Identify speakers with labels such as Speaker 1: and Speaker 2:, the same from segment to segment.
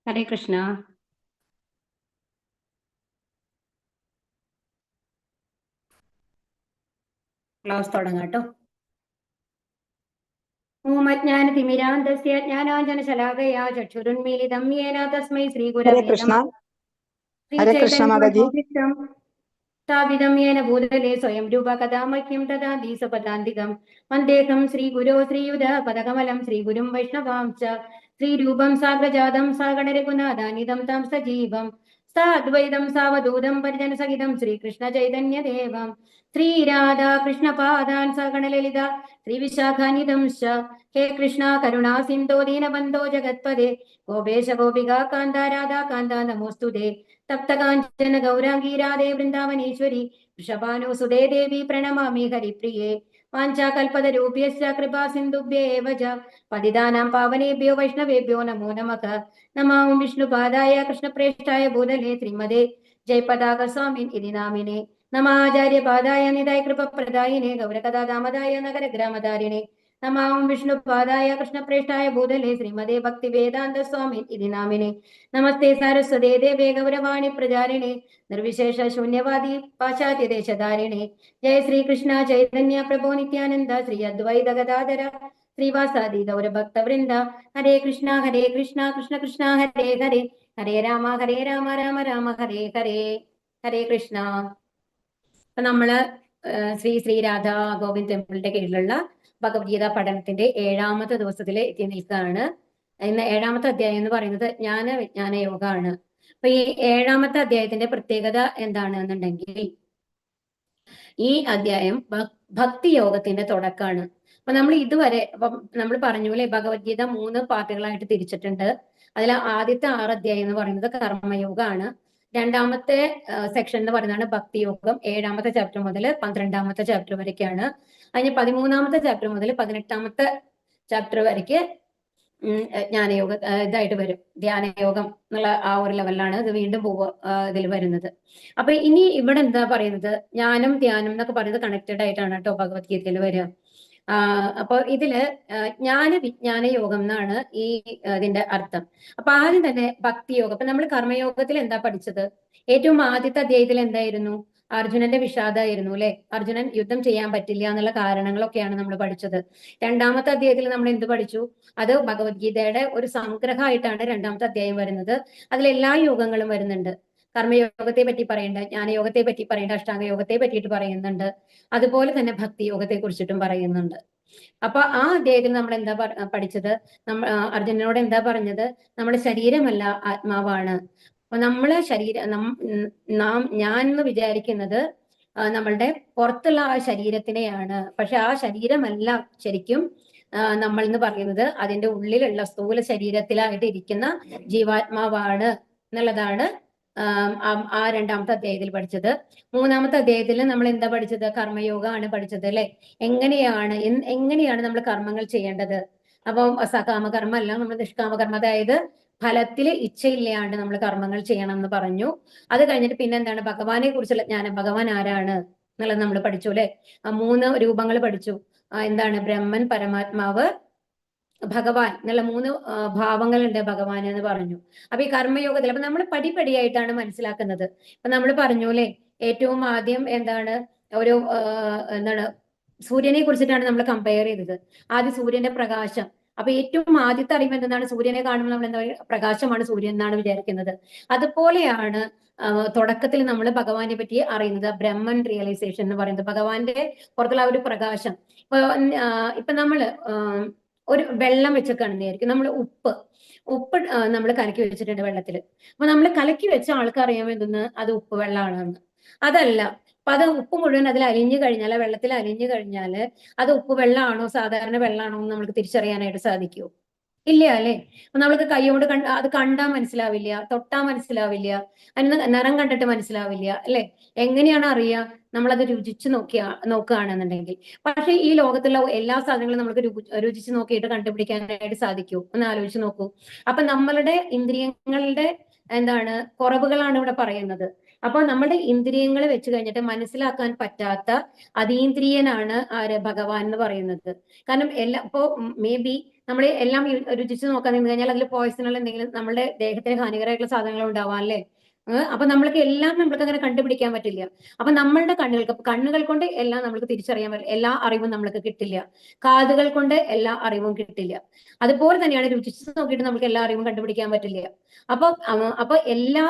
Speaker 1: ഹരേ Krishna. Class തുടങ്ങാം കേട്ടോ. ഓമജ്ഞാനതിമിരാന്തസ്യ ജ്ഞാനാഞ്ജനശലാകയാ ചക്ഷുരുന്മീലിതം യേന തസ്മൈ
Speaker 2: ഹരേ
Speaker 1: ശ്രീഗുരവേ
Speaker 2: കൃഷ്ണ.
Speaker 1: നമഃ.
Speaker 2: ഹരേ കൃഷ്ണ മാതാജി.
Speaker 1: ശ്രീചൈതന്യമനോഭീഷ്ടം സ്ഥാപിതം യേന ഭൂതലേ സ്വയം രൂപ കഥാ മഹ്യം ദദാതി സപദാന്തികം. വന്ദേഹം ശ്രീഗുരോ ശ്രീയുത പദകമലം ശ്രീഗുരും വൈഷ്ണവാംശ ശ്രീരൂപം സാഗ്രജാതം സാഗണരഘുനാഥാനിതം താം സജീവം സാദ്വൈതം സാവധൂതം പരിജനസഹിതം ശ്രീകൃഷ്ണ ചൈതന്യദേവം ശ്രീരാധാകൃഷ്ണപാദാൻ സഗണലളിത ശ്രീവിശാഖാനിതംശ്ച. ഹേ കൃഷ്ണ കരുണാ സിന്ധോ ദീനബന്ധോ ജഗത്പദേ ഗോപേശ ഗോപികാ കാന്ത രാധാ കാന്ത നമോസ്തുതേ. തപ്തകാഞ്ചന ഗൗരാംഗീ രാധേ വൃന്ദാവനേശ്വരി വൃഷഭാനുസുതേ ദേവി പ്രണമാമി ഹരിപ്രിയേ. വാഞ്ചാകൽപതരൂപ്യശ്ച കൃപാ സിന്ധുഭ്യേവ ച പതിതാനാം പാവനേഭ്യോ വൈഷ്ണവേഭ്യോ നമോ നമഃ. നമോ വിഷ്ണുപാദായ കൃഷ്ണപ്രേഷ്ഠായ ഭൂതലേ ശ്രീമതേ ജയപതാക സ്വാമിൻ ഇതി നാമിനെ. നമാചാര്യപാദായ നിതായ കൃപപ്രദായിനെ ഗൗരകഥാദാമദായ നഗരഗ്രാമധാരിണേ. നമോ വിഷ്ണുപാദായ കൃഷ്ണപ്രേഷ്ഠായ ഭൂതലേ ശ്രീമതേ ഭക്തിവേദാന്ത സ്വാമിൻ ഇതി നാമിനെ. നമസ്തേ സാരസ്വതേ ദേവേ ഗൗരവാണി പ്രചാരിണേ നിർവിശേഷ ശൂന്യവാദി പാശ്ചാത്യദേശധാരിണേ. ജയ ശ്രീകൃഷ്ണ ചൈതന്യ പ്രഭോ നിത്യാനന്ദ ശ്രീ അദ്വൈത ഗദാധര ശ്രീവാസാദി ഗൗരഭക്തവൃന്ദ. ഹരേ കൃഷ്ണ കൃഷ്ണ കൃഷ്ണ ഹരേ ഹരേ ഹരേ രാമ രാമ രാമ ഹരേ ഹരേ. ഹരേ കൃഷ്ണ. അപ്പൊ നമ്മള് ശ്രീ രാധാ ഗോവിന്ദ് ടെമ്പിളിന്റെ കീഴിലുള്ള ഭഗവത്ഗീത പഠനത്തിന്റെ 7ാമത്തെ ദിവസത്തിൽ എത്തി നിൽക്കുകയാണ്. ഇന്ന് 7ാമത്തെ അധ്യായം എന്ന് പറയുന്നത് ജ്ഞാന വിജ്ഞാന യോഗമാണ്. അപ്പൊ ഈ 7ാമത്തെ അധ്യായത്തിന്റെ പ്രത്യേകത എന്താണെന്നുണ്ടെങ്കിൽ ഈ അധ്യായം ഭക്തി യോഗത്തിന്റെ തുടക്കമാണ്. അപ്പൊ നമ്മൾ ഇതുവരെ നമ്മൾ പറഞ്ഞു അല്ലെ, ഭഗവത്ഗീത 3 പാർട്ടുകളായിട്ട് തിരിച്ചിട്ടുണ്ട്. അതിൽ ആദ്യത്തെ 6 അധ്യായം എന്ന് പറയുന്നത് കർമ്മയോഗമാണ്. 2ാമത്തെ സെക്ഷൻ എന്ന് പറയുന്നതാണ് ഭക്തിയോഗം. 7ാമത്തെ ചാപ്റ്റർ മുതൽ 12ാമത്തെ ചാപ്റ്റർ വരയ്ക്കാണ്. അതിന് 13ാമത്തെ ചാപ്റ്റർ മുതൽ 18ാമത്തെ ചാപ്റ്റർ വരയ്ക്ക് ജ്ഞാനയോഗ ഇതായിട്ട് വരും. ധ്യാനയോഗം എന്നുള്ള ആ ഒരു ലെവലിലാണ് ഇത് വീണ്ടും ഇതിൽ വരുന്നത്. അപ്പൊ ഇനി ഇവിടെ എന്താ പറയുന്നത്, ജ്ഞാനം ധ്യാനം എന്നൊക്കെ പറയുന്നത് കണക്റ്റഡ് ആയിട്ടാണ് കേട്ടോ ഭഗവത്ഗീതയിൽ വരിക. അപ്പൊ ഇതില് ജ്ഞാന വിജ്ഞാന യോഗം എന്നാണ് ഈ ഇതിന്റെ അർത്ഥം. അപ്പൊ ആദ്യം തന്നെ ഭക്തിയോഗം. അപ്പൊ നമ്മൾ കർമ്മയോഗത്തിൽ എന്താ പഠിച്ചത്? ഏറ്റവും ആദ്യത്തെ അധ്യായത്തിൽ എന്തായിരുന്നു? അർജുനന്റെ വിഷാദമായിരുന്നു അല്ലെ. അർജുനൻ യുദ്ധം ചെയ്യാൻ പറ്റില്ല എന്നുള്ള കാരണങ്ങളൊക്കെയാണ് നമ്മൾ പഠിച്ചത്. 2ാമത്തെ അധ്യായത്തിൽ നമ്മൾ എന്ത് പഠിച്ചു? അത് ഭഗവത്ഗീതയുടെ ഒരു സംഗ്രഹമായിട്ടാണ് 2ാമത്തെ അധ്യായം വരുന്നത്. അതിൽ എല്ലാ യോഗങ്ങളും വരുന്നുണ്ട്. കർമ്മയോഗത്തെ പറ്റി പറയേണ്ട, ജ്ഞാനയോഗത്തെ പറ്റി പറയേണ്ട, അഷ്ടാംഗ യോഗത്തെ പറ്റിയിട്ട് പറയുന്നുണ്ട്. അതുപോലെ തന്നെ ഭക്തി യോഗത്തെ കുറിച്ചിട്ടും പറയുന്നുണ്ട്. അപ്പൊ ആ അധ്യായത്തിൽ നമ്മൾ എന്താ പഠിച്ചത്? അർജുനനോട് എന്താ പറഞ്ഞത്? നമ്മുടെ ശരീരമല്ല ആത്മാവാണ്. അപ്പൊ നമ്മളെ ഞാൻ എന്ന് വിചാരിക്കുന്നത് നമ്മളുടെ പുറത്തുള്ള ആ ശരീരത്തിനെയാണ്. പക്ഷെ ആ ശരീരമല്ല ശരിക്കും നമ്മൾ എന്ന് പറയുന്നത് അതിന്റെ ഉള്ളിലുള്ള സ്ഥൂല ശരീരത്തിലായിട്ട് ഇരിക്കുന്ന ജീവാത്മാവാണ് എന്നുള്ളതാണ് ആ 2ാമത്തെ അധ്യായത്തിൽ പഠിച്ചത്. 3ാമത്തെ അധ്യായത്തിൽ നമ്മൾ എന്താ പഠിച്ചത്? കർമ്മയോഗമാണ് പഠിച്ചത് അല്ലെ. എങ്ങനെയാണ് നമ്മൾ കർമ്മങ്ങൾ ചെയ്യേണ്ടത്? അപ്പൊ സകാമകർമ്മ അല്ല, നമ്മൾ നിഷ്കാമകർമ്മ, അതായത് ഫലത്തില് ഇച്ഛയില്ലാണ്ട് നമ്മൾ കർമ്മങ്ങൾ ചെയ്യണം എന്ന് പറഞ്ഞു. അത് കഴിഞ്ഞിട്ട് പിന്നെ എന്താണ് ഭഗവാനെ കുറിച്ചുള്ള ജ്ഞാനം, ഭഗവാൻ ആരാണ് എന്നുള്ളത് നമ്മൾ പഠിച്ചു അല്ലെ. 3 രൂപങ്ങൾ പഠിച്ചു. എന്താണ്? ബ്രഹ്മൻ, പരമാത്മാവ്, ഭഗവാൻ എന്നുള്ള 3 ഭാവങ്ങളുണ്ട് ഭഗവാൻ എന്ന് പറഞ്ഞു. അപ്പൊ ഈ കർമ്മയോഗത്തിൽ അപ്പൊ നമ്മൾ പടിപടിയായിട്ടാണ് മനസ്സിലാക്കുന്നത്. അപ്പൊ നമ്മൾ പറഞ്ഞു അല്ലെ, ഏറ്റവും ആദ്യം എന്താണ് എന്താണ് സൂര്യനെ കുറിച്ചിട്ടാണ് നമ്മൾ കമ്പയർ ചെയ്തത്. ആദ്യം സൂര്യന്റെ പ്രകാശം. അപ്പൊ ഏറ്റവും ആദ്യത്തെ അറിവ് എന്താണ്? സൂര്യനെ കാണുമ്പോൾ നമ്മൾ എന്താ പ്രകാശമാണ് സൂര്യൻ എന്നാണ് വിചാരിക്കുന്നത്. അതുപോലെയാണ് തുടക്കത്തിൽ നമ്മൾ ഭഗവാനെ പറ്റി അറിയുന്നത്. ബ്രഹ്മൻ റിയലൈസേഷൻ എന്ന് പറയുന്നത് ഭഗവാന്റെ പുറത്തുള്ള ഒരു പ്രകാശം. ഇപ്പൊ നമ്മള് ഒരു വെള്ളം വെച്ചൊക്കെയാണെന്ന് വിചാരിക്കും. നമ്മൾ ഉപ്പ് നമ്മൾ കലക്കി വെച്ചിട്ടുണ്ട് വെള്ളത്തിൽ. അപ്പൊ നമ്മൾ കലക്കി വെച്ച ആൾക്ക് അറിയാൻ വേണ്ടുന്ന അത് ഉപ്പ് വെള്ളമാണെന്ന്. അതല്ല, അപ്പൊ അത് ഉപ്പ് മുഴുവൻ അതിൽ അലിഞ്ഞു കഴിഞ്ഞാൽ, വെള്ളത്തിൽ അലിഞ്ഞു കഴിഞ്ഞാൽ അത് ഉപ്പ് വെള്ളമാണോ സാധാരണ വെള്ളമാണോ എന്ന് നമുക്ക് തിരിച്ചറിയാനായിട്ട് സാധിക്കുമോ? ഇല്ല അല്ലെ. അപ്പൊ നമ്മൾക്ക് കൈകൊണ്ട് അത് കണ്ടാൽ മനസ്സിലാവില്ല, തൊട്ടാ മനസ്സിലാവില്ല, അതിന് നിറം കണ്ടിട്ട് മനസ്സിലാവില്ല അല്ലെ. എങ്ങനെയാണ് അറിയുക? നമ്മളത് രുചിച്ച് നോക്കുകയാണെന്നുണ്ടെങ്കിൽ. പക്ഷെ ഈ ലോകത്തുള്ള എല്ലാ സാധനങ്ങളും നമുക്ക് രുചിച്ച് നോക്കിയിട്ട് കണ്ടുപിടിക്കാനായിട്ട് സാധിക്കൂ? ഒന്ന് ആലോചിച്ച് നോക്കൂ. അപ്പൊ നമ്മളുടെ ഇന്ദ്രിയങ്ങളുടെ എന്താണ് കുറവുകളാണ് ഇവിടെ പറയുന്നത്. അപ്പൊ നമ്മുടെ ഇന്ദ്രിയങ്ങൾ വെച്ച് കഴിഞ്ഞിട്ട് മനസ്സിലാക്കാൻ പറ്റാത്ത അതീന്ദ്രിയനാണ് ആര്? ഭഗവാൻ എന്ന് പറയുന്നത്. കാരണം ഇപ്പോ മേ ബി നമ്മൾ എല്ലാം രുചിച്ച് നോക്കാൻ നിന്ന് കഴിഞ്ഞാൽ അതിൽ പോയിസണുള്ള എന്തെങ്കിലും നമ്മുടെ ദേഹത്തിന് ഹാനികരമായിട്ടുള്ള സാധനങ്ങൾ ഉണ്ടാവാം അല്ലേ? അപ്പൊ നമ്മൾക്ക് എല്ലാം നമ്മൾക്ക് അങ്ങനെ കണ്ടുപിടിക്കാൻ പറ്റില്ല. അപ്പൊ നമ്മളുടെ കണ്ണുകൾ കൊണ്ട് എല്ലാം നമ്മൾക്ക് തിരിച്ചറിയാൻ പറ്റില്ല, എല്ലാ അറിവും നമ്മൾക്ക് കിട്ടില്ല. കാതുകൾ കൊണ്ട് എല്ലാ അറിവും കിട്ടില്ല. അതുപോലെ തന്നെയാണ് രുചിച്ച് നോക്കിയിട്ട് നമുക്ക് എല്ലാ അറിവും കണ്ടുപിടിക്കാൻ പറ്റില്ല. അപ്പൊ എല്ലാ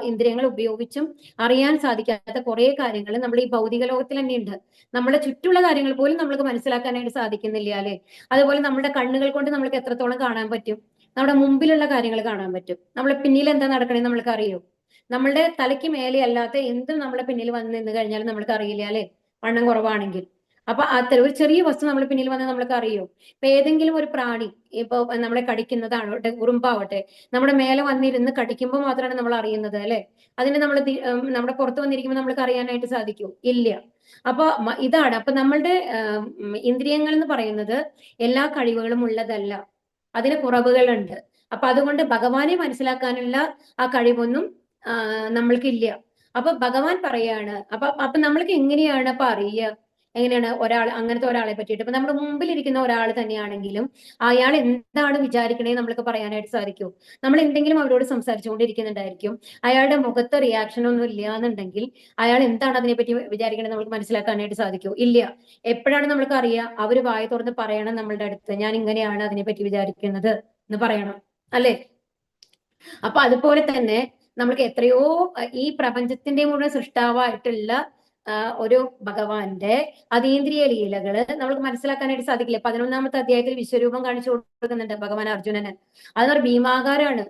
Speaker 1: ഇന്ദ്രിയങ്ങൾ ഉപയോഗിച്ചും അറിയാൻ സാധിക്കാത്ത കുറെ കാര്യങ്ങൾ നമ്മൾ ഈ ഭൗതിക ലോകത്തിൽ തന്നെയുണ്ട്. നമ്മുടെ ചുറ്റുള്ള കാര്യങ്ങൾ പോലും നമ്മൾക്ക് മനസ്സിലാക്കാനായിട്ട് സാധിക്കുന്നില്ല അല്ലെ? അതുപോലെ നമ്മുടെ കണ്ണുകൾ കൊണ്ട് നമ്മൾക്ക് എത്രത്തോളം കാണാൻ പറ്റും? നമ്മുടെ മുമ്പിലുള്ള കാര്യങ്ങൾ കാണാൻ പറ്റും. നമ്മളെ പിന്നിൽ എന്താ നടക്കണേന്ന് നമ്മൾക്ക് അറിയോ? നമ്മളുടെ തലയ്ക്ക് മേലെ അല്ലാത്ത എന്തും നമ്മളെ പിന്നിൽ വന്ന് നിന്ന് കഴിഞ്ഞാൽ നമ്മൾക്ക് അറിയില്ല അല്ലെ? വണ്ണം കുറവാണെങ്കിൽ. അപ്പൊ ഒരു ചെറിയ വസ്തു നമ്മളെ പിന്നിൽ വന്ന് നമ്മൾക്ക് അറിയോ? ഇപ്പൊ ഏതെങ്കിലും ഒരു പ്രാണി ഇപ്പൊ നമ്മളെ കടിക്കുന്നതാവട്ടെ, ഉറുമ്പാവട്ടെ, നമ്മുടെ മേലെ വന്നിരുന്ന് കടിക്കുമ്പോൾ മാത്രമാണ് നമ്മൾ അറിയുന്നത് അല്ലെ? അതിന് നമ്മൾ നമ്മുടെ പുറത്ത് വന്നിരിക്കുമ്പോൾ നമ്മൾക്ക് അറിയാനായിട്ട് സാധിക്കൂ? ഇല്ല. അപ്പൊ ഇതാണ്. അപ്പൊ നമ്മളുടെ ഇന്ദ്രിയങ്ങൾ എന്ന് പറയുന്നത് എല്ലാ കഴിവുകളും ഉള്ളതല്ല, അതിന് കുറവുകളുണ്ട്. അപ്പൊ അതുകൊണ്ട് ഭഗവാനെ മനസ്സിലാക്കാനുള്ള ആ കഴിവൊന്നും നമ്മൾക്കില്ല. അപ്പൊ ഭഗവാൻ പറയാണ്, അപ്പൊ നമ്മൾക്ക് എങ്ങനെയാണ് അപ്പൊ അറിയുക? എങ്ങനെയാണ് അങ്ങനത്തെ ഒരാളെ പറ്റിയിട്ട്? ഇപ്പൊ നമ്മുടെ മുമ്പിൽ ഇരിക്കുന്ന ഒരാൾ തന്നെയാണെങ്കിലും അയാൾ എന്താണ് വിചാരിക്കണേ നമ്മൾക്ക് പറയാനായിട്ട് സാധിക്കും. നമ്മൾ എന്തെങ്കിലും അവരോട് സംസാരിച്ചുകൊണ്ടിരിക്കുന്നുണ്ടായിരിക്കും, അയാളുടെ മുഖത്ത് റിയാക്ഷൻ ഒന്നും ഇല്ല എന്നുണ്ടെങ്കിൽ അയാൾ എന്താണ് അതിനെപ്പറ്റി വിചാരിക്കണേ നമുക്ക് മനസ്സിലാക്കാനായിട്ട് സാധിക്കൂ? ഇല്ല. എപ്പോഴാണ് നമ്മൾക്ക് അറിയുക? അവര് വായ തുറന്ന് പറയണം നമ്മളുടെ അടുത്ത്, ഞാൻ ഇങ്ങനെയാണ് അതിനെപ്പറ്റി വിചാരിക്കുന്നത് എന്ന് പറയണം അല്ലെ? അപ്പൊ അതുപോലെ തന്നെ നമ്മൾക്ക് എത്രയോ ഈ പ്രപഞ്ചത്തിന്റെ മുഴുവൻ സൃഷ്ടാവായിട്ടുള്ള ഒരു ഭഗവാന്റെ അതീന്ദ്രിയ ലീലകള് നമ്മൾക്ക് മനസ്സിലാക്കാനായിട്ട് സാധിക്കില്ല. 11-ാമത്തെ അധ്യായത്തിൽ വിശ്വരൂപം കാണിച്ചു കൊടുക്കുന്നുണ്ട് ഭഗവാൻ അർജുനന്. അതൊരു ഭീമാകാരാണ്.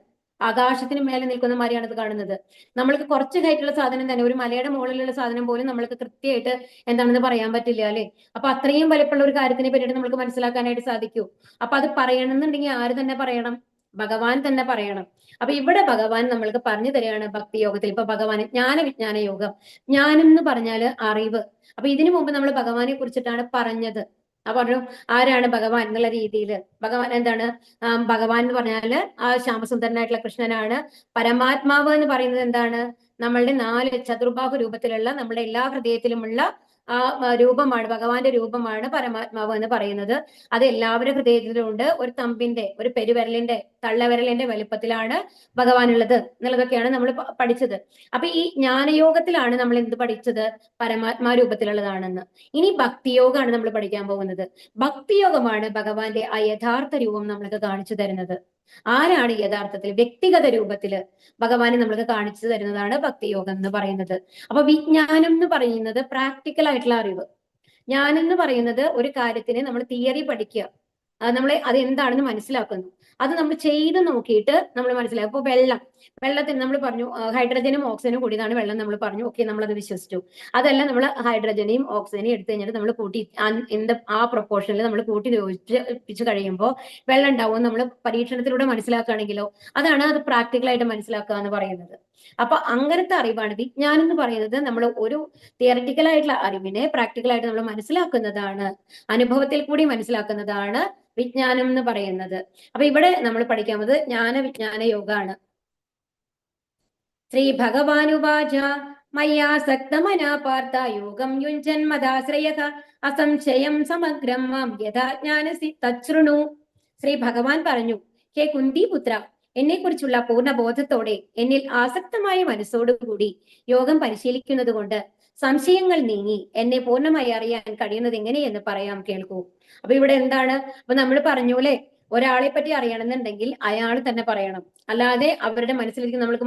Speaker 1: ആകാശത്തിന് മേലെ നിൽക്കുന്ന മാതിരിയാണ് അത് കാണുന്നത്. നമ്മൾക്ക് കുറച്ച് ഹൈറ്റുള്ള സാധനം തന്നെ, ഒരു മലയുടെ മുകളിലുള്ള സാധനം പോലും നമ്മൾക്ക് കൃത്യമായിട്ട് എന്താണെന്ന് പറയാൻ പറ്റില്ല അല്ലെ? അപ്പൊ അത്രയും വലിപ്പമുള്ള ഒരു കാര്യത്തിനെ പറ്റിയിട്ട് നമുക്ക് മനസ്സിലാക്കാനായിട്ട് സാധിക്കൂ. അപ്പൊ അത് പറയണമെന്നുണ്ടെങ്കിൽ ആര് തന്നെ പറയണം? ഭഗവാൻ തന്നെ പറയണം. അപ്പൊ ഇവിടെ ഭഗവാൻ നമ്മൾക്ക് പറഞ്ഞു തരികയാണ് ഭക്തിയോഗത്തിൽ. ഇപ്പൊ ഭഗവാൻ വിജ്ഞാന യോഗം. ജ്ഞാനം എന്ന് പറഞ്ഞാല് അറിവ്. അപ്പൊ ഇതിനു മുമ്പ് നമ്മൾ ഭഗവാനെ കുറിച്ചിട്ടാണ് പറഞ്ഞത്. പറഞ്ഞു ആരാണ് ഭഗവാൻ എന്നുള്ള രീതിയിൽ. ഭഗവാൻ എന്താണ്? ഭഗവാൻ എന്ന് പറഞ്ഞാല് ആ ശ്യാമസുന്ദരനായിട്ടുള്ള കൃഷ്ണനാണ്. പരമാത്മാവ് എന്ന് പറയുന്നത് എന്താണ്? നമ്മളുടെ 4 ചതുർബാഹു രൂപത്തിലുള്ള നമ്മുടെ എല്ലാ ഹൃദയത്തിലുമുള്ള ആ രൂപമാണ്, ഭഗവാന്റെ രൂപമാണ് പരമാത്മാവ് എന്ന് പറയുന്നത്. അത് എല്ലാവരുടെ ഹൃദയത്തിലുണ്ട്. ഒരു തമ്പിന്റെ, ഒരു പെരുവിരലിന്റെ, തള്ളവിരലിന്റെ വലുപ്പത്തിലാണ് ഭഗവാനുള്ളത് എന്നുള്ളതൊക്കെയാണ് നമ്മൾ പഠിച്ചത്. അപ്പൊ ഈ ജ്ഞാനയോഗത്തിലാണ് നമ്മൾ എന്ത് പഠിച്ചത്? പരമാത്മാ രൂപത്തിലുള്ളതാണെന്ന്. ഇനി ഭക്തിയോഗമാണ് നമ്മൾ പഠിക്കാൻ പോകുന്നത്. ഭക്തിയോഗമാണ് ഭഗവാന്റെ ആ യഥാർത്ഥ രൂപം നമ്മൾക്ക് കാണിച്ചു തരുന്നത്. ആരാണ് യഥാർത്ഥത്തിൽ വ്യക്തിഗത രൂപത്തില് ഭഗവാനെ നമ്മൾക്ക് കാണിച്ചു തരുന്നതാണ് ഭക്തിയോഗം എന്ന് പറയുന്നത്. അപ്പൊ വിജ്ഞാനം എന്ന് പറയുന്നത് പ്രാക്ടിക്കൽ ആയിട്ടുള്ള അറിവ്. ജ്ഞാനം എന്ന് പറയുന്നത് ഒരു കാര്യത്തിന് നമ്മൾ തിയറി പഠിക്കുക, നമ്മളെ അത് എന്താണെന്ന് മനസ്സിലാക്കുന്നു, അത് നമ്മൾ ചെയ്ത് നോക്കിയിട്ട് നമ്മൾ മനസ്സിലാക്കും. ഇപ്പൊ വെള്ളത്തിന് നമ്മൾ പറഞ്ഞു ഹൈഡ്രജനും ഓക്സിജനും കൂടിയതാണ് വെള്ളം നമ്മൾ പറഞ്ഞു, ഓക്കെ, നമ്മൾ അത് വിശ്വസിച്ചു. അതല്ല, നമ്മൾ ഹൈഡ്രജനെയും ഓക്സിജനെയും എടുത്തു കഴിഞ്ഞിട്ട് നമ്മൾ കൂട്ടി ആ പ്രൊപ്പോർഷനിൽ നമ്മൾ കൂട്ടി യോജിപ്പിച്ച് കഴിയുമ്പോൾ വെള്ളം ഉണ്ടാവും നമ്മൾ പരീക്ഷണത്തിലൂടെ മനസ്സിലാക്കുകയാണെങ്കിലോ, അതാണ് അത് പ്രാക്ടിക്കലായിട്ട് മനസ്സിലാക്കുക എന്ന് പറയുന്നത്. അപ്പൊ അങ്ങനത്തെ അറിവാണ് വിജ്ഞാനം എന്ന് പറയുന്നത്. നമ്മൾ ഒരു തിയററ്റിക്കൽ ആയിട്ടുള്ള അറിവിനെ പ്രാക്ടിക്കലായിട്ട് നമ്മൾ മനസ്സിലാക്കുന്നതാണ്, അനുഭവത്തിൽ കൂടി മനസ്സിലാക്കുന്നതാണ് വിജ്ഞാനം എന്ന് പറയുന്നത്. അപ്പൊ ഇവിടെ നമ്മൾ പഠിക്കാൻ പോകുന്നത് വിജ്ഞാന യോഗമാണ്. ശ്രീ ഭഗവാനുവാച മയ്യാസക്തമനാ പാർത്ഥ യോഗം യുഞ്ജന്മദാശ്രയഃ അസംശയം സമഗ്രം മാം യഥാ ജ്ഞാനസി തച്ഛൃണു. ശ്രീ ഭഗവാൻ പറഞ്ഞു, ഹേ കുന്തിപുത്ര, എന്നെ കുറിച്ചുള്ള പൂർണ്ണ ബോധത്തോടെ എന്നിൽ ആസക്തമായ മനസ്സോടുകൂടി യോഗം പരിശീലിക്കുന്നത് കൊണ്ട് സംശയങ്ങൾ നീങ്ങി എന്നെ പൂർണ്ണമായി അറിയാൻ കഴിയുന്നത് എങ്ങനെയെന്ന് പറയാം, കേൾക്കൂ. അപ്പൊ ഇവിടെ എന്താണ്? അപ്പൊ നമ്മൾ പറഞ്ഞു അല്ലെ, ഒരാളെ പറ്റി അറിയണമെന്നുണ്ടെങ്കിൽ അയാൾ തന്നെ പറയണം, അല്ലാതെ അവരുടെ മനസ്സിലേക്ക് നമ്മൾക്ക്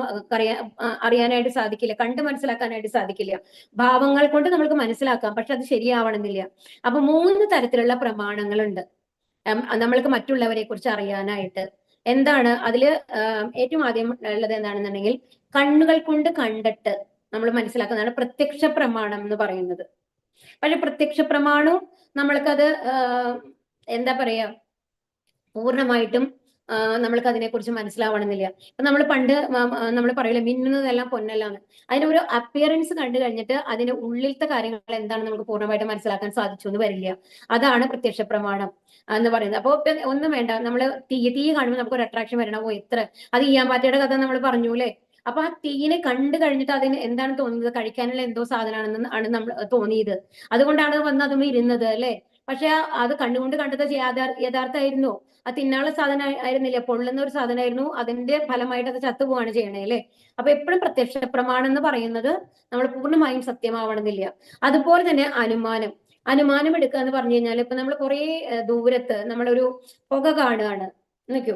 Speaker 1: അറിയാനായിട്ട് സാധിക്കില്ല, കണ്ട് മനസ്സിലാക്കാനായിട്ട് സാധിക്കില്ല. ഭാവങ്ങൾ കൊണ്ട് നമ്മൾക്ക് മനസ്സിലാക്കാം, പക്ഷെ അത് ശരിയാവണമെന്നില്ല. അപ്പൊ 3 തരത്തിലുള്ള പ്രമാണങ്ങളുണ്ട് നമ്മൾക്ക് മറ്റുള്ളവരെ കുറിച്ച് അറിയാനായിട്ട്. എന്താണ് അതില് ഏറ്റവും ആദ്യം ഉള്ളത് എന്താണെന്നുണ്ടെങ്കിൽ, കണ്ണുകൾ കൊണ്ട് കണ്ടിട്ട് നമ്മൾ മനസ്സിലാക്കുന്നതാണ് പ്രത്യക്ഷ പ്രമാണം എന്ന് പറയുന്നത്. പക്ഷെ പ്രത്യക്ഷ പ്രമാണവും നമ്മൾക്കത് എന്താ പറയാ, പൂർണ്ണമായിട്ടും നമ്മൾക്ക് അതിനെക്കുറിച്ച് മനസ്സിലാവണമെന്നില്ല. ഇപ്പൊ നമ്മൾ പണ്ട് നമ്മൾ പറയില്ല, മിന്നുന്നതെല്ലാം പൊന്നല്ലാന്ന്. അതിനൊരു അപ്പിയറൻസ് കണ്ടു കഴിഞ്ഞിട്ട് അതിന്റെ ഉള്ളിലത്തെ കാര്യങ്ങൾ എന്താണെന്ന് നമുക്ക് പൂർണ്ണമായിട്ട് മനസ്സിലാക്കാൻ സാധിച്ചു എന്ന് വരില്ല. അതാണ് പ്രത്യക്ഷ പ്രമാണം എന്ന് പറയുന്നത്. അപ്പൊ ഒന്നും വേണ്ട, നമ്മൾ തീ കാണുമ്പോൾ നമുക്ക് ഒരു അട്രാക്ഷൻ വരണം. ഓ, എത്ര അത് ഈയാമ്പാറ്റയുടെ കഥ നമ്മൾ പറഞ്ഞു അല്ലെ? അപ്പൊ ആ തീയിനെ കണ്ടു കഴിഞ്ഞിട്ട് അതിന് എന്താണ് തോന്നുന്നത്? കഴിക്കാനുള്ള എന്തോ സാധനമാണെന്ന് ആണ് നമ്മൾ തോന്നിയത്. അതുകൊണ്ടാണ് വന്ന് അതും ഇരുന്നത് അല്ലെ? പക്ഷെ അത് കണ്ണുകൊണ്ട് കണ്ടത് യഥാർത്ഥമായിരുന്നോ? അത് തിന്നാനുള്ള സാധനം ആയിരുന്നില്ല, പൊള്ളുന്ന ഒരു സാധനമായിരുന്നു. അതിന്റെ ഫലമായിട്ട് അത് ചത്തുപോവാണ് ചെയ്യണേ അല്ലേ. അപ്പൊ എപ്പോഴും പ്രത്യക്ഷ പ്രമാണം എന്ന് പറയുന്നത് നമ്മൾ പൂർണ്ണമായും സത്യമാവണമെന്നില്ല. അതുപോലെ തന്നെ അനുമാനം എടുക്കുക എന്ന് പറഞ്ഞു കഴിഞ്ഞാൽ, ഇപ്പൊ നമ്മൾ കുറെ ദൂരത്ത് നമ്മളൊരു പുക കാണുകയാണ്, നിൽക്കൂ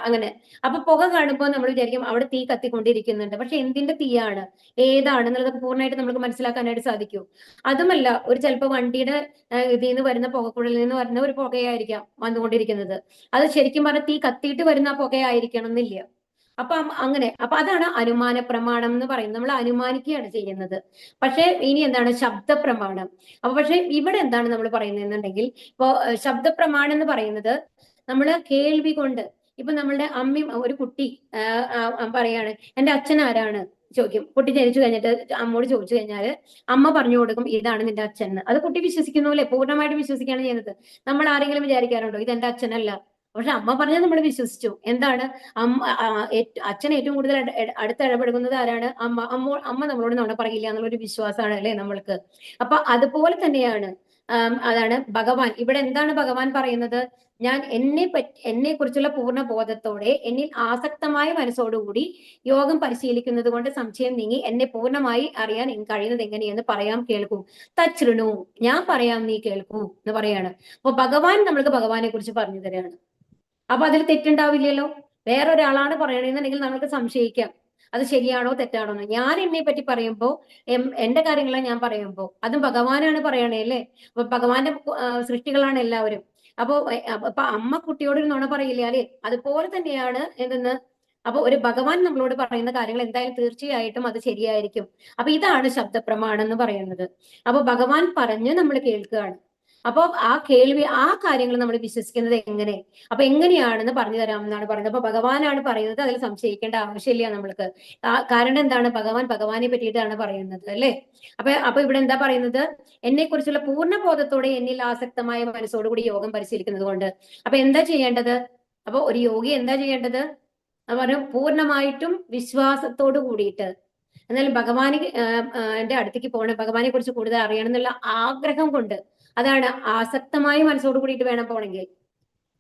Speaker 1: അങ്ങനെ. അപ്പൊ പുക കാണുമ്പോൾ നമ്മൾ വിചാരിക്കും അവിടെ തീ കത്തിക്കൊണ്ടിരിക്കുന്നുണ്ട്. പക്ഷെ എന്തിന്റെ തീയാണ്, ഏതാണെന്നുള്ളത് പൂർണ്ണമായിട്ട് നമുക്ക് മനസ്സിലാക്കാനായിട്ട് സാധിക്കും. അതുമല്ല, ഒരു ചിലപ്പോൾ വണ്ടിയുടെ ഇതിൽ നിന്ന് വരുന്ന പുകക്കുഴലിൽ നിന്ന് വരുന്ന ഒരു പുകയായിരിക്കാം വന്നുകൊണ്ടിരിക്കുന്നത്. അത് ശരിക്കും പറഞ്ഞാൽ തീ കത്തിയിട്ട് വരുന്ന പുകയായിരിക്കണം എന്നില്ല. അങ്ങനെ അപ്പൊ അതാണ് അനുമാന പ്രമാണം എന്ന് പറയുന്നത്. നമ്മൾ അനുമാനിക്കുകയാണ് ചെയ്യുന്നത്. പക്ഷെ ഇനി എന്താണ് ശബ്ദ പ്രമാണം? അപ്പൊ പക്ഷെ ഇവിടെ എന്താണ് നമ്മൾ പറയുന്നതെന്നുണ്ടെങ്കിൽ, ഇപ്പോ ശബ്ദ പ്രമാണം എന്ന് പറയുന്നത് നമ്മൾ കേൾവി കൊണ്ട്, ഇപ്പൊ നമ്മളുടെ അമ്മയും ഒരു കുട്ടി പറയാണ് എന്റെ അച്ഛൻ ആരാണ് ചോദിക്കും. കുട്ടി ജനിച്ചു കഴിഞ്ഞിട്ട് അമ്മോട് ചോദിച്ചു കഴിഞ്ഞാൽ അമ്മ പറഞ്ഞു കൊടുക്കും ഇതാണ് നിന്റെ അച്ഛൻ എന്ന്. അത് കുട്ടി വിശ്വസിക്കുന്നു അല്ലെ, പൂർണ്ണമായിട്ട് വിശ്വസിക്കുകയാണ് ചെയ്യുന്നത്. നമ്മൾ ആരെങ്കിലും വിചാരിക്കാറുണ്ടോ ഇത് എന്റെ അച്ഛനല്ല, പക്ഷെ അമ്മ പറഞ്ഞാൽ നമ്മൾ വിശ്വസിച്ചു. എന്താണ് അച്ഛൻ ഏറ്റവും കൂടുതൽ അടുത്ത് ഇടപെടുന്നത് ആരാണ്? അമ്മ നമ്മളോട് നുണ പറയില്ല എന്നുള്ളൊരു വിശ്വാസമാണ് അല്ലെ നമ്മൾക്ക്. അപ്പൊ അതുപോലെ തന്നെയാണ് അതാണ് ഭഗവാൻ. ഇവിടെ എന്താണ് ഭഗവാൻ പറയുന്നത്? ഞാൻ എന്നെ കുറിച്ചുള്ള പൂർണ്ണ ബോധത്തോടെ എന്നിൽ ആസക്തമായ മനസ്സോടുകൂടി യോഗം പരിശീലിക്കുന്നത് കൊണ്ട് സംശയം നീങ്ങി എന്നെ പൂർണ്ണമായി അറിയാൻ കഴിയുന്നത് എങ്ങനെയെന്ന് പറയാം, കേൾക്കൂ. തച്ഛൃണു, ഞാൻ പറയാം നീ കേൾക്കൂ എന്ന് പറയാണ്. അപ്പൊ ഭഗവാൻ നമ്മൾക്ക് ഭഗവാനെ കുറിച്ച് പറഞ്ഞു തരാണ്. അപ്പൊ അതിൽ തെറ്റുണ്ടാവില്ലല്ലോ. വേറൊരാളാണ് പറയണെന്നുണ്ടെങ്കിൽ നമുക്ക് സംശയിക്കാം അത് ശരിയാണോ തെറ്റാണോ എന്ന്. ഞാൻ എന്നെ പറ്റി പറയുമ്പോ എന്റെ കാര്യങ്ങളെ ഞാൻ പറയുമ്പോ അതും ഭഗവാനാണ് പറയണേ അല്ലേ. അപ്പൊ ഭഗവാന്റെ സൃഷ്ടികളാണ് എല്ലാവരും. അപ്പൊ അമ്മ കുട്ടിയോട് ഒരു നുണ പറയില്ല അല്ലെ, അതുപോലെ തന്നെയാണ് എന്തെന്ന്. അപ്പൊ ഒരു ഭഗവാൻ നമ്മളോട് പറയുന്ന കാര്യങ്ങൾ എന്തായാലും തീർച്ചയായിട്ടും അത് ശരിയായിരിക്കും. അപ്പൊ ഇതാണ് ശബ്ദപ്രമാണം എന്ന് പറയുന്നത്. അപ്പൊ ഭഗവാൻ പറഞ്ഞ് നമ്മൾ കേൾക്കുകയാണ്. അപ്പൊ ആ കേൾവി, ആ കാര്യങ്ങൾ നമ്മൾ വിശ്വസിക്കുന്നത് എങ്ങനെ, അപ്പൊ എങ്ങനെയാണെന്ന് പറഞ്ഞു തരാമെന്നാണ് പറയുന്നത്. അപ്പൊ ഭഗവാനാണ് പറയുന്നത്, അതിൽ സംശയിക്കേണ്ട ആവശ്യമില്ല നമ്മൾക്ക്. കാരണം എന്താണ്, ഭഗവാനെ പറ്റിയിട്ടാണ് പറയുന്നത് അല്ലെ. അപ്പൊ ഇവിടെ എന്താ പറയുന്നത്? എന്നെ കുറിച്ചുള്ള പൂർണ്ണ ബോധത്തോടെ എന്നിൽ ആസക്തമായ മനസ്സോടുകൂടി യോഗം പരിശീലിക്കുന്നത് കൊണ്ട്. അപ്പൊ എന്താ ചെയ്യേണ്ടത്? അപ്പൊ ഒരു യോഗി എന്താ ചെയ്യേണ്ടത്? പറഞ്ഞു പൂർണ്ണമായിട്ടും വിശ്വാസത്തോട് കൂടിയിട്ട്, എന്നാലും ഭഗവാന് എന്റെ അടുത്തേക്ക് പോകണം, ഭഗവാനെ കുറിച്ച് കൂടുതൽ അറിയണം എന്നുള്ള ആഗ്രഹം കൊണ്ട്, അതാണ് ആസക്തമായ മനസ്സോട് കൂടിയിട്ട് വേണം പോണെങ്കിൽ.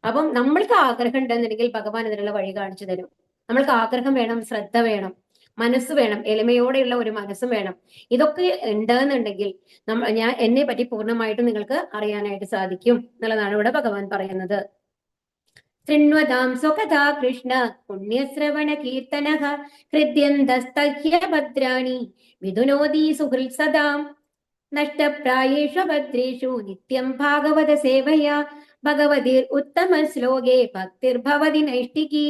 Speaker 1: അപ്പം നമ്മൾക്ക് ആഗ്രഹം ഉണ്ടെന്നുണ്ടെങ്കിൽ ഭഗവാൻ അതിനുള്ള വഴി കാണിച്ചു തരും. നമ്മൾക്ക് ആഗ്രഹം വേണം, ശ്രദ്ധ വേണം, മനസ്സ് വേണം, എളിമയോടെയുള്ള ഒരു മനസ്സും വേണം. ഇതൊക്കെ ഉണ്ടെന്നുണ്ടെങ്കിൽ എന്നെ പറ്റി പൂർണ്ണമായിട്ടും നിങ്ങൾക്ക് അറിയാനായിട്ട് സാധിക്കും എന്നുള്ളതാണ് ഇവിടെ ഭഗവാൻ പറയുന്നത്. ശൃണ്വതാം സ്വകഥാ കൃഷ്ണ പുണ്യശ്രവണ കീർത്തനഃ ഹൃദ്യന്തസ്തഹ്യ ഭദ്രാണി വിദുനോതി സുഹൃത്സദാം നഷ്ടപ്രായേഷു ഭദ്രേഷു നിത്യം ഭാഗവത സേവയാ ഭഗവതിർ ഉത്തമ ശ്ലോകേ ഭക്തിർഭവതി നൈഷ്ഠികി.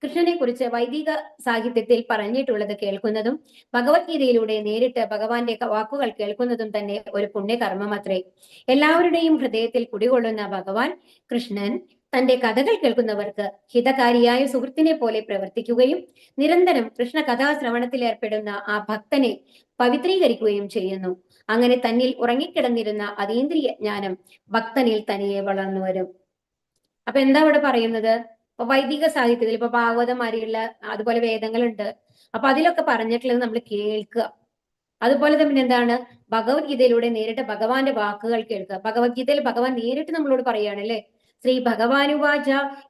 Speaker 1: കൃഷ്ണനെ കുറിച്ച് വൈദിക സാഹിത്യത്തിൽ പറഞ്ഞിട്ടുള്ളത് കേൾക്കുന്നതും ഭഗവത്ഗീതയിലൂടെ നേരിട്ട് ഭഗവാന്റെ വാക്കുകൾ കേൾക്കുന്നതും തന്നെ ഒരു പുണ്യകർമ്മമത്രേ. എല്ലാവരുടെയും ഹൃദയത്തിൽ കുടികൊള്ളുന്ന ഭഗവാൻ കൃഷ്ണൻ തന്റെ കഥകൾ കേൾക്കുന്നവർക്ക് ഹിതകാരിയായ സുഹൃത്തിനെ പോലെ പ്രവർത്തിക്കുകയും നിരന്തരം കൃഷ്ണ കഥാശ്രവണത്തിൽ ഏർപ്പെടുന്ന ആ ഭക്തനെ പവിത്രീകരിക്കുകയും ചെയ്യുന്നു. അങ്ങനെ തന്നിൽ ഉറങ്ങിക്കിടന്നിരുന്ന അതീന്ദ്രിയ ജ്ഞാനം ഭക്തനിൽ തനിയെ വളർന്നു വരും. അപ്പൊ എന്താ ഇവിടെ പറയുന്നത്? ഇപ്പൊ വൈദിക സാഹിത്യത്തിൽ ഇപ്പൊ ഭാഗവതം മാതിരിയുള്ള അതുപോലെ വേദങ്ങളുണ്ട്. അപ്പൊ അതിലൊക്കെ പറഞ്ഞിട്ടുള്ളത് നമ്മൾ കേൾക്കുക. അതുപോലെ തന്നെ എന്താണ്, ഭഗവത്ഗീതയിലൂടെ നേരിട്ട് ഭഗവാന്റെ വാക്കുകൾ കേൾക്കുക. ഭഗവത്ഗീതയിൽ ഭഗവാൻ നേരിട്ട് നമ്മളോട് പറയുകയാണ് അല്ലെ. ശ്രീ ഭഗവാനുവാച,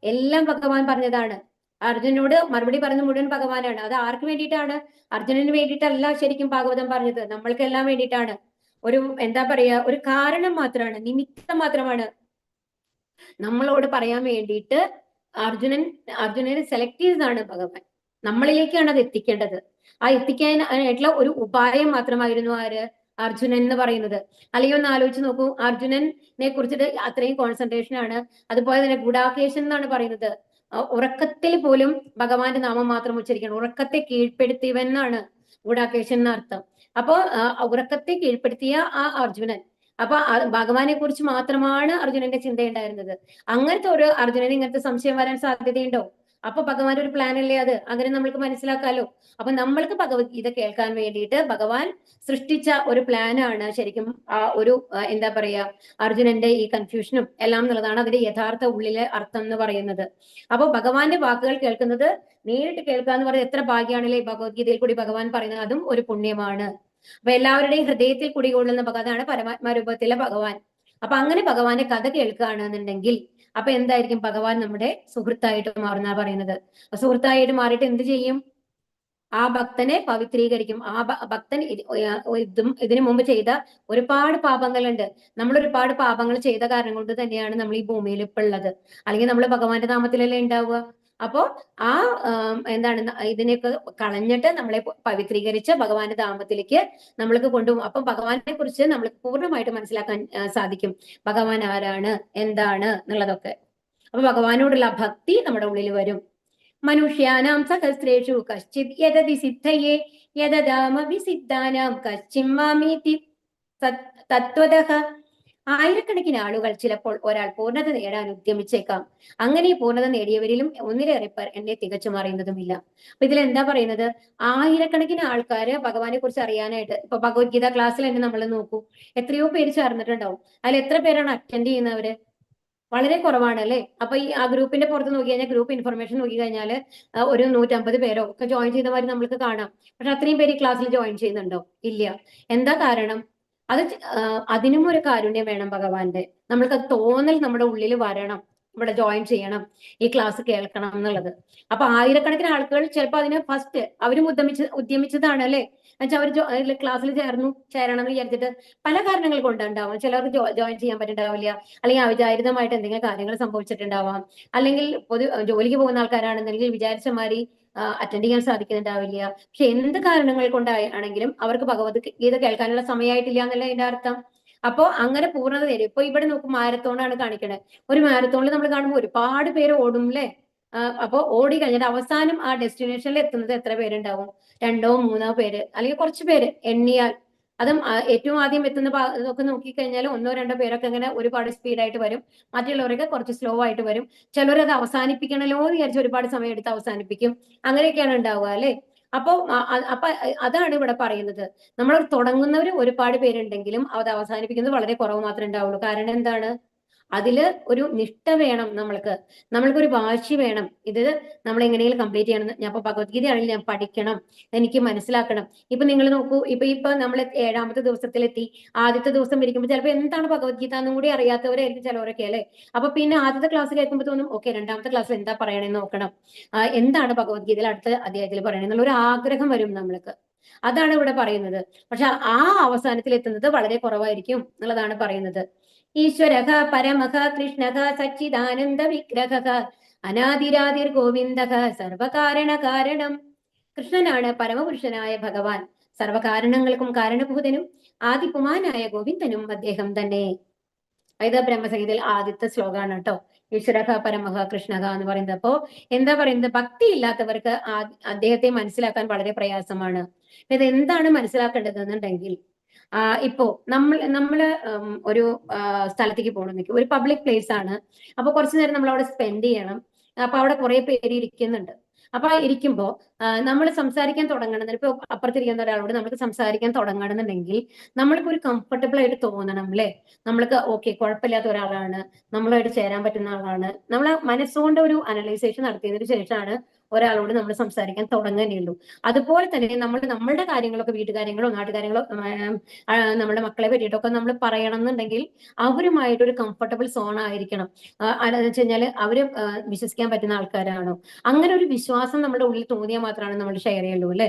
Speaker 1: എല്ലാം ഭഗവാൻ പറഞ്ഞതാണ്. അർജുനോട് മറുപടി പറഞ്ഞ മുഴുവൻ ഭഗവാനാണ്. അത് ആർക്ക് വേണ്ടിയിട്ടാണ്? അർജുനന് വേണ്ടിയിട്ടല്ല ശരിക്കും ഭാഗവതം പറഞ്ഞത്, നമ്മൾക്കെല്ലാം വേണ്ടിയിട്ടാണ്. ഒരു എന്താ പറയാ, ഒരു കാരണം മാത്രമാണ്, നിമിത്തം മാത്രമാണ് നമ്മളോട് പറയാൻ വേണ്ടിയിട്ട് അർജുനനെ സെലക്ട് ചെയ്തതാണ് ഭഗവാൻ. നമ്മളിലേക്കാണ് അത് എത്തിക്കേണ്ടത്. ആ എത്തിക്കാനായിട്ടുള്ള ഒരു ഉപായം മാത്രമായിരുന്നു ആര്? അർജുനൻ എന്ന് പറയുന്നത്. അല്ലെങ്കിൽ ഒന്ന് ആലോചിച്ച് നോക്കൂ, അർജുനനെ കുറിച്ചിട്ട് അത്രയും കോൺസെൻട്രേഷൻ ആണ്. അതുപോലെ തന്നെ ഗുഡാകേശൻ എന്നാണ് പറയുന്നത്. ഉറക്കത്തിൽ പോലും ഭഗവാന്റെ നാമം മാത്രം ഉച്ചരിക്കണം. ഉറക്കത്തെ കീഴ്പ്പെടുത്തിയവൻ എന്നാണ് ഗുഡാകേശൻ എന്ന അർത്ഥം. അപ്പോ ഉറക്കത്തെ കീഴ്പ്പെടുത്തിയ ആ അർജുനൻ. അപ്പൊ ഭഗവാനെ കുറിച്ച് മാത്രമാണ് അർജുനന്റെ ചിന്തയുണ്ടായിരുന്നത്. അങ്ങനത്തെ ഒരു അർജുനന് ഇങ്ങനത്തെ സംശയം വരാൻ സാധ്യതയുണ്ടോ? അപ്പൊ ഭഗവാന്റെ ഒരു പ്ലാൻ അല്ലേ അത്, അങ്ങനെ നമ്മൾക്ക് മനസ്സിലാക്കാലോ. അപ്പൊ നമ്മൾക്ക് ഭഗവത്ഗീത കേൾക്കാൻ വേണ്ടിയിട്ട് ഭഗവാൻ സൃഷ്ടിച്ച ഒരു പ്ലാനാണ് ശരിക്കും ആ ഒരു എന്താ പറയാ, അർജുനന്റെ ഈ കൺഫ്യൂഷനും എല്ലാം എന്നുള്ളതാണ് അതിന്റെ യഥാർത്ഥ ഉള്ളിലെ അർത്ഥം എന്ന് പറയുന്നത്. അപ്പൊ ഭഗവാന്റെ വാക്കുകൾ കേൾക്കുന്നത്, നേരിട്ട് കേൾക്കുക എന്ന് പറയുന്നത് എത്ര ഭാഗ്യാണല്ലേ. ഭഗവത്ഗീതയിൽ കൂടി ഭഗവാൻ പറയുന്നത് അതും ഒരു പുണ്യമാണ്. അപ്പൊ എല്ലാവരുടെയും ഹൃദയത്തിൽ കുടികൊള്ളുന്ന അതാണ് പരമാത്മാ രൂപത്തിലെ ഭഗവാൻ. അപ്പൊ അങ്ങനെ ഭഗവാന്റെ കഥ കേൾക്കുകയാണെന്നുണ്ടെങ്കിൽ അപ്പൊ എന്തായിരിക്കും? ഭഗവാൻ നമ്മുടെ സുഹൃത്തായിട്ട് മാറുന്ന പറയുന്നത്. സുഹൃത്തായിട്ട് മാറിയിട്ട് എന്ത് ചെയ്യും? ആ ഭക്തനെ പവിത്രീകരിക്കും. ആ ഭക്തൻ ഇതിനു മുമ്പ് ചെയ്ത ഒരുപാട് പാപങ്ങളുണ്ട്. നമ്മൾ ഒരുപാട് പാപങ്ങൾ ചെയ്ത കാരണം കൊണ്ട് തന്നെയാണ് നമ്മൾ ഈ ഭൂമിയിൽ ഇപ്പൊ ഉള്ളത്. അല്ലെങ്കിൽ നമ്മൾ ഭഗവാന്റെ നാമത്തിലല്ലേ ഉണ്ടാവുക. അപ്പോ ആ എന്താണ് ഇതിനെയൊക്കെ കളഞ്ഞിട്ട് നമ്മളെ പവിത്രീകരിച്ച് ഭഗവാന്റെ നാമത്തിലേക്ക് നമ്മൾക്ക് കൊണ്ടുപോകും. അപ്പൊ ഭഗവാനെ കുറിച്ച് നമ്മൾക്ക് പൂർണ്ണമായിട്ട് മനസ്സിലാക്കാൻ സാധിക്കും. ഭഗവാൻ ആരാണ്, എന്താണ് എന്നുള്ളതൊക്കെ. അപ്പൊ ഭഗവാനോടുള്ള ഭക്തി നമ്മുടെ ഉള്ളിൽ വരും. മനുഷ്യാനാം സഹസ്രേഷു കശ്ചിത് യദതി സിദ്ധയേ യദദാമപി സിദ്ധാനാം കശ്ചിമ്മാമീതി തത്വതഃ. ആയിരക്കണക്കിന് ആളുകൾ ചിലപ്പോൾ ഒരാൾ പൂർണ്ണത നേടാൻ ഉദ്യമിച്ചേക്കാം. അങ്ങനെ ഈ പൂർണ്ണത നേടിയവരിലും ഒന്നിലേറെ പേർ എന്നെ തികച്ചും അറിയുന്നതുമില്ല. അപ്പൊ ഇതിൽ എന്താ പറയുന്നത്? ആയിരക്കണക്കിന് ആൾക്കാര് ഭഗവാനെ കുറിച്ച് അറിയാനായിട്ട്, ഇപ്പൊ ഭഗവത്ഗീത ക്ലാസ്സിൽ തന്നെ നമ്മൾ നോക്കൂ, എത്രയോ പേര് ചേർന്നിട്ടുണ്ടാവും. അതിൽ എത്ര പേരാണ് അറ്റൻഡ് ചെയ്യുന്നവര്? വളരെ കുറവാണ് അല്ലെ? അപ്പൊ ഈ ആ ഗ്രൂപ്പിന്റെ പുറത്ത് നോക്കി കഴിഞ്ഞാൽ, ഗ്രൂപ്പ് ഇൻഫർമേഷൻ നോക്കി കഴിഞ്ഞാൽ ഒരു 150 പേരോ ഒക്കെ ജോയിൻ ചെയ്തവർ നമ്മൾക്ക് കാണാം. പക്ഷെ അത്രയും പേര് ഈ ക്ലാസ്സിൽ ജോയിൻ ചെയ്യുന്നുണ്ടോ? ഇല്ല. എന്താ കാരണം? അത് അതിനും ഒരു കാരുണ്യം വേണം ഭഗവാന്റെ. നമ്മൾക്ക് തോന്നൽ നമ്മുടെ ഉള്ളിൽ വരണം, ഇവിടെ ജോയിൻ ചെയ്യണം, ഈ ക്ലാസ് കേൾക്കണം എന്നുള്ളത്. അപ്പൊ ആയിരക്കണക്കിന് ആളുകൾ ചിലപ്പോൾ അതിന് ഫസ്റ്റ് അവരും ഉദ്യമിച്ചതാണ് അല്ലെ? എന്നുവെച്ചാൽ അവർ ക്ലാസ്സിൽ ചേരണം എന്ന് വിചാരിച്ചിട്ട് പല കാരണങ്ങൾ കൊണ്ടുണ്ടാവും. ചിലർക്ക് ജോയിൻ ചെയ്യാൻ പറ്റുന്നുണ്ടാവില്ല, അല്ലെങ്കിൽ അവിചാരിതമായിട്ട് എന്തെങ്കിലും കാര്യങ്ങൾ സംഭവിച്ചിട്ടുണ്ടാവാം, അല്ലെങ്കിൽ ജോലിക്ക് പോകുന്ന ആൾക്കാരാണെന്നുണ്ടെങ്കിൽ വിചാരിച്ച മാതിരി അറ്റൻഡ് ചെയ്യാൻ സാധിക്കുന്നുണ്ടാവില്ല. പക്ഷെ എന്ത് കാരണങ്ങൾ കൊണ്ടാണെങ്കിലും അവർക്ക് ഭഗവത്ഗീത കേൾക്കാനുള്ള സമയമായിട്ടില്ല എന്നല്ല അതിന്റെ അർത്ഥം. അപ്പോ അങ്ങനെ പൂർണ്ണത നേടി. ഇപ്പൊ ഇവിടെ നോക്കും, മാരത്തോണാണ് കാണിക്കണത്. ഒരു മാരത്തോണിൽ നമ്മൾ കാണുമ്പോൾ ഒരുപാട് പേര് ഓടും അല്ലെ? അപ്പൊ ഓടി കഴിഞ്ഞിട്ട് അവസാനം ആ ഡെസ്റ്റിനേഷനിൽ എത്തുന്നത് എത്ര പേരുണ്ടാവും? 2-3 പേര്, അല്ലെങ്കിൽ കുറച്ച് പേര് എണ്ണിയാൽ. അതും ഏറ്റവും ആദ്യം എത്തുന്ന ഇതൊക്കെ നോക്കിക്കഴിഞ്ഞാൽ 1-2 പേരൊക്കെ ഇങ്ങനെ ഒരുപാട് സ്പീഡായിട്ട് വരും. മറ്റുള്ളവരൊക്കെ കുറച്ച് സ്ലോ ആയിട്ട് വരും. ചിലരത് അവസാനിപ്പിക്കണല്ലോ എന്ന് വിചാരിച്ച് ഒരുപാട് സമയം എടുത്ത് അവസാനിപ്പിക്കും. അങ്ങനെയൊക്കെയാണ് ഉണ്ടാവുക അല്ലെ? അപ്പൊ അപ്പൊ അതാണ് ഇവിടെ പറയുന്നത്. നമ്മൾ തുടങ്ങുന്നവർ ഒരുപാട് പേരുണ്ടെങ്കിലും അത് അവസാനിപ്പിക്കുന്നത് വളരെ കുറവ് മാത്രമേ ഉണ്ടാവുള്ളൂ. കാരണം എന്താണ്? അതില് ഒരു നിഷ്ഠ വേണം നമ്മൾക്ക്. നമ്മൾക്കൊരു വാശി വേണം. ഇത് നമ്മൾ എങ്ങനെയെങ്കിലും കംപ്ലീറ്റ് ചെയ്യണം. ഞാൻ ഇപ്പൊ ഭഗവത്ഗീതയാണെങ്കിൽ ഞാൻ പഠിക്കണം, എനിക്ക് മനസ്സിലാക്കണം. ഇപ്പൊ നിങ്ങൾ നോക്കൂ, ഇപ്പൊ നമ്മൾ 7ാമത്തെ ദിവസത്തിലെത്തി. ആദ്യത്തെ ദിവസം ഇരിക്കുമ്പോൾ ചിലപ്പോൾ എന്താണ് ഭഗവത്ഗീത എന്നും കൂടി അറിയാത്തവരായിരിക്കും ചിലവരൊക്കെ അല്ലെ? അപ്പൊ പിന്നെ ആദ്യത്തെ ക്ലാസ് കേൾക്കുമ്പോൾ തോന്നും, ഓക്കെ 2ാമത്തെ ക്ലാസ്സിൽ എന്താ പറയണേന്ന് നോക്കണം, എന്താണ് ഭഗവത്ഗീതയിൽ അടുത്ത അധ്യായത്തിൽ പറയണേ എന്നുള്ള ഒരു ആഗ്രഹം വരും നമ്മൾക്ക്. അതാണ് ഇവിടെ പറയുന്നത്. പക്ഷെ ആ അവസാനത്തിൽ എത്തുന്നത് വളരെ കുറവായിരിക്കും എന്നുള്ളതാണ് പറയുന്നത്. ഈശ്വരഃ പരമഃ കൃഷ്ണഃ സച്ചിദാനന്ദ വിഗ്രഹഃ അനാദിരാദിർ ഗോവിന്ദഃ സർവകാരണ കാരണം. കൃഷ്ണനാണ് പരമപുരുഷനായ ഭഗവാൻ. സർവകാരണങ്ങൾക്കും കാരണഭൂതനും ആദിപുമാനായ ഗോവിന്ദനും അദ്ദേഹം തന്നെ. ഇത് ബ്രഹ്മസംഗീതയിൽ ആദ്യത്തെ ശ്ലോകമാണ് കേട്ടോ. ഈശ്വരഃ പരമഃ കൃഷ്ണഃ എന്ന് പറയുന്നത്. അപ്പോ എന്താ പറയുന്നത്? ഭക്തി ഇല്ലാത്തവർക്ക് അദ്ദേഹത്തെ മനസ്സിലാക്കാൻ വളരെ പ്രയാസമാണ്. ഇത് എന്താണ് മനസ്സിലാക്കേണ്ടത് എന്നുണ്ടെങ്കിൽ, ഇപ്പോ നമ്മള് ഒരു സ്ഥലത്തേക്ക് പോകണമെങ്കിൽ, ഒരു പബ്ലിക് പ്ലേസ് ആണ്. അപ്പൊ കുറച്ചു നേരം നമ്മൾ അവിടെ സ്പെൻഡ് ചെയ്യണം. അപ്പൊ അവിടെ കുറെ പേര് ഇരിക്കുന്നുണ്ട്. അപ്പൊ ഇരിക്കുമ്പോ നമ്മൾ സംസാരിക്കാൻ തുടങ്ങണം. ഇപ്പൊ അപ്പുറത്തിരിക്കുന്ന ഒരാളോട് നമുക്ക് സംസാരിക്കാൻ തുടങ്ങണമെന്നുണ്ടെങ്കിൽ നമ്മൾക്ക് ഒരു കംഫർട്ടബിൾ ആയിട്ട് തോന്നണം അല്ലെ? നമ്മൾക്ക് ഓക്കെ, കുഴപ്പമില്ലാത്ത ഒരാളാണ്, നമ്മളുമായിട്ട് ചേരാൻ പറ്റുന്ന ആളാണ്. നമ്മൾ മനസ്സുകൊണ്ട് ഒരു അനലൈസേഷൻ നടത്തിയതിനു ശേഷമാണ് ഒരാളോട് നമ്മൾ സംസാരിക്കാൻ തുടങ്ങുകയുള്ളൂ. അതുപോലെ തന്നെ നമ്മളുടെ കാര്യങ്ങളൊക്കെ, വീട്ടുകാര്യങ്ങളോ നാട്ടുകാര്യങ്ങളോ നമ്മുടെ മക്കളെ പറ്റിയിട്ടൊക്കെ നമ്മൾ പറയണം എന്നുണ്ടെങ്കിൽ അവരുമായിട്ട് ഒരു കംഫർട്ടബിൾ സോൺ ആയിരിക്കണം. അതെന്ന് വെച്ച് കഴിഞ്ഞാൽ അവര് വിശ്വസിക്കാൻ പറ്റുന്ന ആൾക്കാരാണോ? അങ്ങനെ ഒരു വിശ്വാസം നമ്മുടെ ഉള്ളിൽ തോന്നിയാൽ മാത്രമാണ് നമ്മൾ ഷെയർ ചെയ്യുള്ളൂ അല്ലെ?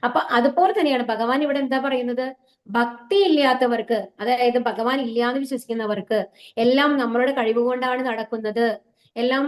Speaker 1: അപ്പൊ അതുപോലെ തന്നെയാണ് ഭഗവാൻ ഇവിടെ എന്താ പറയുന്നത്? ഭക്തി ഇല്ലാത്തവർക്ക്, അതായത് ഭഗവാൻ ഇല്ലാന്ന് വിശ്വസിക്കുന്നവർക്ക്, എല്ലാം നമ്മളുടെ കഴിവ് കൊണ്ടാണ് നടക്കുന്നത്, എല്ലാം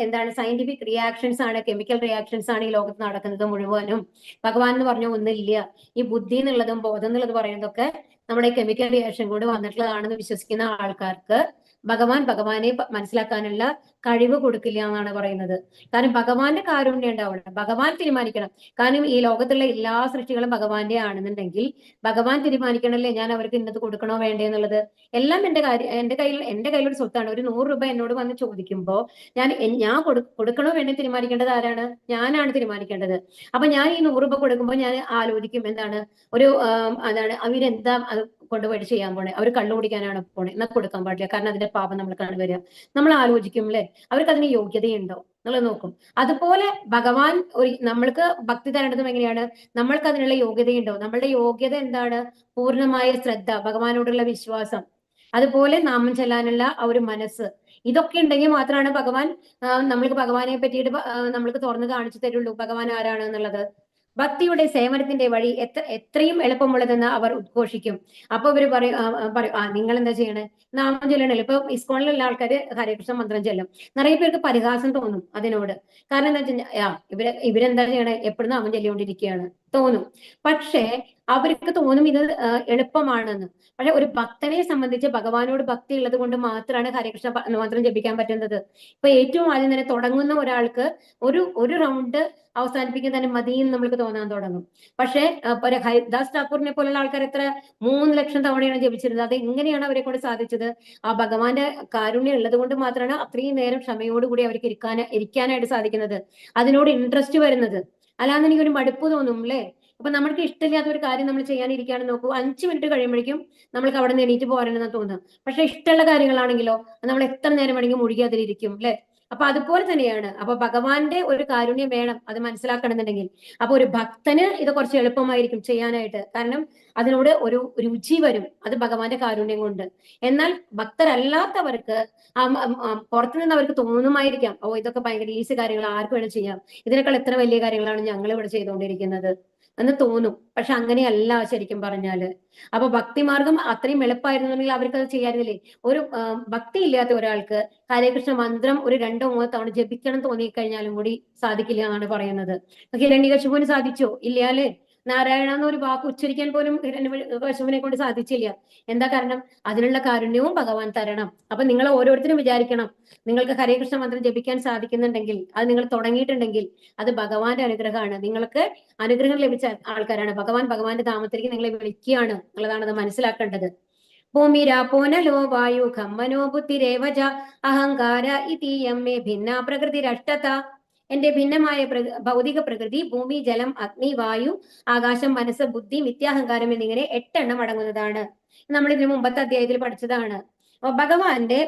Speaker 1: എന്താണ് സയന്റിഫിക് റിയാക്ഷൻസ് ആണ്, കെമിക്കൽ റിയാക്ഷൻസ് ആണ് ഈ ലോകത്ത് നടക്കുന്നത് മുഴുവനും, ഭഗവാൻ എന്ന് പറഞ്ഞ ഒന്നില്ല. ഈ ബുദ്ധി എന്നുള്ളതും ബോധം എന്നുള്ളത് പറയുന്നതൊക്കെ നമ്മുടെ കെമിക്കൽ റിയാക്ഷൻ കൊണ്ട് വന്നിട്ടുള്ളതാണെന്ന് വിശ്വസിക്കുന്ന ആൾക്കാർക്ക് ഭഗവാനെ മനസ്സിലാക്കാനുള്ള കഴിവ് കൊടുക്കില്ല എന്നാണ് പറയുന്നത്. കാരണം ഭഗവാന്റെ കാരുണ്യം ഉണ്ടാവണം, ഭഗവാൻ തീരുമാനിക്കണം. കാരണം ഈ ലോകത്തുള്ള എല്ലാ സൃഷ്ടികളും ഭഗവാന്റെ ആണെന്നുണ്ടെങ്കിൽ ഭഗവാൻ തീരുമാനിക്കണല്ലേ ഞാൻ അവർക്ക് ഇന്നത് കൊടുക്കണോ വേണ്ടേ എന്നുള്ളത്. എല്ലാം എന്റെ കയ്യിൽ ഒരു സ്വത്താണ്. ഒരു 100 രൂപ എന്നോട് വന്ന് ചോദിക്കുമ്പോ ഞാൻ കൊടുക്കണോ വേണ്ടേ തീരുമാനിക്കേണ്ടത് ആരാണ്? ഞാനാണ് തീരുമാനിക്കേണ്ടത്. അപ്പൊ ഞാൻ ഈ 100 രൂപ കൊടുക്കുമ്പോൾ ഞാൻ ആലോചിക്കും, എന്താണ് അതാണ് അവരെന്താ കൊണ്ടുപോയിട്ട് ചെയ്യാൻ പോണേ? അവർ കള്ളു കുടിക്കാനാണ് പോണേ, എന്നാൽ കൊടുക്കാൻ പാടില്ല, കാരണം അതിന്റെ പാപം നമ്മൾക്കാണ് വരിക. നമ്മൾ ആലോചിക്കും അല്ലെ, അവർക്ക് അതിന് യോഗ്യതയുണ്ടോ എന്നുള്ളത് നോക്കും. അതുപോലെ ഭഗവാൻ നമ്മൾക്ക് ഭക്തി തരേണ്ടതും എങ്ങനെയാണ്? നമ്മൾക്ക് അതിനുള്ള യോഗ്യതയുണ്ടോ? നമ്മളുടെ യോഗ്യത എന്താണ്? പൂർണ്ണമായ ശ്രദ്ധ, ഭഗവാനോടുള്ള വിശ്വാസം, അതുപോലെ നാമം ചെല്ലാനുള്ള ആ ഒരു മനസ്സ്. ഇതൊക്കെ ഉണ്ടെങ്കിൽ മാത്രമാണ് ഭഗവാൻ നമ്മൾക്ക് ഭഗവാനെ പറ്റിയിട്ട് നമ്മൾക്ക് തുറന്ന് കാണിച്ചു തരുള്ളൂ ഭഗവാൻ ആരാണ് എന്നുള്ളത്. ഭക്തിയുടെ സേവനത്തിന്റെ വഴി എത്രയും എളുപ്പമുള്ളതെന്ന് അവർ ഉദ്ഘോഷിക്കും. അപ്പൊ ഇവര് പറയും നിങ്ങൾ എന്താ ചെയ്യണേ, നാമം ചൊല്ലണല്ലോ. ഇപ്പൊ ഇസ്കോണിലുള്ള ആൾക്കാര് ഹരേകൃഷ്ണ മന്ത്രം ചെല്ലും. നിറയെ പേർക്ക് പരിഹാസം തോന്നും അതിനോട്. കാരണം എന്താ വെച്ചാൽ ഇവരെന്താ ചെയ്യണേ, എപ്പോഴും നാമം ചൊല്ലിക്കൊണ്ടിരിക്കുകയാണ് തോന്നും. പക്ഷേ അവർക്ക് തോന്നും ഇത് എളുപ്പമാണെന്ന്. പക്ഷെ ഒരു ഭക്തനെ സംബന്ധിച്ച് ഭഗവാനോട് ഭക്തി ഉള്ളത് കൊണ്ട് മാത്രമാണ് ഹരേകൃഷ്ണ മന്ത്രം ജപിക്കാൻ പറ്റുന്നത്. ഇപ്പൊ ഏറ്റവും ആദ്യം തന്നെ തുടങ്ങുന്ന ഒരാൾക്ക് ഒരു റൗണ്ട് അവസാനിപ്പിക്കാൻ തന്നെ മതിയെന്ന് നമ്മൾക്ക് തോന്നാൻ തുടങ്ങും. പക്ഷേ ഹരിദാസ് ഠാക്കൂറിനെ പോലുള്ള ആൾക്കാർ എത്ര 3 ലക്ഷം തവണയാണ് ജപിച്ചിരുന്നത്. അത് എങ്ങനെയാണ് അവരെ കൊണ്ട് സാധിച്ചത്? ആ ഭഗവാന്റെ കാരുണ്യം ഉള്ളത് കൊണ്ട് മാത്രമാണ് അത്രയും നേരം ക്ഷമയോടുകൂടി അവർക്ക് ഇരിക്കാനായിട്ട് സാധിക്കുന്നത്, അതിനോട് ഇൻട്രസ്റ്റ് വരുന്നത്. അല്ലാന്ന് എനിക്കൊരു മടുപ്പ് തോന്നും അല്ലേ. അപ്പൊ നമ്മൾക്ക് ഇഷ്ടമില്ലാത്ത ഒരു കാര്യം നമ്മൾ ചെയ്യാനിരിക്കുകയാണെന്ന് നോക്കൂ, 5 മിനിറ്റ് കഴിയുമ്പോഴേക്കും നമ്മൾക്ക് അവിടെ നിന്ന് എണീറ്റ് പോരണമെന്ന് തോന്നുന്നു. പക്ഷെ ഇഷ്ടമുള്ള കാര്യങ്ങളാണെങ്കിലോ നമ്മൾ എത്ര നേരം വേണമെങ്കിൽ മുഴുകി അതിലിരിക്കും അല്ലെ. അപ്പൊ അതുപോലെ തന്നെയാണ്. അപ്പൊ ഭഗവാന്റെ ഒരു കാരുണ്യം വേണം അത് മനസ്സിലാക്കണമെന്നുണ്ടെങ്കിൽ. അപ്പൊ ഒരു ഭക്തന് ഇത് കുറച്ച് എളുപ്പമായിരിക്കും ചെയ്യാനായിട്ട്. കാരണം അതിനോട് ഒരു രുചി വരും, അത് ഭഗവാന്റെ കാരുണ്യം കൊണ്ട്. എന്നാൽ ഭക്തരല്ലാത്തവർക്ക് പുറത്തുനിന്ന് അവർക്ക് തോന്നുമായിരിക്കാം, ഓ ഇതൊക്കെ ഭയങ്കര ഈസി കാര്യങ്ങൾ, ആർക്കും വേണം ചെയ്യാം, ഇതിനേക്കാൾ എത്ര വലിയ കാര്യങ്ങളാണ് ഞങ്ങൾ ഇവിടെ ചെയ്തുകൊണ്ടിരിക്കുന്നത് എന്ന് തോന്നും. പക്ഷെ അങ്ങനെയല്ല ശരിക്കും പറഞ്ഞാല്. അപ്പൊ ഭക്തിമാർഗം അത്രയും എളുപ്പമായിരുന്നുണ്ടെങ്കിൽ അവർക്ക് അത് ചെയ്യാറില്ലേ. ഒരു ഭക്തി ഇല്ലാത്ത ഒരാൾക്ക് ഹരേകൃഷ്ണ മന്ത്രം ഒരു 2-3 തവണ ജപിക്കണം തോന്നിക്കഴിഞ്ഞാലും കൂടി സാധിക്കില്ല എന്നാണ് പറയുന്നത്. ഹിരണ്യകശിപുവിന് സാധിച്ചോ? ഇല്ല അല്ലെ. നാരായണ എന്നൊരു വാക്ക് ഉച്ചരിക്കാൻ പോലും ഹിരണ്യകശിപുവിനെ കൊണ്ട് സാധിച്ചില്ല. എന്താ കാരണം? അതിനുള്ള കാരുണ്യവും ഭഗവാൻ തരണം. അപ്പൊ നിങ്ങൾ ഓരോരുത്തരും വിചാരിക്കണം, നിങ്ങൾക്ക് ഹരേകൃഷ്ണ മന്ത്രം ജപിക്കാൻ സാധിക്കുന്നുണ്ടെങ്കിൽ, അത് നിങ്ങൾ തുടങ്ങിയിട്ടുണ്ടെങ്കിൽ അത് ഭഗവാന്റെ അനുഗ്രഹമാണ്. നിങ്ങൾക്ക് അനുഗ്രഹം ലഭിച്ച ആൾക്കാരാണ്. ഭഗവാന്റെ നാമത്തിലേക്ക് നിങ്ങളെ വിളിക്കുകയാണ് എന്നുള്ളതാണ് അത് മനസ്സിലാക്കേണ്ടത്. ഭൂമിരാപോനലോ വായു ഖമ്മനോ ബുദ്ധിരേവജ അഹങ്കാര ഇതീയം മേ ഭിന്ന പ്രകൃതിരഷ്ടത. എന്റെ ഭിന്നമായ ഭൗതിക പ്രകൃതി ഭൂമി, ജലം, അഗ്നി, വായു, ആകാശം, മനസ്സ്, ബുദ്ധി, മിഥ്യാഹങ്കാരം എന്നിങ്ങനെ 8 അടങ്ങുന്നതാണ്. നമ്മൾ ഇതിനു മുമ്പത്തെ അധ്യായത്തിൽ പഠിച്ചതാണ്. അപ്പൊ ഭഗവാന്റെ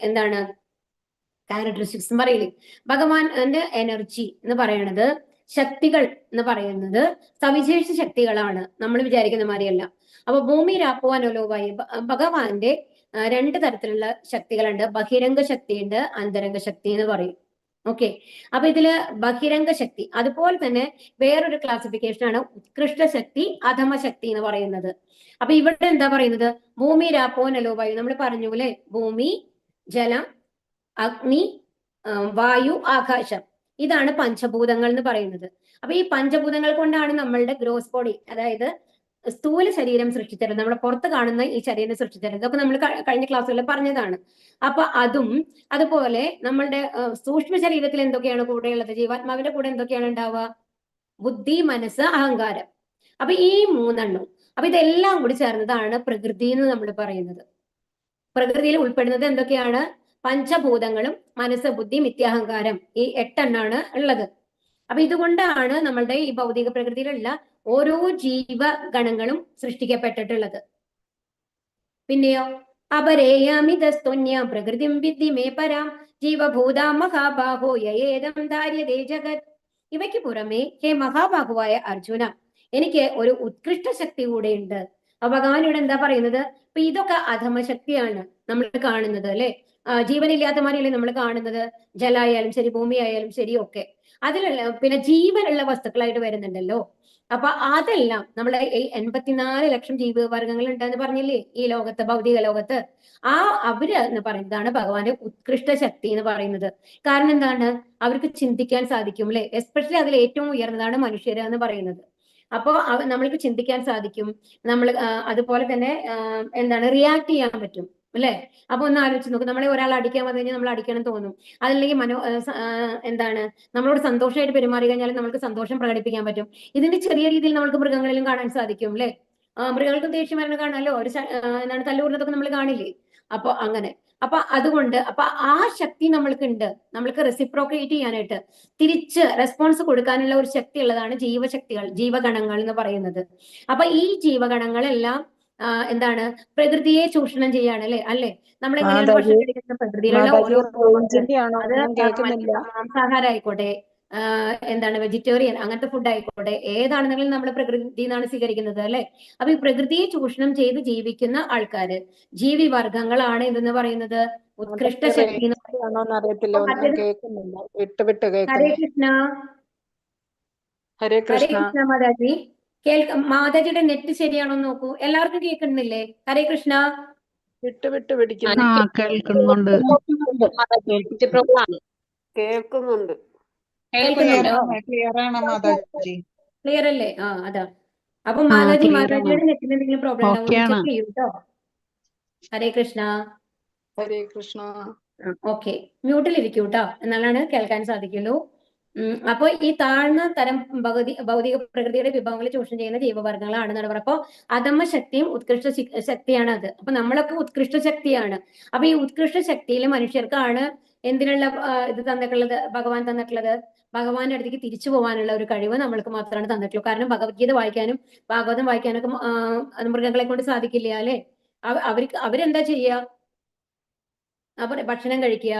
Speaker 1: എന്താണ് ക്യാരക്ടറിസ്റ്റിക്സ് എന്ന് പറയില്ലേ. ഭഗവാന്റെ എനർജി എന്ന് പറയുന്നത്, ശക്തികൾ എന്ന് പറയുന്നത് സവിശേഷ ശക്തികളാണ്, നമ്മൾ വിചാരിക്കുന്ന മാതിരിയല്ല. അപ്പൊ ഭൂമി രാപ്പുവാനോലോവായി ഭഗവാന്റെ 2 തരത്തിലുള്ള ശക്തികളുണ്ട്. ബഹിരംഗ ശക്തിയുണ്ട്, അന്തരംഗ ശക്തി എന്ന് പറയും. ഓക്കെ. അപ്പൊ ഇതില് ബഹിരംഗ ശക്തി, അതുപോലെ തന്നെ വേറൊരു ക്ലാസിഫിക്കേഷൻ ആണ് ഉത്കൃഷ്ട ശക്തി, അധമ ശക്തി എന്ന് പറയുന്നത്. അപ്പൊ ഇവിടെ എന്താ പറയുന്നത്? ഭൂമി രാപ്പോനലോവായു നമ്മൾ പറഞ്ഞു അല്ലെ. ഭൂമി, ജലം, അഗ്നി, വായു, ആകാശം, ഇതാണ് പഞ്ചഭൂതങ്ങൾ എന്ന് പറയുന്നത്. അപ്പൊ ഈ പഞ്ചഭൂതങ്ങൾ കൊണ്ടാണ് നമ്മളുടെ ഗ്രോസ് ബോഡി, അതായത് സ്ഥൂല ശരീരം സൃഷ്ടിച്ചത്, നമ്മളെ പുറത്ത് കാണുന്ന ഈ ശരീരം സൃഷ്ടിച്ചത്. ഇതൊക്കെ നമ്മൾ കഴിഞ്ഞ ക്ലാസ്സുകളിൽ പറഞ്ഞതാണ്. അപ്പൊ അതും അതുപോലെ നമ്മളുടെ സൂക്ഷ്മ ശരീരത്തിൽ എന്തൊക്കെയാണ് കൂടെയുള്ളത്, ജീവാത്മാവിന്റെ കൂടെ എന്തൊക്കെയാണ് ഉണ്ടാവുക? ബുദ്ധി, മനസ്സ്, അഹങ്കാരം. അപ്പൊ ഈ 3 അപ്പൊ ഇതെല്ലാം കൂടി ചേർന്നതാണ് പ്രകൃതി എന്ന് നമ്മൾ പറയുന്നത്. പ്രകൃതിയിൽ ഉൾപ്പെടുന്നത് എന്തൊക്കെയാണ്? പഞ്ചഭൂതങ്ങളും മനസ്സ്, ബുദ്ധി, മിഥ്യാഹങ്കാരം, ഈ 8 ഉള്ളത്. അപ്പൊ ഇതുകൊണ്ടാണ് നമ്മളുടെ ഈ ഭൗതിക പ്രകൃതിയിലുള്ള ഓരോ ജീവഗണങ്ങളും സൃഷ്ടിക്കപ്പെട്ടിട്ടുള്ളത്. പിന്നെയോ അപരേയാമിതസ്തുന്യാം പ്രകൃതിം വിദ്ധി മേ പരാം ജീവഭൂതാ മഹാബാഹോ യേദം ധാര്യതേ ജഗത്. ഇവയ്ക്ക് പുറമെ ഹേ മഹാബാഹുവായ അർജുന, എനിക്ക് ഒരു ഉത്കൃഷ്ട ശക്തി കൂടെയുണ്ട്. ഭഗവാൻ ഇവിടെ എന്താ പറയുന്നത്? അപ്പൊ ഇതൊക്കെ അധമശക്തിയാണ് നമ്മൾ കാണുന്നത് അല്ലെ. ജീവനില്ലാത്ത മാതിരിയല്ലേ നമ്മൾ കാണുന്നത്. ജലായാലും ശരി, ഭൂമി ആയാലും ശരി, ഒക്കെ അതിലുള്ള പിന്നെ ജീവനുള്ള വസ്തുക്കളായിട്ട് വരുന്നുണ്ടല്ലോ. അപ്പൊ അതെല്ലാം നമ്മളെ ഈ 84 ലക്ഷം ജീവിവർഗങ്ങൾ ഉണ്ടെന്ന് പറഞ്ഞില്ലേ ഈ ലോകത്ത്, ഭൗതിക ലോകത്ത്. അവര് എന്ന് പറയുന്നതാണ് ഭഗവാന്റെ ഉത്കൃഷ്ട ശക്തി എന്ന് പറയുന്നത്. കാരണം എന്താണ്? അവർക്ക് ചിന്തിക്കാൻ സാധിക്കും അല്ലെ. എസ്പെഷ്യലി അതിൽ ഏറ്റവും ഉയർന്നതാണ് മനുഷ്യര് എന്ന് പറയുന്നത്. അപ്പോ നമ്മൾക്ക് ചിന്തിക്കാൻ സാധിക്കും. നമ്മൾ അതുപോലെ തന്നെ എന്താണ്, റിയാക്ട് ചെയ്യാൻ പറ്റും അല്ലെ. അപ്പൊ ഒന്ന് ആലോചിച്ച് നോക്കും, നമ്മളെ ഒരാൾ അടിക്കാൻ വന്നു കഴിഞ്ഞാൽ നമ്മൾ അടിക്കണം തോന്നും. അതല്ലെങ്കിൽ എന്താണ്, നമ്മളോട് സന്തോഷമായിട്ട് പെരുമാറി കഴിഞ്ഞാൽ നമുക്ക് സന്തോഷം പ്രകടിപ്പിക്കാൻ പറ്റും. ഇതിന്റെ ചെറിയ രീതിയിൽ നമുക്ക് മൃഗങ്ങളിലും കാണാൻ സാധിക്കും അല്ലെ. മൃഗങ്ങൾക്ക് ദേഷ്യം വരണം കാണാമല്ലോ, എന്താണ് തല്ലുകൂടുന്നതൊക്കെ നമ്മൾ കാണില്ലേ. അപ്പൊ അങ്ങനെ. അപ്പൊ അതുകൊണ്ട് ആ ശക്തി നമ്മൾക്ക് ഉണ്ട്, നമ്മൾക്ക് റെസിപ്രോക്കേറ്റ് ചെയ്യാനായിട്ട്, തിരിച്ച് റെസ്പോൺസ് കൊടുക്കാനുള്ള ഒരു ശക്തി ഉള്ളതാണ് ജീവശക്തികൾ, ജീവഗണങ്ങൾ എന്ന് പറയുന്നത്. അപ്പൊ ഈ ജീവഗണങ്ങളെല്ലാം എന്താണ്, പ്രകൃതിയെ ചൂഷണം ചെയ്യാണ് അല്ലെ. നമ്മൾ എങ്ങനെയാണ് ഭക്ഷണം കഴിക്കുന്നത്? പ്രകൃതിയിലുള്ള ഓരോ അത് മാംസാഹാരം ആയിക്കോട്ടെ, എന്താണ് വെജിറ്റേറിയൻ, അങ്ങനത്തെ ഫുഡ് ആയിക്കോട്ടെ, ഏതാണെന്നെങ്കിലും നമ്മൾ പ്രകൃതിയിൽ നിന്നാണ് സ്വീകരിക്കുന്നത് അല്ലെ. അപ്പൊ ഈ പ്രകൃതിയെ ചൂഷണം ചെയ്ത് ജീവിക്കുന്ന ആൾക്കാര് ജീവി വർഗങ്ങളാണ് ഇതെന്ന് പറയുന്നത് ഉത്കൃഷ്ട ശക്തി.
Speaker 2: ആണോന്ന് അറിയത്തില്ല, ഒന്നും കേൾക്കുന്നില്ല, വിട്ട് വിട്ട്
Speaker 1: ഹരേ
Speaker 2: കേൾക്കുന്നു.
Speaker 1: കൃഷ്ണ.
Speaker 2: ഹരേ
Speaker 1: ഹരേ
Speaker 2: കൃഷ്ണ.
Speaker 1: കൃഷ്ണ മാതാജി. മാതാജിയുടെ നെറ്റ് ശരിയാണോ നോക്കൂ. എല്ലാവർക്കും കേൾക്കുന്നില്ലേ? ഹരേ കൃഷ്ണ.
Speaker 2: വിട്ട് വിട്ട് പിടിക്കുന്നു.
Speaker 3: കേൾക്കുന്നുണ്ട്.
Speaker 4: കേൾക്കുന്നുണ്ട്.
Speaker 3: ക്ലിയർ ആണ് മാതാജി.
Speaker 1: ക്ലിയർ അല്ലേ? അതാ. അപ്പൊ മാതാജി,
Speaker 3: clear ആണ്.
Speaker 1: മാതാജിയുടെ നെറ്റിന് എന്തെങ്കിലും പ്രോബ്ലം ഉണ്ടാവും,
Speaker 3: Okay ആണ്.
Speaker 1: ചെക്ക് ചെയ്യൂ കേട്ടോ. ഹരേ കൃഷ്ണ.
Speaker 2: ഹരേ കൃഷ്ണ.
Speaker 1: ഓക്കെ, മ്യൂട്ടിലിരിക്കൂ കേട്ടോ, എന്നാലാണ് കേൾക്കാൻ സാധിക്കുള്ളൂ. അപ്പൊ ഈ താഴ്ന്ന തരം ഭൗതിക പ്രകൃതിയുടെ വിഭവങ്ങൾ ചൂഷണം ചെയ്യുന്ന ജീവവർഗങ്ങളാണെന്നാണ് പറയുക. അപ്പൊ അധമ ശക്തിയും ഉത്കൃഷ്ട ശക്തിയാണ് അത്. അപ്പൊ നമ്മളൊക്കെ ഉത്കൃഷ്ട ശക്തിയാണ്. അപ്പൊ ഈ ഉത്കൃഷ്ട ശക്തിയിൽ മനുഷ്യർക്കാണ് എന്തിനുള്ള ഇത് തന്നിട്ടുള്ളത്? ഭഗവാൻ തന്നിട്ടുള്ളത് ഭഗവാന്റെ അടുത്തേക്ക് തിരിച്ചു പോകാനുള്ള ഒരു കഴിവ് നമ്മൾക്ക് മാത്രമാണ് തന്നിട്ടുള്ളൂ. കാരണം ഭഗവത്ഗീത വായിക്കാനും ഭാഗവതം വായിക്കാനൊക്കെ മൃഗങ്ങളെ കൊണ്ട് സാധിക്കില്ല അല്ലെ. അവരെന്താ ചെയ്യുക? അവർ ഭക്ഷണം കഴിക്കുക,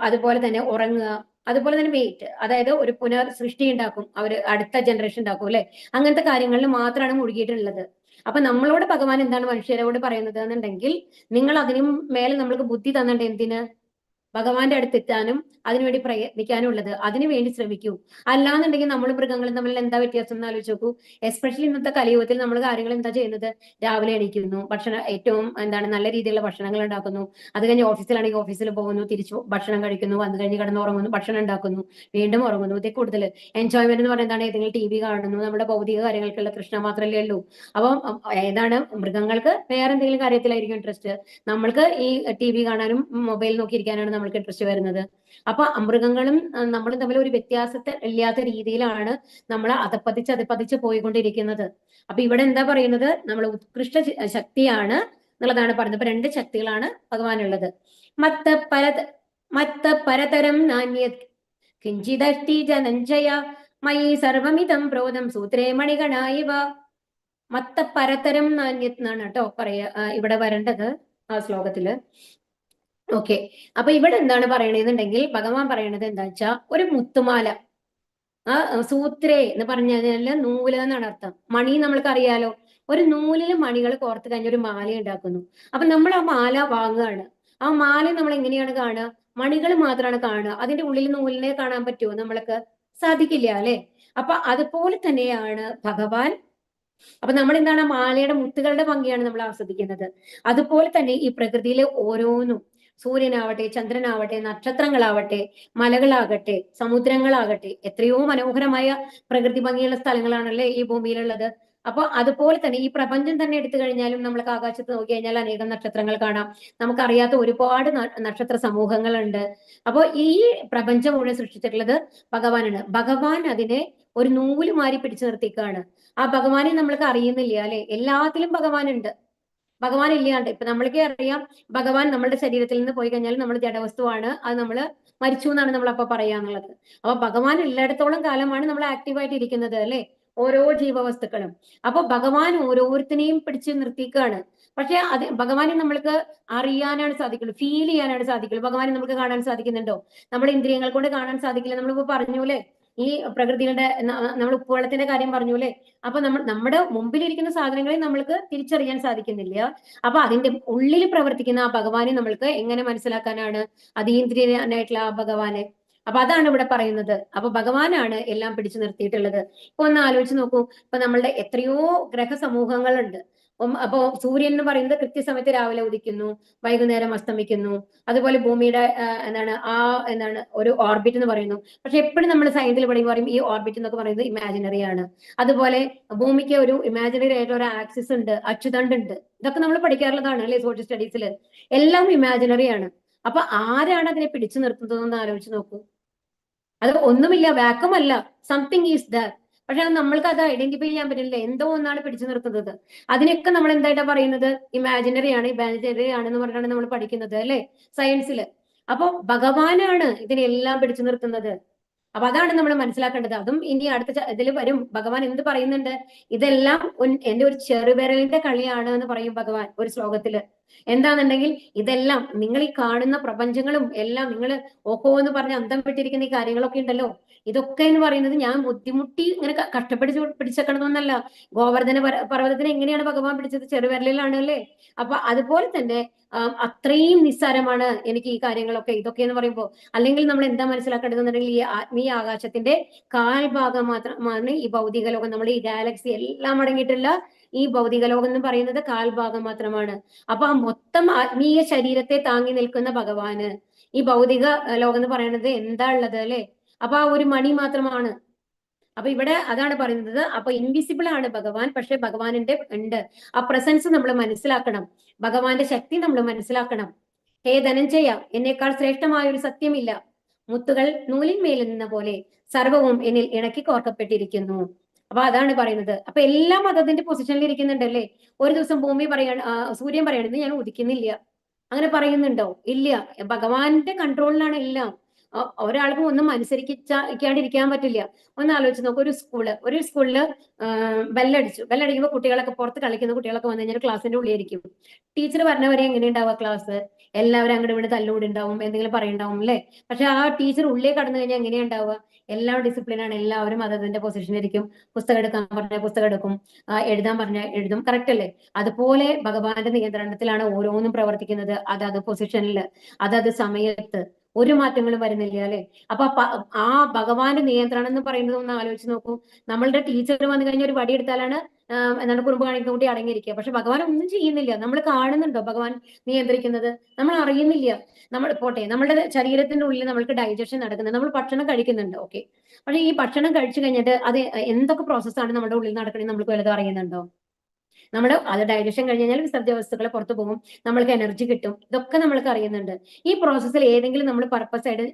Speaker 1: അതുപോലെ തന്നെ ഉറങ്ങുക, അതുപോലെ തന്നെ വെയിറ്റ്, അതായത് ഒരു പുനർ സൃഷ്ടി ഉണ്ടാക്കും, അവർ അടുത്ത ജനറേഷൻ ഉണ്ടാക്കും അല്ലെ. അങ്ങനത്തെ കാര്യങ്ങളിൽ മാത്രമാണ് മുഴുകിയിട്ടുള്ളത്. അപ്പൊ നമ്മളോട് ഭഗവാൻ എന്താണ് മനുഷ്യരോട് പറയുന്നത് എന്നുണ്ടെങ്കിൽ, നിങ്ങൾ അതിനും മേലെ നമ്മൾക്ക് ബുദ്ധി തന്നിട്ട് എന്തിന്? ഭഗവാന്റെ അടുത്ത് എത്താനും അതിനുവേണ്ടി പ്രയത്നിക്കാനും ഉള്ളത്. അതിനുവേണ്ടി ശ്രമിക്കൂ. അല്ലാന്നുണ്ടെങ്കിൽ നമ്മൾ മൃഗങ്ങളും തമ്മിൽ എന്താ വ്യത്യാസം എന്ന് ആലോചിച്ച് നോക്കൂ. എസ്പെഷ്യലി ഇന്നത്തെ കലിയുഗത്തിൽ നമ്മൾ കാര്യങ്ങൾ എന്താ ചെയ്യുന്നത്? രാവിലെ എണീക്കുന്നു, ഭക്ഷണം ഏറ്റവും നല്ല രീതിയിലുള്ള ഭക്ഷണങ്ങൾ ഉണ്ടാക്കുന്നു, അത് കഴിഞ്ഞ് ഓഫീസിലാണെങ്കിൽ ഓഫീസിൽ പോകുന്നു, തിരിച്ചു ഭക്ഷണം കഴിക്കുന്നു, വന്നു കഴിഞ്ഞ് കിടന്ന് ഉറങ്ങുന്നു, ഭക്ഷണം ഉണ്ടാക്കുന്നു, വീണ്ടും ഉറങ്ങുന്നു. ഇതേ കൂടുതൽ എൻജോയ്മെന്റ് എന്ന് പറയുന്നത് ഏതെങ്കിലും TV കാണുന്നു, നമ്മുടെ ഭൗതിക കാര്യങ്ങൾക്കുള്ള കൃഷ്ണ മാത്രമല്ലേ ഉള്ളൂ. അപ്പം ഏതാണ് മൃഗങ്ങൾക്ക് വേറെ എന്തെങ്കിലും കാര്യത്തിലായിരിക്കും ഇൻട്രസ്റ്റ്. നമ്മൾക്ക് ഈ TV കാണാനും മൊബൈൽ നോക്കിയിരിക്കാനാണ് നമ്മൾക്ക് ഇൻട്രസ്റ്റ് വരുന്നത്. അപ്പൊ മൃഗങ്ങളും നമ്മളും തമ്മിൽ ഒരു വ്യത്യാസത്തെ ഇല്ലാത്ത രീതിയിലാണ് നമ്മൾ അതപ്പതിച്ച് പോയിക്കൊണ്ടിരിക്കുന്നത്. അപ്പൊ ഇവിടെ എന്താ പറയുന്നത്? നമ്മൾ ഉത്കൃഷ്ട ശക്തിയാണ് എന്നുള്ളതാണ് പറയുന്നത്. ഇപ്പൊ 2 ശക്തികളാണ് ഭഗവാനുള്ളത്. മത്ത പരതരം നാന്യത് കിഞ്ചിദഷ്ടി ജനഞ്ജയ മയി സർവമിതം പ്രോതം സൂത്രേ മണിഗണായിവ. മത്ത പരതരം നാന്യത് എന്നാണ് കേട്ടോ ഇവിടെ വരേണ്ടത് ആ ശ്ലോകത്തില്. ഓക്കെ, അപ്പൊ ഇവിടെ എന്താണ് പറയണെന്നുണ്ടെങ്കിൽ ഭഗവാൻ പറയണത് എന്താ വെച്ചാ, ഒരു മുത്തുമാല, സൂത്രേ എന്ന് പറഞ്ഞാല് നൂല് എന്നാണ് അർത്ഥം. മണി നമ്മൾക്ക് അറിയാലോ. ഒരു നൂലില് മണികൾ കോർത്ത് കഴിഞ്ഞ ഒരു മാല ഉണ്ടാക്കുന്നു. അപ്പൊ നമ്മൾ ആ മാല വാങ്ങുകയാണ്. ആ മാല നമ്മൾ എങ്ങനെയാണ് കാണുക? മണികൾ മാത്രമാണ് കാണുക. അതിന്റെ ഉള്ളിൽ നൂലിനെ കാണാൻ പറ്റുമോ? നമ്മൾക്ക് സാധിക്കില്ല അല്ലെ. അപ്പൊ അതുപോലെ തന്നെയാണ് ഭഗവാൻ. അപ്പൊ നമ്മൾ എന്താണ്? മാലയുടെ മുത്തുകളുടെ ഭംഗിയാണ് നമ്മൾ ആസ്വദിക്കുന്നത്. അതുപോലെ തന്നെ ഈ പ്രകൃതിയിലെ ഓരോന്നും, സൂര്യനാവട്ടെ, ചന്ദ്രനാവട്ടെ, നക്ഷത്രങ്ങളാവട്ടെ, മലകളാകട്ടെ, സമുദ്രങ്ങളാകട്ടെ, എത്രയോ മനോഹരമായ പ്രകൃതി ഭംഗിയുള്ള സ്ഥലങ്ങളാണല്ലേ ഈ ഭൂമിയിലുള്ളത്. അപ്പൊ അതുപോലെ തന്നെ ഈ പ്രപഞ്ചം തന്നെ എടുത്തു കഴിഞ്ഞാലും നമ്മൾക്ക് ആകാശത്ത് നോക്കി കഴിഞ്ഞാൽ അനേകം നക്ഷത്രങ്ങൾ കാണാം. നമുക്കറിയാത്ത ഒരുപാട് നക്ഷത്ര സമൂഹങ്ങളുണ്ട്. അപ്പോൾ ഈ പ്രപഞ്ചം മുഴുവൻ സൃഷ്ടിച്ചിട്ടുള്ളത് ഭഗവാനാണ്. ഭഗവാൻ അതിനെ ഒരു നൂല് മാറി പിടിച്ചു നിർത്തിക്കാണ്. ആ ഭഗവാനെ നമ്മൾക്ക് അറിയുന്നില്ല അല്ലെ. എല്ലാത്തിലും ഭഗവാനുണ്ട്. ഭഗവാൻ ഇല്ലാണ്ട് ഇപ്പൊ നമ്മൾക്കേ അറിയാം, ഭഗവാൻ നമ്മുടെ ശരീരത്തിൽ നിന്ന് പോയി കഴിഞ്ഞാൽ നമ്മൾ ജഡവസ്തുവാണ്, അത് നമ്മൾ മരിച്ചു എന്നാണ് നമ്മൾ അപ്പൊ പറയാന്നുള്ളത്. അപ്പൊ ഭഗവാൻ എല്ലായിടത്തോളം കാലമാണ് നമ്മൾ ആക്റ്റീവായിട്ട് ഇരിക്കുന്നത് അല്ലെ, ഓരോ ജീവവസ്തുക്കളും. അപ്പൊ ഭഗവാൻ ഓരോരുത്തരെയും പിടിച്ചു നിർത്തിക്കാണ്. പക്ഷെ അത് ഭഗവാനെ നമ്മൾക്ക് അറിയാനാണ് സാധിക്കുള്ളൂ, ഫീൽ ചെയ്യാനാണ് സാധിക്കുള്ളൂ. ഭഗവാനെ നമുക്ക് കാണാൻ സാധിക്കുന്നുണ്ടോ? നമ്മുടെ ഇന്ദ്രിയങ്ങൾ കൊണ്ട് കാണാൻ സാധിക്കില്ല. നമ്മളിപ്പോ പറഞ്ഞു അല്ലെ, ഈ പ്രകൃതിയുടെ നമ്മൾ ഉപ്പുവെള്ളത്തിന്റെ കാര്യം പറഞ്ഞു അല്ലെ. അപ്പൊ നമ്മുടെ മുമ്പിലിരിക്കുന്ന സാധനങ്ങളെ നമ്മൾക്ക് തിരിച്ചറിയാൻ സാധിക്കുന്നില്ല. അപ്പൊ അതിന്റെ ഉള്ളിൽ പ്രവർത്തിക്കുന്ന ആ ഭഗവാനെ നമ്മൾക്ക് എങ്ങനെ മനസ്സിലാക്കാനാണ്? അതീന്ദ്രിയനായിട്ടുള്ള ആ ഭഗവാനെ. അപ്പൊ അതാണ് ഇവിടെ പറയുന്നത്. അപ്പൊ ഭഗവാനാണ് എല്ലാം പിടിച്ചു നിർത്തിയിട്ടുള്ളത്. ഇപ്പൊ ഒന്ന് ആലോചിച്ച് നോക്കൂ. ഇപ്പൊ നമ്മളുടെ എത്രയോ ഗ്രഹസമൂഹങ്ങളുണ്ട്. അപ്പോ സൂര്യൻ എന്ന് പറയുന്നത് കൃത്യസമയത്ത് രാവിലെ ഉദിക്കുന്നു, വൈകുന്നേരം അസ്തമിക്കുന്നു. അതുപോലെ ഭൂമിയുടെ ഒരു ഓർബിറ്റ് എന്ന് പറയുന്നു. പക്ഷെ എപ്പോഴും നമ്മൾ സയൻസിൽ പറയും ഈ ഓർബിറ്റ് എന്നൊക്കെ പറയുന്നത് ഇമാജിനറി ആണ്. അതുപോലെ ഭൂമിക്ക് ഒരു ഇമാജിനറി ആയിട്ടുള്ള ഒരു ആക്സിസ് ഉണ്ട്, അച്ചുതണ്ട് ഉണ്ട്. ഇതൊക്കെ നമ്മൾ പഠിക്കാറുള്ളതാണ് അല്ലെ സോഷ്യൽ സ്റ്റഡീസിൽ. എല്ലാം ഇമാജിനറി ആണ്. അപ്പൊ ആരാണ് അതിനെ പിടിച്ചു നിർത്തുന്നതെന്ന് ആലോചിച്ച് നോക്കൂ. അത് ഒന്നുമില്ല, വാക്വം അല്ല, സംതിങ് ഈസ് ദർ. പക്ഷെ നമ്മൾക്ക് അത് ഐഡന്റിഫൈ ചെയ്യാൻ പറ്റില്ല. എന്തോ ഒന്നാണ് പിടിച്ചു നിർത്തുന്നത്. അതിനൊക്കെ നമ്മൾ എന്തായിട്ടാ പറയുന്നത്? ഇമാജിനറി ആണെന്ന് പറഞ്ഞാണ് നമ്മൾ പഠിക്കുന്നത് അല്ലെ സയൻസിൽ. അപ്പൊ ഭഗവാനാണ് ഇതിനെല്ലാം പിടിച്ചു നിർത്തുന്നത്. അപ്പൊ അതാണ് നമ്മൾ മനസ്സിലാക്കേണ്ടത്. അതും ഇനി അടുത്ത ഇതിൽ വരും. ഭഗവാൻ എന്ത് പറയുന്നുണ്ട്? ഇതെല്ലാം എന്റെ ഒരു ചെറുവിരലിന്റെ കളിയാണ് എന്ന് പറയും ഭഗവാൻ ഒരു ശ്ലോകത്തില്. എന്താണെന്നുണ്ടെങ്കിൽ ഇതെല്ലാം നിങ്ങൾ ഈ കാണുന്ന പ്രപഞ്ചങ്ങളും എല്ലാം നിങ്ങൾ ഓഹോ എന്ന് പറഞ്ഞ് അന്തം വിട്ടിരിക്കുന്ന ഈ കാര്യങ്ങളൊക്കെ ഉണ്ടല്ലോ, ഇതൊക്കെ എന്ന് പറയുന്നത് ഞാൻ ബുദ്ധിമുട്ടി ഇങ്ങനെ കഷ്ടപ്പെട്ട് പിടിച്ചേക്കണമെന്നല്ല. ഗോവർദ്ധന പർവ്വതത്തിന് എങ്ങനെയാണ് ഭഗവാൻ പിടിച്ചത്? ചെറുവിരലിലാണ് അല്ലേ? അപ്പൊ അതുപോലെ തന്നെ അത്രയും നിസ്സാരമാണ് എനിക്ക് ഈ കാര്യങ്ങളൊക്കെ, ഇതൊക്കെ എന്ന് പറയുമ്പോൾ. അല്ലെങ്കിൽ നമ്മൾ എന്താ മനസ്സിലാക്കേണ്ടതെന്നുണ്ടെങ്കിൽ ഈ ആത്മീയ ആകാശത്തിന്റെ കാൽഭാഗം മാത്രമാണ് ഈ ഭൗതിക ലോകം. നമ്മുടെ ഈ ഗാലക്സി എല്ലാം അടങ്ങിയിട്ടുള്ള ഈ ഭൗതിക ലോകം എന്ന് പറയുന്നത് കാൽഭാഗം മാത്രമാണ്. അപ്പൊ ആ മൊത്തം ആത്മീയ ശരീരത്തെ താങ്ങി നിൽക്കുന്ന ഭഗവാന് ഈ ഭൗതിക ലോകം എന്ന് പറയുന്നത് എന്താ ഉള്ളത് അല്ലെ? അപ്പൊ ആ ഒരു മണി മാത്രമാണ്. അപ്പൊ ഇവിടെ അതാണ് പറയുന്നത്. അപ്പൊ ഇൻവിസിബിൾ ആണ് ഭഗവാൻ, പക്ഷെ ഭഗവാനിന്റെ ഉണ്ട് ആ പ്രസൻസ് നമ്മൾ മനസ്സിലാക്കണം. ഭഗവാന്റെ ശക്തി നമ്മൾ മനസ്സിലാക്കണം. ഹേ ധനഞ്ജയ, എന്നേക്കാൾ ശ്രേഷ്ഠമായ ഒരു സത്യമില്ല. മുത്തുകൾ നൂലിന്മേൽ നിന്ന പോലെ സർവവും എന്നിൽ ഇണക്കി കോർക്കപ്പെട്ടിരിക്കുന്നു. അപ്പൊ അതാണ് പറയുന്നത്. അപ്പൊ എല്ലാം അതതിന്റെ പൊസിഷനിൽ ഇരിക്കുന്നുണ്ടല്ലേ. ഒരു ദിവസം ഭൂമി പറയാണ്, സൂര്യൻ പറയണെന്ന് ഞാൻ ഉദിക്കുന്നില്ല, അങ്ങനെ പറയുന്നുണ്ടോ? ഇല്ല. ഭഗവാന്റെ കൺട്രോളിലാണ് എല്ലാം. ഒരാൾക്കും ഒന്നും അനുസരിക്കാണ്ടിരിക്കാൻ പറ്റില്ല. ഒന്ന് ആലോചിച്ച് നോക്കൂ, ഒരു സ്കൂളില് ബെല്ലടിക്കുമ്പോൾ കുട്ടികളൊക്കെ പുറത്ത് കളിക്കുന്ന കുട്ടികളൊക്കെ വന്നു കഴിഞ്ഞാൽ ക്ലാസ്സിന്റെ ഉള്ളിലായിരിക്കും. ടീച്ചർ പറഞ്ഞവരെ എങ്ങനെ ഉണ്ടാവുക ക്ലാസ്? എല്ലാവരും അങ്ങോട്ട് ഇവിടെ തല്ലുകൂടി ഉണ്ടാവും, എന്തെങ്കിലും പറയുണ്ടാവും അല്ലെ? പക്ഷെ ആ ടീച്ചർ ഉള്ളിൽ കടന്നു കഴിഞ്ഞാൽ എങ്ങനെയാ ഉണ്ടാവുക? എല്ലാവരും ഡിസിപ്ലിനാണ്, എല്ലാവരും അതതിന്റെ പൊസിഷനിലിരിക്കും. പുസ്തകം എടുക്കാൻ പറഞ്ഞാൽ പുസ്തകം എടുക്കും, എഴുതാൻ പറഞ്ഞാൽ എഴുതും. കറക്റ്റ് അല്ലേ? അതുപോലെ ഭഗവാന്റെ നിയന്ത്രണത്തിലാണ് ഓരോന്നും പ്രവർത്തിക്കുന്നത്. അതത് പൊസിഷനിൽ, അതത് സമയത്ത് ഒരു മാറ്റങ്ങളും വരുന്നില്ല അല്ലെ? അപ്പൊ ആ ഭഗവാന്റെ നിയന്ത്രണം എന്ന് പറയുന്നത് ഒന്ന് ആലോചിച്ച് നോക്കൂ. നമ്മളുടെ ടീച്ചർ വന്നു കഴിഞ്ഞാൽ ഒരു വടി എടുത്താലാണ് എന്താണ് കുറുമ്പ് കാണിക്കുന്ന കൂടി അടങ്ങിയിരിക്കുക. പക്ഷെ ഭഗവാൻ ഒന്നും ചെയ്യുന്നില്ല. നമ്മൾ കാണുന്നുണ്ടോ ഭഗവാൻ നിയന്ത്രിക്കുന്നത്? നമ്മൾ അറിയുന്നില്ല. നമ്മൾ പോട്ടെ, നമ്മുടെ ശരീരത്തിന്റെ ഉള്ളിൽ നമ്മൾക്ക് ഡൈജഷൻ നടക്കുന്നത്, നമ്മൾ ഭക്ഷണം കഴിക്കുന്നുണ്ട്, ഓക്കെ. പക്ഷെ ഈ ഭക്ഷണം കഴിച്ചു കഴിഞ്ഞിട്ട് അത് എന്തൊക്കെ പ്രോസസ്സാണ് നമ്മുടെ ഉള്ളിൽ നടക്കണമെന്ന് നമ്മൾക്ക് വലുതും അറിയുന്നുണ്ടോ? അത് ഡൈജഷൻ കഴിഞ്ഞ് കഴിഞ്ഞാൽ വിസർജ്യ വസ്തുക്കൾ പുറത്തു പോകും, നമ്മൾക്ക് എനർജി കിട്ടും. ഇതൊക്കെ നമ്മൾക്ക് അറിയുന്നുണ്ട്. ഈ പ്രോസസ്സിൽ ഏതെങ്കിലും നമ്മൾ പർപ്പസ് ആയിട്ട്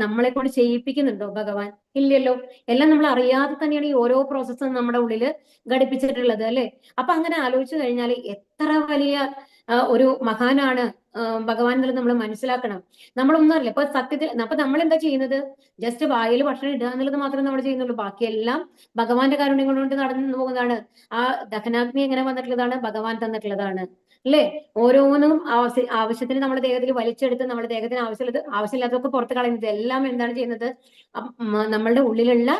Speaker 1: നമ്മളെ കൊണ്ട് ചെയ്യിപ്പിക്കുന്നുണ്ടോ ഭഗവാൻ? ഇല്ലല്ലോ. എല്ലാം നമ്മൾ അറിയാതെ തന്നെയാണ് ഈ ഓരോ പ്രോസസ്സും നമ്മുടെ ഉള്ളിൽ ഘടിപ്പിച്ചിട്ടുള്ളത് അല്ലെ? അപ്പൊ അങ്ങനെ ആലോചിച്ചു കഴിഞ്ഞാൽ എത്ര വലിയ ഒരു മഹാനാണ് ഭഗവാൻ എന്നുള്ളത് നമ്മൾ മനസ്സിലാക്കണം. നമ്മളൊന്നും അറിയില്ല. ഇപ്പൊ സത്യത്തിൽ അപ്പൊ നമ്മൾ എന്താ ചെയ്യുന്നത്? ജസ്റ്റ് വായിൽ ഭക്ഷണം ഇടുക എന്നുള്ളത് മാത്രമേ നമ്മൾ ചെയ്യുന്നുള്ളൂ. ബാക്കിയെല്ലാം ഭഗവാന്റെ കാരുണ്യം കൊണ്ട് നടന്നു പോകുന്നതാണ്. ആ ദഹനാഗ്നി എങ്ങനെ വന്നിട്ടുള്ളതാണ്? ഭഗവാൻ തന്നിട്ടുള്ളതാണ് അല്ലേ? ഓരോന്നും ആവശ്യത്തിന് നമ്മുടെ ദേഹത്തിൽ വലിച്ചെടുത്ത് നമ്മുടെ ദേഹത്തിന് ആവശ്യമില്ലാത്തതൊക്കെ പുറത്ത് കളയുന്നത് എല്ലാം എന്താണ് ചെയ്യുന്നത്? നമ്മളുടെ ഉള്ളിലുള്ള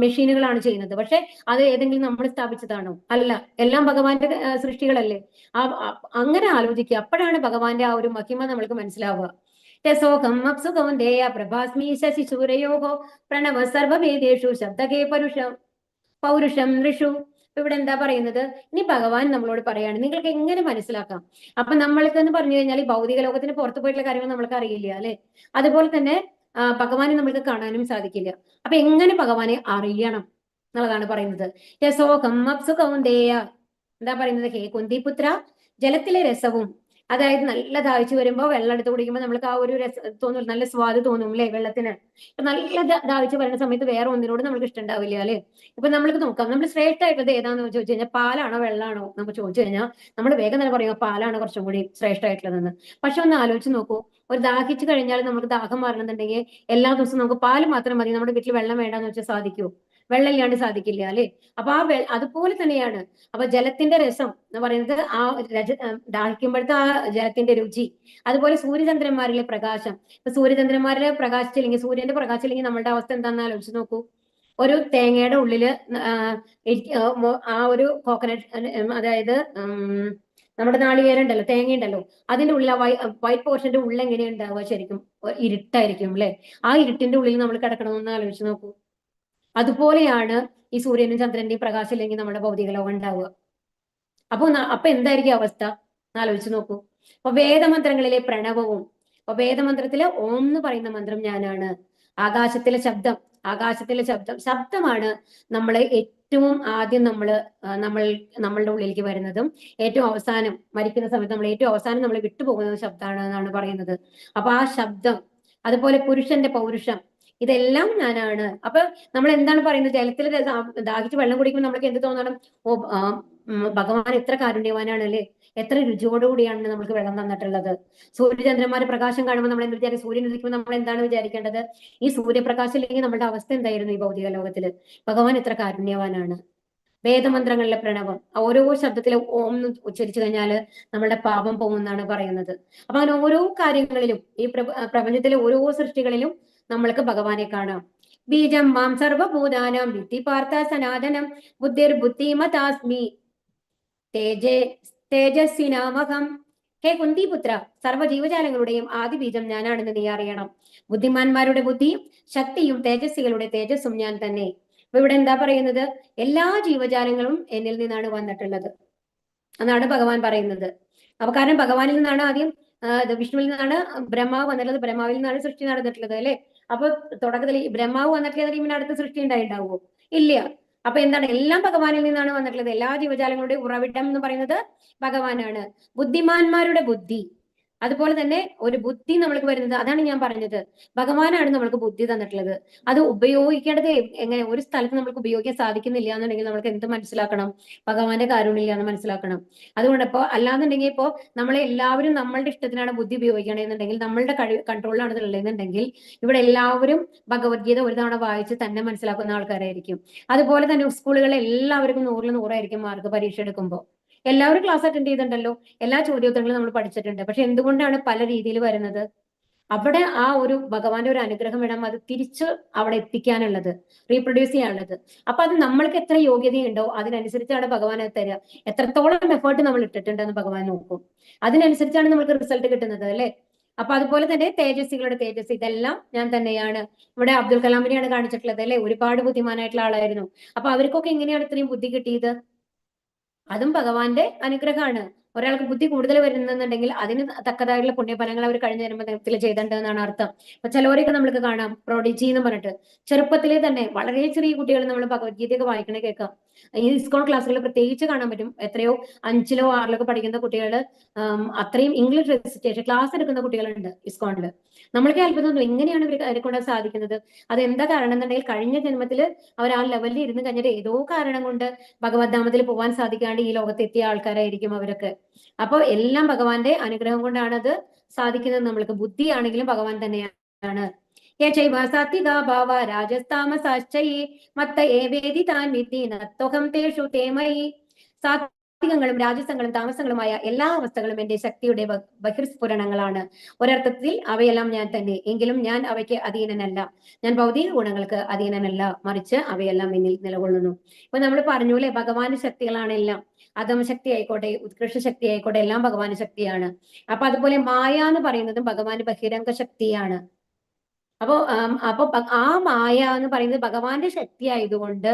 Speaker 1: മെഷീനുകളാണ് ചെയ്യുന്നത്. പക്ഷെ അത് ഏതെങ്കിലും നമ്മൾ സ്ഥാപിച്ചതാണോ? അല്ല. എല്ലാം ഭഗവാന്റെ സൃഷ്ടികളല്ലേ? അങ്ങനെ ആലോചിക്കുക. അപ്പോഴാണ് ഭഗവാന്റെ ആ ഒരു മഹിമ നമ്മൾക്ക് മനസ്സിലാവുക. രസോഹം അപ്സുഖൗന്ദേയ പ്രഭാസ്മി ശശി സൂരയോഹോ പ്രണവ സർവവേദേഷു ശബ്ദകേ പൗരുഷം ഋഷു. ഇവിടെ എന്താ പറയുന്നത്? ഇനി ഭഗവാൻ നമ്മളോട് പറയാണ് നിങ്ങൾക്ക് എങ്ങനെ മനസ്സിലാക്കാം. അപ്പൊ നമ്മൾക്ക് എന്ന് പറഞ്ഞു കഴിഞ്ഞാൽ ഈ ഭൗതിക ലോകത്തിന് പുറത്തു പോയിട്ടുള്ള കാര്യങ്ങൾ നമ്മൾക്ക് അറിയില്ല അല്ലെ? അതുപോലെ തന്നെ ഭഗവാനെ നമ്മൾക്ക് കാണാനും സാധിക്കില്ല. അപ്പൊ എങ്ങനെ ഭഗവാനെ അറിയണം എന്നുള്ളതാണ് പറയുന്നത്. രസോഹം അപ്സുഖൗന്ദേയ, എന്താ പറയുന്നത്? ഹേ കുന്തിപുത്ര, ജലത്തിലെ രസവും, അതായത് നല്ല ദാഹിച്ചു വരുമ്പോൾ വെള്ളം എടുത്ത് കുടിക്കുമ്പോൾ നമ്മൾക്ക് ആ ഒരു രസം തോന്നും, നല്ല സ്വാദ് തോന്നും അല്ലെ വെള്ളത്തിന്. ഇപ്പൊ നല്ല ദാഹിച്ചു വരുന്ന സമയത്ത് വേറെ ഒന്നിനോട് നമുക്ക് ഇഷ്ടം ഉണ്ടാവില്ല അല്ലെ? ഇപ്പൊ നമ്മൾക്ക് നോക്കാം, നമ്മൾ ശ്രേഷ്ഠമായിട്ടുള്ളത് ഏതാണെന്ന് ചോദിച്ചു കഴിഞ്ഞാൽ പാലാണോ വെള്ളമാണോ നമുക്ക് ചോദിച്ചു കഴിഞ്ഞാൽ നമ്മൾ വേഗം തന്നെ പറയുക പാലാണ് കുറച്ചും കൂടി ശ്രേഷ്ഠമായിട്ടുള്ളതെന്ന്. പക്ഷെ ഒന്ന് ആലോചിച്ച് നോക്കൂ, ഒരു ദാഹിച്ചു കഴിഞ്ഞാൽ നമുക്ക് ദാഹം മാറണമെന്നുണ്ടെങ്കിൽ എല്ലാ ദിവസവും നമുക്ക് പാല് മാത്രം മതി, നമ്മുടെ വീട്ടിൽ വെള്ളം വേണ്ടാന്ന് വെച്ചാൽ സാധിക്കുമോ? വെള്ളം ഇല്ലാണ്ട് സാധിക്കില്ല അല്ലെ? അപ്പൊ അതുപോലെ തന്നെയാണ്. അപ്പൊ ജലത്തിന്റെ രസം എന്ന് പറയുന്നത് ദാഹിക്കുമ്പോഴത്തെ ആ ജലത്തിന്റെ രുചി. അതുപോലെ സൂര്യചന്ദ്രന്മാരിലെ പ്രകാശം. ഇപ്പൊ സൂര്യചന്ദ്രന്മാരിലെ പ്രകാശിച്ചില്ലെങ്കിൽ, സൂര്യന്റെ പ്രകാശിച്ചില്ലെങ്കിൽ നമ്മളുടെ അവസ്ഥ എന്താണെന്ന് ആലോചിച്ച് നോക്കൂ. ഒരു തേങ്ങയുടെ ഉള്ളില് ആ ഒരു കോക്കനട്ട്, അതായത് നമ്മുടെ നാളികേരം ഉണ്ടല്ലോ, തേങ്ങ ഉണ്ടല്ലോ, അതിന്റെ ഉള്ളിൽ ആ വൈറ്റ് പോർഷന്റെ ഉള്ളിൽ എങ്ങനെയാണ് ഉണ്ടാവുക? ശരിക്കും ഇരുട്ടായിരിക്കും അല്ലെ? ആ ഇരുട്ടിന്റെ ഉള്ളിൽ നമ്മൾ കിടക്കണമെന്ന് ആലോചിച്ച് നോക്കൂ. അതുപോലെയാണ് ഈ സൂര്യനും ചന്ദ്രന്റെയും പ്രകാശം ഇല്ലെങ്കിൽ നമ്മുടെ ഭൗതിക ലോകം ഉണ്ടാവുക. അപ്പൊ എന്തായിരിക്കും അവസ്ഥ ആലോചിച്ച് നോക്കൂ. അപ്പൊ വേദമന്ത്രങ്ങളിലെ പ്രണവവും, അപ്പൊ വേദമന്ത്രത്തിലെ ഓം എന്ന് പറയുന്ന മന്ത്രം ഞാനാണ്. ആകാശത്തിലെ ശബ്ദമാണ് നമ്മളെ ഏറ്റവും ആദ്യം നമ്മളുടെ ഉള്ളിലേക്ക് വരുന്നതും ഏറ്റവും അവസാനം മരിക്കുന്ന സമയത്ത് നമ്മൾ ഏറ്റവും അവസാനം നമ്മൾ വിട്ടുപോകുന്നത് ശബ്ദമാണ് എന്നാണ് പറയുന്നത്. അപ്പൊ ആ ശബ്ദം, അതുപോലെ പുരുഷന്റെ പൗരുഷം, ഇതെല്ലാം ഞാനാണ്. അപ്പൊ നമ്മൾ എന്താണ് പറയുന്നത്? ജലത്തിൽ ദാഹിച്ച് വെള്ളം കുടിക്കുമ്പോൾ നമ്മൾക്ക് എന്ത് തോന്നണം? ഭഗവാൻ എത്ര കാരുണ്യവാനാണ് അല്ലെ? എത്ര രുചിയോടുകൂടിയാണ് നമ്മൾക്ക് വെള്ളം തന്നിട്ടുള്ളത്. സൂര്യചന്ദ്രന്മാരുടെ പ്രകാശം കാണുമ്പോൾ നമ്മൾ എന്ത് വിചാരിക്കും? സൂര്യൻ ഉദിക്കുമ്പോൾ നമ്മൾ എന്താണ് വിചാരിക്കേണ്ടത്? ഈ സൂര്യപ്രകാശം ഇല്ലെങ്കിൽ നമ്മുടെ അവസ്ഥ എന്തായിരുന്നു ഈ ഭൗതിക ലോകത്തില്? ഭഗവാൻ എത്ര കാരുണ്യവാനാണ്. വേദമന്ത്രങ്ങളിലെ പ്രണവം, ഓരോ ശബ്ദത്തിലെ ഓം എന്ന് ഉച്ചരിച്ചു കഴിഞ്ഞാൽ നമ്മളുടെ പാപം പോകുമെന്നാണ് പറയുന്നത്. അപ്പൊ അങ്ങനെ ഓരോ കാര്യങ്ങളിലും ഈ പ്രപഞ്ചത്തിലെ ഓരോ സൃഷ്ടികളിലും നമ്മൾക്ക് ഭഗവാനെ കാണാം. ബീജം മാം സർവഭൂതാനാം വിദ്ധി പാർത്ഥ സനാതനം ബുദ്ധിർ ബുദ്ധിമതാസ്മി തേജസ്വിനാമകം. ഹേ കുന്തിപുത്ര, സർവ്വ ജീവജാലങ്ങളുടെയും ആദി ബീജം ഞാനാണെന്ന് നീ അറിയണം. ബുദ്ധിമാന്മാരുടെ ബുദ്ധിയും ശക്തിയും തേജസ്വികളുടെ തേജസ്സും ഞാൻ തന്നെ. അപ്പൊ ഇവിടെ എന്താ പറയുന്നത്? എല്ലാ ജീവജാലങ്ങളും എന്നിൽ നിന്നാണ് വന്നിട്ടുള്ളത് എന്നാണ് ഭഗവാൻ പറയുന്നത്. അപ്പൊ കാരണം ഭഗവാനിൽ നിന്നാണ് ആദ്യം വിഷ്ണുവിൽ നിന്നാണ് ബ്രഹ്മാവ് വന്നിട്ടുള്ളത്, ബ്രഹ്മാവിൽ നിന്നാണ് സൃഷ്ടി നടന്നിട്ടുള്ളത് അല്ലെ. അപ്പൊ തുടക്കത്തിൽ ബ്രഹ്മാവ് വന്നിട്ടുള്ള പിന്നെ അടുത്ത സൃഷ്ടി ഉണ്ടായിട്ടുണ്ടാവുമോ? ഇല്ല. അപ്പൊ എന്താണ്? എല്ലാം ഭഗവാനിൽ നിന്നാണ് വന്നിട്ടുള്ളത്. എല്ലാ ജീവജാലങ്ങളുടെയും ഉറവിടം എന്ന് പറയുന്നത് ഭഗവാനാണ്. ബുദ്ധിമാന്മാരുടെ ബുദ്ധി, അതുപോലെ തന്നെ ഒരു ബുദ്ധി നമ്മൾക്ക് വരുന്നത്, അതാണ് ഞാൻ പറഞ്ഞത്, ഭഗവാനാണ് നമ്മൾക്ക് ബുദ്ധി തന്നിട്ടുള്ളത്. അത് ഉപയോഗിക്കേണ്ടത് എങ്ങനെ? ഒരു സ്ഥലത്ത് നമുക്ക് ഉപയോഗിക്കാൻ സാധിക്കുന്നില്ല എന്നുണ്ടെങ്കിൽ നമുക്ക് എന്ത് മനസ്സിലാക്കണം? ഭഗവാന്റെ കാരുണ്യം എന്ന് മനസ്സിലാക്കണം. അതുകൊണ്ട് ഇപ്പോ അല്ലാന്നുണ്ടെങ്കിൽ ഇപ്പോ നമ്മളെ എല്ലാവരും നമ്മളുടെ ഇഷ്ടത്തിനാണ് ബുദ്ധി ഉപയോഗിക്കണമെന്നുണ്ടെങ്കിൽ, നമ്മളുടെ കൺട്രോളിലാണ് ഉള്ളതെന്നുണ്ടെങ്കിൽ ഇവിടെ എല്ലാവരും ഭഗവത്ഗീത ഒരു തവണ വായിച്ച് തന്നെ മനസ്സിലാക്കുന്ന ആൾക്കാരായിരിക്കും. അതുപോലെ തന്നെ സ്കൂളുകളിൽ എല്ലാവർക്കും 100-ൽ 100 മാർക്ക് പരീക്ഷ എടുക്കുമ്പോൾ. എല്ലാവരും ക്ലാസ് അറ്റൻഡ് ചെയ്തിട്ടുണ്ടല്ലോ, എല്ലാ ചോദ്യോത്തരങ്ങളും നമ്മൾ പഠിച്ചിട്ടുണ്ട്. പക്ഷെ എന്തുകൊണ്ടാണ് പല രീതിയിൽ വരുന്നത്? അവിടെ ആ ഒരു ഭഗവാന്റെ ഒരു അനുഗ്രഹം വേണം അത് തിരിച്ച് അവിടെ എത്തിക്കാനുള്ളത്, റീപ്രൊഡ്യൂസ് ചെയ്യാനുള്ളത്. അപ്പൊ അത് നമ്മൾക്ക് എത്ര യോഗ്യതയുണ്ടോ അതിനനുസരിച്ചാണ് ഭഗവാൻ അത് തരിക. എത്രത്തോളം എഫേർട്ട് നമ്മൾ ഇട്ടിട്ടുണ്ടെന്ന് ഭഗവാൻ നോക്കും. അതിനനുസരിച്ചാണ് നമുക്ക് റിസൾട്ട് കിട്ടുന്നത് അല്ലെ. അപ്പൊ അതുപോലെ തന്നെ തേജസ്വികളുടെ തേജസ്, ഇതെല്ലാം ഞാൻ തന്നെയാണ്. ഇവിടെ അബ്ദുൽ കലാമിനെയാണ് കാണിച്ചിട്ടുള്ളത് അല്ലെ. ഒരുപാട് ബുദ്ധിമാനായിട്ടുള്ള ആളായിരുന്നു. അപ്പൊ അവർക്കൊക്കെ എങ്ങനെയാണ് ഇത്രയും ബുദ്ധി കിട്ടിയത്? അതും ഭഗവാന്റെ അനുഗ്രഹമാണ്. ഒരാൾക്ക് ബുദ്ധി കൂടുതൽ വരുന്നുണ്ടെങ്കിൽ അതിന് തക്കതായിട്ടുള്ള പുണ്യഫലങ്ങൾ അവർ കഴിഞ്ഞ ജന്മത്തിൽ ചെയ്തിട്ടുണ്ട് എന്നാണ് അർത്ഥം. അപ്പൊ ചിലവരെയൊക്കെ നമ്മൾക്ക് കാണാം പ്രോഡിജി എന്ന് പറഞ്ഞിട്ട്, ചെറുപ്പത്തിലെ തന്നെ വളരെ ചെറിയ കുട്ടികൾ നമ്മൾ ഭഗവത്ഗീതയൊക്കെ വായിക്കണേ കേൾക്കാം. ഈ ഇസ്കോൺ ക്ലാസ്സുകൾ പ്രത്യേകിച്ച് കാണാൻ പറ്റും. എത്രയോ 5-ലോ 6-ലോ പഠിക്കുന്ന കുട്ടികൾ, അത്രയും ഇംഗ്ലീഷ് റെസിറ്റേഷൻ ക്ലാസ് എടുക്കുന്ന കുട്ടികളുണ്ട് ഇസ്കോണില്. നമ്മൾക്ക് അത്ഭുതം തോന്നും, എങ്ങനെയാണ് ഇവരെ കൊണ്ട് സാധിക്കുന്നത്? അത് എന്താ കാരണം എന്നുണ്ടെങ്കിൽ കഴിഞ്ഞ ജന്മത്തിൽ അവർ ആ ലെവലിൽ ഇരുന്ന് കഴിഞ്ഞിട്ട് ഏതോ കാരണം കൊണ്ട് ഭഗവത്ധാമത്തിൽ പോകാൻ സാധിക്കാണ്ട് ഈ ലോകത്തെത്തിയ ആൾക്കാരായിരിക്കും അവരൊക്കെ. അപ്പൊ എല്ലാം ഭഗവാന്റെ അനുഗ്രഹം കൊണ്ടാണ് അത് സാധിക്കുന്നത്. നമ്മൾക്ക് ബുദ്ധിയാണെങ്കിലും ഭഗവാൻ തന്നെയാണ്. ഭാവ രാജസ്താമസാശ്ചയേ മത്ത ഏവേദി താൻ വിദ്ധി നത്വഹം തേഷു തേമയി. സാത്വികങ്ങളും രാജസങ്ങളും താമസങ്ങളുമായ എല്ലാ അവസ്ഥകളും എന്റെ ശക്തിയുടെ ബഹിർസ്ഫുരണങ്ങളാണ്. ഒരർത്ഥത്തിൽ അവയെല്ലാം ഞാൻ തന്നെ, എങ്കിലും ഞാൻ അവയ്ക്ക് അധീനനല്ല. ഞാൻ ഭൗതിക ഗുണങ്ങൾക്ക് അധീനനല്ല, മറിച്ച് അവയെല്ലാം എന്നിൽ നിലകൊള്ളുന്നു. ഇപ്പൊ നമ്മൾ പറഞ്ഞൂലെ, ഭഗവാന്റെ ശക്തികളാണ് എല്ലാം. അധമശക്തി ആയിക്കോട്ടെ, ഉത്കൃഷ്ട ശക്തി ആയിക്കോട്ടെ, എല്ലാം ഭഗവാന്റെ ശക്തിയാണ്. അപ്പൊ അതുപോലെ മായ എന്ന് പറയുന്നതും ഭഗവാന്റെ ബഹിരംഗ ശക്തിയാണ്. അപ്പോ ആ മായ എന്ന് പറയുന്നത് ഭഗവാന്റെ ശക്തി ആയതുകൊണ്ട്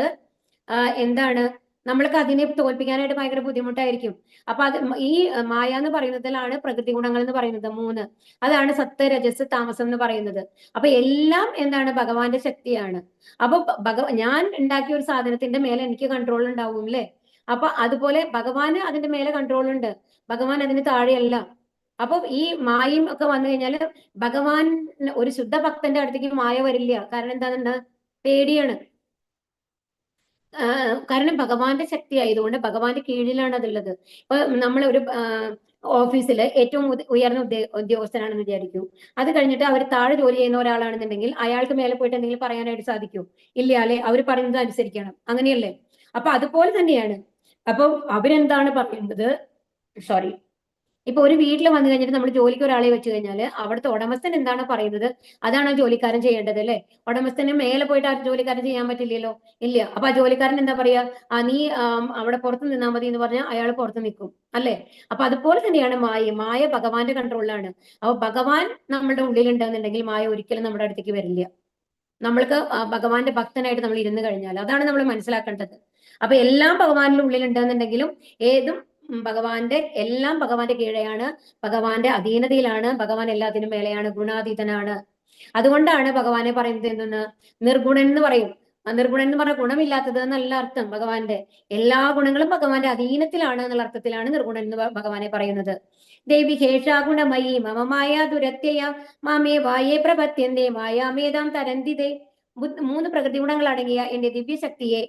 Speaker 1: എന്താണ്, നമ്മൾക്ക് അതിനെ തോൽപ്പിക്കാനായിട്ട് ഭയങ്കര ബുദ്ധിമുട്ടായിരിക്കും. അപ്പൊ അത് ഈ മായ എന്ന് പറയുന്നതിലാണ് പ്രകൃതി ഗുണങ്ങൾ എന്ന് പറയുന്നത് 3. അതാണ് സത്ത് രജസ് താമസം എന്ന് പറയുന്നത്. അപ്പൊ എല്ലാം എന്താണ്? ഭഗവാന്റെ ശക്തിയാണ്. അപ്പൊ ഞാൻ ഉണ്ടാക്കിയ ഒരു സാധനത്തിന്റെ മേലെ എനിക്ക് കൺട്രോൾ ഉണ്ടാവും അല്ലെ. അപ്പൊ അതുപോലെ ഭഗവാന് അതിന്റെ മേലെ കൺട്രോൾ ഉണ്ട്, ഭഗവാൻ അതിന് താഴെയല്ല. അപ്പൊ ഈ മായയും ഒക്കെ വന്നു കഴിഞ്ഞാൽ ഭഗവാൻ, ഒരു ശുദ്ധ ഭക്തന്റെ അടുത്തേക്ക് മായ വരില്ല. കാരണം എന്താണ്? പേടിയാണ്. കാരണം ഭഗവാന്റെ ശക്തി ആയതുകൊണ്ട് ഭഗവാന്റെ കീഴിലാണ് അതുള്ളത്. ഇപ്പൊ നമ്മൾ ഒരു ഓഫീസിൽ ഏറ്റവും ഉയർന്ന ഉദ്യോഗസ്ഥനാണെന്ന് വിചാരിക്കൂ. അത് കഴിഞ്ഞിട്ട് അവർ താഴെ ജോലി ചെയ്യുന്ന ഒരാളാണെന്നുണ്ടെങ്കിൽ അയാൾക്ക് മേലെ പോയിട്ട് എന്തെങ്കിലും പറയാനായിട്ട് സാധിക്കൂ? ഇല്ല അല്ലെ. അവർ പറയുന്നത് അനുസരിക്കണം, അങ്ങനെയല്ലേ? അപ്പൊ അതുപോലെ തന്നെയാണ്. അപ്പൊ അവരെന്താണ് പറയുന്നത്? സോറി, ഇപ്പൊ ഒരു വീട്ടിൽ വന്നു കഴിഞ്ഞിട്ട് നമ്മൾ ജോലിക്ക് ഒരാളെ വെച്ച് കഴിഞ്ഞാൽ അവിടുത്തെ ഉടമസ്ഥൻ എന്താണ് പറയുന്നത് അതാണ് ആ ജോലിക്കാരൻ ചെയ്യേണ്ടത് അല്ലെ. ഉടമസ്ഥന് മേലെ പോയിട്ട് ആ ജോലിക്കാരൻ ചെയ്യാൻ പറ്റില്ലല്ലോ, ഇല്ല. അപ്പൊ ആ ജോലിക്കാരൻ എന്താ പറയാ? നീ അവിടെ പുറത്ത് നിന്നാൽ മതി എന്ന് പറഞ്ഞാൽ അയാൾ പുറത്ത് നിൽക്കും അല്ലെ. അപ്പൊ അതുപോലെ തന്നെയാണ് മായ ഭഗവാന്റെ കൺട്രോളിലാണ്. അപ്പൊ ഭഗവാൻ നമ്മളുടെ ഉള്ളിലുണ്ടെന്നുണ്ടെങ്കിൽ മായ ഒരിക്കലും നമ്മുടെ അടുത്തേക്ക് വരില്ല. നമ്മൾക്ക് ഭഗവാന്റെ ഭക്തനായിട്ട് നമ്മൾ ഇരുന്ന് കഴിഞ്ഞാൽ അതാണ് നമ്മൾ മനസ്സിലാക്കേണ്ടത്. അപ്പൊ എല്ലാം ഭഗവാന്റെ ഉള്ളിലുണ്ടെന്നുണ്ടെങ്കിലും എല്ലാം ഭഗവാന്റെ കീഴെയാണ്, ഭഗവാന്റെ അധീനതയിലാണ്, ഭഗവാൻ എല്ലാത്തിനും മേലെയാണ്, ഗുണാതീതനാണ്. അതുകൊണ്ടാണ് ഭഗവാനെ പറയുന്നത് എന്തെന്ന്? നിർഗുണൻ എന്ന് പറയും. നിർഗുണൻ എന്ന് പറഞ്ഞ ഗുണമില്ലാത്തത് എന്നല്ല അർത്ഥം. ഭഗവാന്റെ എല്ലാ ഗുണങ്ങളും ഭഗവാന്റെ അധീനത്തിലാണ് എന്നുള്ള അർത്ഥത്തിലാണ് നിർഗുണൻ എന്ന് ഭഗവാനെ പറയുന്നത്. ദേവി ഹേഷാഗുണമയി മമമായ ദുരത്യയ മാമേ വായേ പ്രപത്യന്തേ മായാമേതാം തരന്തിതേ. 3 പ്രകൃതി ഗുണങ്ങൾ അടങ്ങിയ എന്റെ ദിവ്യശക്തിയെ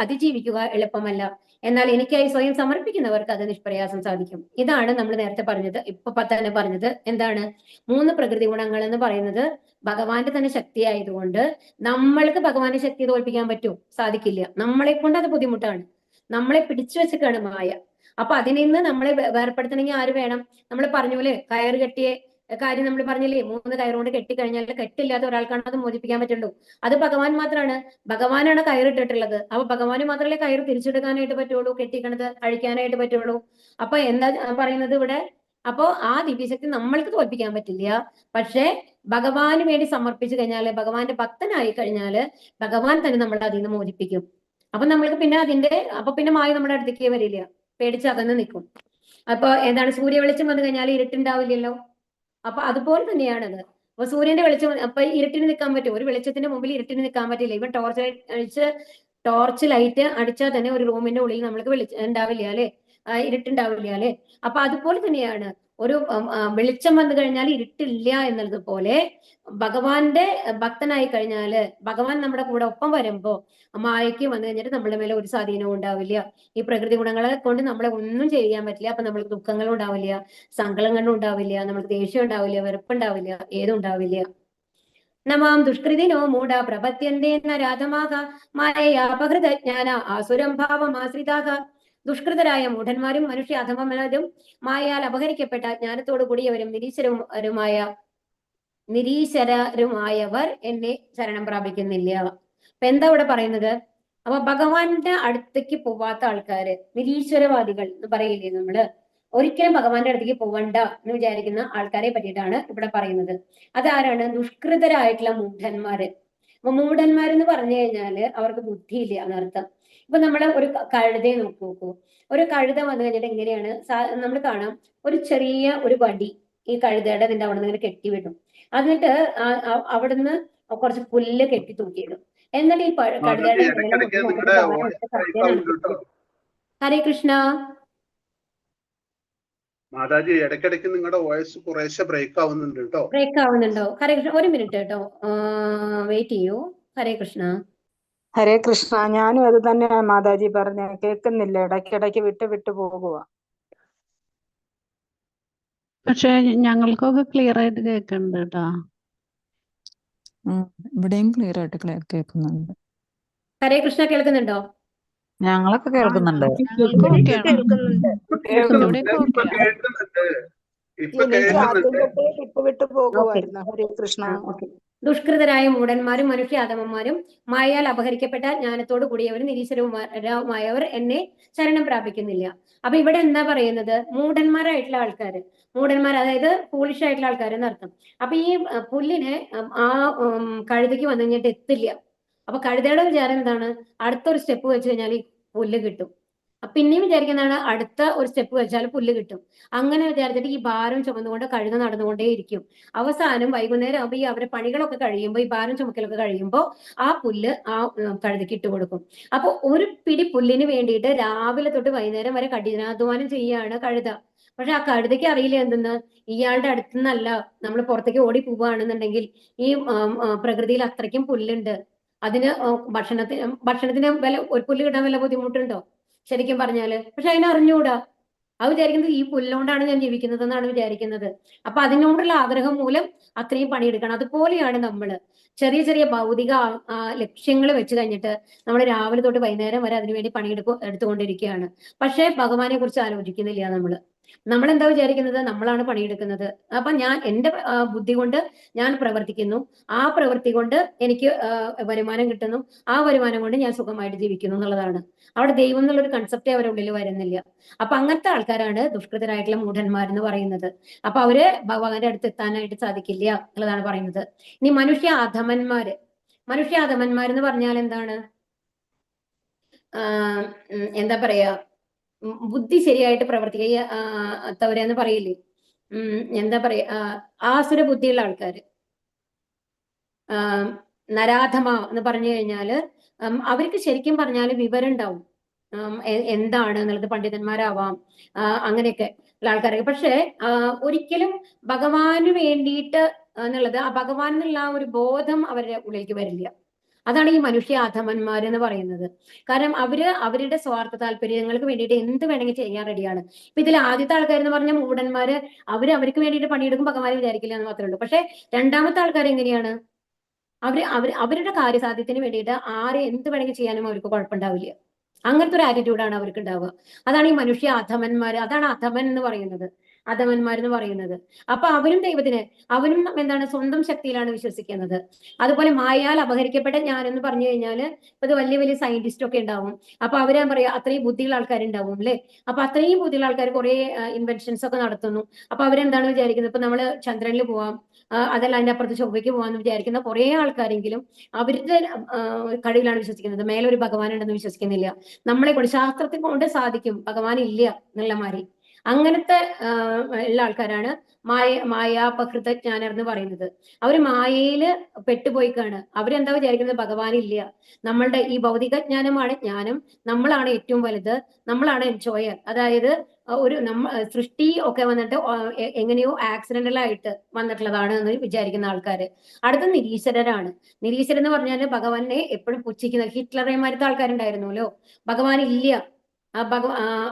Speaker 1: അതിജീവിക്കുക എളുപ്പമല്ല. എന്നാൽ എനിക്കായി സ്വയം സമർപ്പിക്കുന്നവർക്ക് അത് നിഷ്പ്രയാസം സാധിക്കും. ഇതാണ് നമ്മൾ നേരത്തെ പറഞ്ഞത്, ഇപ്പൊ തന്നെ പറഞ്ഞത്. എന്താണ് 3 പ്രകൃതി ഗുണങ്ങൾ എന്ന് പറയുന്നത്? ഭഗവാന്റെ തന്നെ ശക്തി ആയതുകൊണ്ട് നമ്മൾക്ക് ഭഗവാന്റെ ശക്തി തോൽപ്പിക്കാൻ പറ്റുമോ? സാധിക്കില്ല. നമ്മളെ കൊണ്ട് അത് ബുദ്ധിമുട്ടാണ്. നമ്മളെ പിടിച്ചു വെച്ചിട്ടാണ് മായ. അപ്പൊ അതിൽ നിന്ന് നമ്മളെ വേർപ്പെടുത്തണമെങ്കിൽ ആര് വേണം? നമ്മൾ പറഞ്ഞ പോലെ കയറ് കെട്ടിയ കാര്യം നമ്മൾ പറഞ്ഞില്ലേ, 3 കയറുകൊണ്ട് കെട്ടിക്കഴിഞ്ഞാൽ കെട്ടില്ലാത്ത ഒരാൾക്കാണ് അത് മോചിപ്പിക്കാൻ പറ്റുള്ളൂ. അത് ഭഗവാൻ മാത്രമാണ്. ഭഗവാനാണ് കയറിട്ടിട്ടുള്ളത്. അപ്പൊ ഭഗവാന് മാത്രമല്ലേ കയറ് തിരിച്ചെടുക്കാനായിട്ട് പറ്റുള്ളൂ, കെട്ടിക്കണത് അഴിക്കാനായിട്ട് പറ്റുള്ളൂ. അപ്പൊ എന്താ പറയുന്നത് ഇവിടെ? അപ്പോ ആ ദിവ്യശക്തി നമ്മൾക്ക് തോൽപ്പിക്കാൻ പറ്റില്ല. പക്ഷെ ഭഗവാന് വേണ്ടി സമർപ്പിച്ചു കഴിഞ്ഞാല്, ഭഗവാന്റെ ഭക്തനായി കഴിഞ്ഞാല് ഭഗവാൻ തന്നെ നമ്മളെ അതിൽ നിന്ന് മോചിപ്പിക്കും. അപ്പൊ നമ്മൾക്ക് പിന്നെ അപ്പൊ പിന്നെ മായ നമ്മുടെ അടുത്തേക്ക് വരില്ല, പേടിച്ച് അകന്ന് നിൽക്കും. അപ്പൊ എന്താണ്, സൂര്യ വെളിച്ചം വന്നു കഴിഞ്ഞാൽ ഇരുട്ടുണ്ടാവില്ലല്ലോ. അപ്പൊ അതുപോലെ തന്നെയാണത്. അപ്പൊ സൂര്യന്റെ വെളിച്ചം അപ്പൊ ഇരുട്ടിന് നിൽക്കാൻ പറ്റും? ഒരു വെളിച്ചത്തിന്റെ മുമ്പിൽ ഇരുട്ടിന് നിൽക്കാൻ പറ്റില്ല. ഇവൻ ടോർച്ച് ലൈറ്റ് അടിച്ചാൽ തന്നെ ഒരു റൂമിന്റെ ഉള്ളിൽ നമ്മൾക്ക് ഉണ്ടാവില്ല അല്ലെ, ഇരുട്ടുണ്ടാവില്ല അല്ലെ. അപ്പൊ അതുപോലെ തന്നെയാണ് ഒരു വെളിച്ചം വന്നു കഴിഞ്ഞാൽ ഇരുട്ടില്ല എന്നതുപോലെ ഭഗവാന്റെ ഭക്തനായി കഴിഞ്ഞാല്, ഭഗവാൻ നമ്മുടെ കൂടെ ഒപ്പം വരുമ്പോ മായയ്ക്ക് വന്നു കഴിഞ്ഞിട്ട് നമ്മുടെ മേലെ ഒരു സ്വാധീനവും ഉണ്ടാവില്ല. ഈ പ്രകൃതി ഗുണങ്ങളെ കൊണ്ട് നമ്മളെ ഒന്നും ചെയ്യാൻ പറ്റില്ല. അപ്പൊ നമ്മൾക്ക് ദുഃഖങ്ങളും ഉണ്ടാവില്ല, സങ്കടങ്ങളും ഉണ്ടാവില്ല, നമ്മൾക്ക് ദേഷ്യം ഉണ്ടാവില്ല, വെറുപ്പുണ്ടാവില്ല, ഏതും ഉണ്ടാവില്ല. നമാം ദുഷ്കൃതിനോ മൂഢ പ്രപത്യന്തേ നരാധമാക മായയാപഹൃത ജ്ഞാന ആസുരം ഭാവമാശ്രിതാക. ദുഷ്കൃതരായ മൂഢന്മാരും മനുഷ്യ അധമന്മാരും മായയാൽ അപഹരിക്കപ്പെട്ട ജ്ഞാനത്തോടു കൂടിയവരും നിരീശ്വരരുമായവർ എന്നെ ശരണം പ്രാപിക്കുന്നില്ല. അപ്പൊ എന്താ ഇവിടെ പറയുന്നത്? അപ്പൊ ഭഗവാന്റെ അടുത്തേക്ക് പോവാത്ത ആൾക്കാര്, നിരീശ്വരവാദികൾ എന്ന് പറയില്ലേ നമ്മള്, ഒരിക്കലും ഭഗവാന്റെ അടുത്തേക്ക് പോവണ്ട എന്ന് വിചാരിക്കുന്ന ആൾക്കാരെ പറ്റിയിട്ടാണ് ഇവിടെ പറയുന്നത്. അതാരാണ്? ദുഷ്കൃതരായിട്ടുള്ള മൂഢന്മാര്. അപ്പൊ മൂഢന്മാരെന്ന് പറഞ്ഞു കഴിഞ്ഞാല് അവർക്ക് ബുദ്ധിയില്ല എന്നർത്ഥം. ഇപ്പൊ നമ്മള് ഒരു കഴുതയെ നോക്കൂ. ഒരു കഴുത വന്നു കഴിഞ്ഞിട്ട് എങ്ങനെയാണ് നമ്മൾ കാണാം, ഒരു ചെറിയ ഒരു വടി ഈ കഴുതയുടെ അതിന്റെ അവിടെ നിന്ന് ഇങ്ങനെ കെട്ടിവിടും. എന്നിട്ട് അവിടുന്ന് കുറച്ച് പുല്ല് കെട്ടി തൂക്കിയിടും. എന്നിട്ട് ഈ കഴുതയുടെ ഹരേ കൃഷ്ണ.
Speaker 4: മാതാജി, ഇടയ്ക്കിടയ്ക്ക് നിങ്ങളുടെ വോയിസ് കുറേശ്ശെ ബ്രേക്ക് ആവുന്നുണ്ട് കേട്ടോ.
Speaker 1: ബ്രേക്ക് ആവുന്നുണ്ടോ? ഹരേ കൃഷ്ണ, ഒരു മിനിറ്റ് കേട്ടോ, വെയിറ്റ് ചെയ്യൂ. ഹരേ കൃഷ്ണ.
Speaker 2: ഹരേ കൃഷ്ണ. ഞാനും അത് തന്നെയാ മാതാജി പറഞ്ഞ, കേൾക്കുന്നില്ല, ഇടയ്ക്കിടയ്ക്ക് വിട്ട് പോകുക.
Speaker 3: പക്ഷെ ഞങ്ങൾക്കൊക്കെ ക്ലിയർ ആയിട്ട് കേൾക്കുന്നുണ്ട് കേട്ടോ.
Speaker 5: ഇവിടെയും ക്ലിയർ ആയിട്ട് കേൾക്കുന്നുണ്ട്.
Speaker 1: ഹരേ കൃഷ്ണ, കേൾക്കുന്നുണ്ടോ?
Speaker 5: ഞങ്ങളൊക്കെ കേൾക്കുന്നുണ്ട്.
Speaker 2: വിട്ടു പോകുമായിരുന്നു. ഹരേ കൃഷ്ണ.
Speaker 1: ദുഷ്കൃതരായ മൂഢന്മാരും മനുഷ്യ അധമന്മാരും മായയാൽ അപഹരിക്കപ്പെട്ട ജ്ഞാനത്തോടു കൂടിയവരും നിരീശ്വരവുമായവർ എന്നെ ശരണം പ്രാപിക്കുന്നില്ല. അപ്പൊ ഇവിടെ എന്താ പറയുന്നത്? മൂഢന്മാരായിട്ടുള്ള ആൾക്കാര്, അതായത് ഫൂളിഷ് ആയിട്ടുള്ള ആൾക്കാരെന്ന് അർത്ഥം. അപ്പൊ ഈ പുല്ലിനെ ആ കഴുതയ്ക്ക് വന്നു കഴിഞ്ഞിട്ട് എത്തില്ല. അപ്പൊ കഴുതയുടെ വിചാരം എന്താണ്? അടുത്തൊരു സ്റ്റെപ്പ് വെച്ച് കഴിഞ്ഞാൽ ഈ പുല്ല് കിട്ടും. പിന്നെയും വിചാരിക്കുന്നതാണ് അടുത്ത ഒരു സ്റ്റെപ്പ് വെച്ചാൽ പുല്ല് കിട്ടും. അങ്ങനെ വിചാരിച്ചിട്ട് ഈ ഭാരം ചുമന്നുകൊണ്ട് കഴുത നടന്നുകൊണ്ടേയിരിക്കും. അവസാനം വൈകുന്നേരം ആകുമ്പോൾ ഈ അവരുടെ പണികളൊക്കെ കഴിയുമ്പോൾ, ഈ ഭാരം ചുമക്കലൊക്കെ കഴിയുമ്പോൾ ആ പുല്ല് ആ കഴുതയ്ക്ക് ഇട്ട് കൊടുക്കും. അപ്പൊ ഒരു പിടി പുല്ലിന് വേണ്ടിയിട്ട് രാവിലെ തൊട്ട് വൈകുന്നേരം വരെ കഠിനാധ്വാനം ചെയ്യാണ് കഴുത. പക്ഷെ ആ കഴുതയ്ക്ക് അറിയില്ല എന്തെന്ന്, ഇയാളുടെ അടുത്തുനിന്നല്ല നമ്മൾ പുറത്തേക്ക് ഓടി പോവുകയാണെന്നുണ്ടെങ്കിൽ ഈ പ്രകൃതിയിൽ അത്രയ്ക്കും പുല്ലുണ്ട്. അതിന് ഭക്ഷണത്തിന് വില, ഒരു പുല്ല് കിട്ടാൻ വല്ല ബുദ്ധിമുട്ടുണ്ടോ ശരിക്കും പറഞ്ഞാല്? പക്ഷെ അതിനറിഞ്ഞൂടാ. അത് വിചാരിക്കുന്നത് ഈ പുല്ലുകൊണ്ടാണ് ഞാൻ ജീവിക്കുന്നത് എന്നാണ് വിചാരിക്കുന്നത്. അപ്പൊ അതിനോടുള്ള ആഗ്രഹം മൂലം അത്രയും പണിയെടുക്കണം. അതുപോലെയാണ് നമ്മള് ചെറിയ ചെറിയ ഭൗതിക ലക്ഷ്യങ്ങൾ വെച്ച് കഴിഞ്ഞിട്ട് നമ്മൾ രാവിലെ തൊട്ട് വൈകുന്നേരം വരെ അതിനുവേണ്ടി എടുത്തുകൊണ്ടിരിക്കുകയാണ്. പക്ഷെ ഭഗവാനെ കുറിച്ച് ആലോചിക്കുന്നില്ല നമ്മൾ എന്താ വിചാരിക്കുന്നത്? നമ്മളാണ് പണിയെടുക്കുന്നത്. അപ്പൊ ഞാൻ എന്റെ ബുദ്ധി കൊണ്ട് ഞാൻ പ്രവർത്തിക്കുന്നു, ആ പ്രവൃത്തി കൊണ്ട് എനിക്ക് വരുമാനം കിട്ടുന്നു, ആ വരുമാനം കൊണ്ട് ഞാൻ സുഖമായിട്ട് ജീവിക്കുന്നു എന്നുള്ളതാണ്. അവിടെ ദൈവം എന്നുള്ളൊരു കൺസെപ്റ്റേ അവരുടെ ഉള്ളിൽ വരുന്നില്ല. അപ്പൊ അങ്ങനത്തെ ആൾക്കാരാണ് ദുഷ്കൃതരായിട്ടുള്ള മൂഢന്മാരെന്ന് പറയുന്നത്. അപ്പൊ അവര് ഭഗവാന്റെ അടുത്ത് എത്താനായിട്ട് സാധിക്കില്ല എന്നുള്ളതാണ് പറയുന്നത്. ഇനി മനുഷ്യ അധമന്മാരെന്ന് പറഞ്ഞാൽ എന്താണ്? എന്താ പറയാ, ബുദ്ധി ശരിയായിട്ട് പ്രവർത്തിക്കാത്തവരെന്ന് പറയില്ലേ, എന്താ പറയാ, ആസുര ബുദ്ധിയുള്ള ആൾക്കാര്, നരാധമ എന്ന് പറഞ്ഞു കഴിഞ്ഞാല് അവർക്ക് ശരിക്കും പറഞ്ഞാൽ വിവരം ഉണ്ടാവും, എന്താണ് എന്നുള്ളത്, പണ്ഡിതന്മാരാവാം, അങ്ങനെയൊക്കെ ഉള്ള ആൾക്കാരൊക്കെ. പക്ഷെ ഒരിക്കലും ഭഗവാന് വേണ്ടിയിട്ട് എന്നുള്ളത്, ആ ഭഗവാൻ എന്നുള്ള ഒരു ബോധം അവരുടെ ഉള്ളിലേക്ക് വരില്ല. അതാണ് ഈ മനുഷ്യ അധമന്മാരെന്ന് പറയുന്നത്. കാരണം അവരുടെ സ്വാർത്ഥ താല്പര്യങ്ങൾക്ക് വേണ്ടിയിട്ട് എന്ത് വേണമെങ്കിൽ ചെയ്യാൻ റെഡിയാണ്. ഇപ്പൊ ഇതിൽ ആദ്യത്തെ ആൾക്കാരെന്ന് പറഞ്ഞ മൂഢന്മാര് അവർക്ക് വേണ്ടിയിട്ട് പണിയെടുക്കും, ഭഗവാൻ വിചാരിക്കില്ല എന്ന് മാത്രമേ ഉള്ളൂ. പക്ഷെ രണ്ടാമത്തെ ആൾക്കാർ എങ്ങനെയാണ്? അവരുടെ കാര്യസാധ്യത്തിന് വേണ്ടിയിട്ട് എന്ത് വേണമെങ്കിൽ ചെയ്യാനും അവർക്ക് കുഴപ്പമുണ്ടാവില്ല. അങ്ങനത്തെ ഒരു ആറ്റിറ്റ്യൂഡാണ് അവർക്ക് ഉണ്ടാവുക. അതാണ് ഈ മനുഷ്യ അധമന്മാര്. അതാണ് അധമൻ എന്ന് പറയുന്നത്, അധമന്മാരെന്ന് പറയുന്നത്. അപ്പൊ അവനും എന്താണ്, സ്വന്തം ശക്തിയിലാണ് വിശ്വസിക്കുന്നത്. അതുപോലെ മായാൽ അപഹരിക്കപ്പെട്ട ഞാനെന്ന് പറഞ്ഞു കഴിഞ്ഞാല് ഇപ്പൊ ഇത് വലിയ വലിയ സയന്റിസ്റ്റ് ഒക്കെ ഉണ്ടാവും. അപ്പൊ അവരാ പറയാ അത്രയും ബുദ്ധിയുള്ള ആൾക്കാരുണ്ടാവും അല്ലെ. അപ്പൊ അത്രയും ബുദ്ധിയുള്ള ആൾക്കാർ കുറെ ഇൻവെൻഷൻസ് ഒക്കെ നടത്തുന്നു. അപ്പൊ അവരെന്താണ് വിചാരിക്കുന്നത്, ഇപ്പൊ നമ്മള് ചന്ദ്രനിൽ പോവാം, അതല്ല അതിന്റെ അപ്പുറത്ത് ചൊവ്വയ്ക്ക് പോകാന്ന് വിചാരിക്കുന്ന കുറെ ആൾക്കാരെങ്കിലും അവരുടെ കഴിവിലാണ് വിശ്വസിക്കുന്നത്. മേലൊരു ഭഗവാൻ ഉണ്ടെന്ന് വിശ്വസിക്കുന്നില്ല. നമ്മളെ കൊണ്ട് ശാസ്ത്രത്തെ കൊണ്ട് സാധിക്കും, ഭഗവാൻ ഇല്ല എന്നുള്ള മാതിരി അങ്ങനത്തെ ഉള്ള ആൾക്കാരാണ് മായാപഹൃതജ്ഞാനർ എന്ന് പറയുന്നത്. അവര് മായയില് പെട്ടുപോയിക്കാണ്. അവരെന്താ വിചാരിക്കുന്നത്, ഭഗവാൻ ഇല്ല, നമ്മളുടെ ഈ ഭൗതിക ജ്ഞാനമാണ് ജ്ഞാനം, നമ്മളാണ് ഏറ്റവും വലുത്, നമ്മളാണ് എൻജോയർ. അതായത് സൃഷ്ടി ഒക്കെ വന്നിട്ട് എങ്ങനെയോ ആക്സിഡന്റലായിട്ട് വന്നിട്ടുള്ളതാണ് എന്ന് വിചാരിക്കുന്ന ആൾക്കാര്. അടുത്ത നിരീശ്വരരാണ്. നിരീശ്വരൻ എന്ന് പറഞ്ഞാല് ഭഗവാനെ എപ്പോഴും പുച്ഛിക്കുന്ന ഹിറ്റ്ലറേമാരത്തെ ആൾക്കാരുണ്ടായിരുന്നല്ലോ, ഭഗവാൻ ഇല്ല,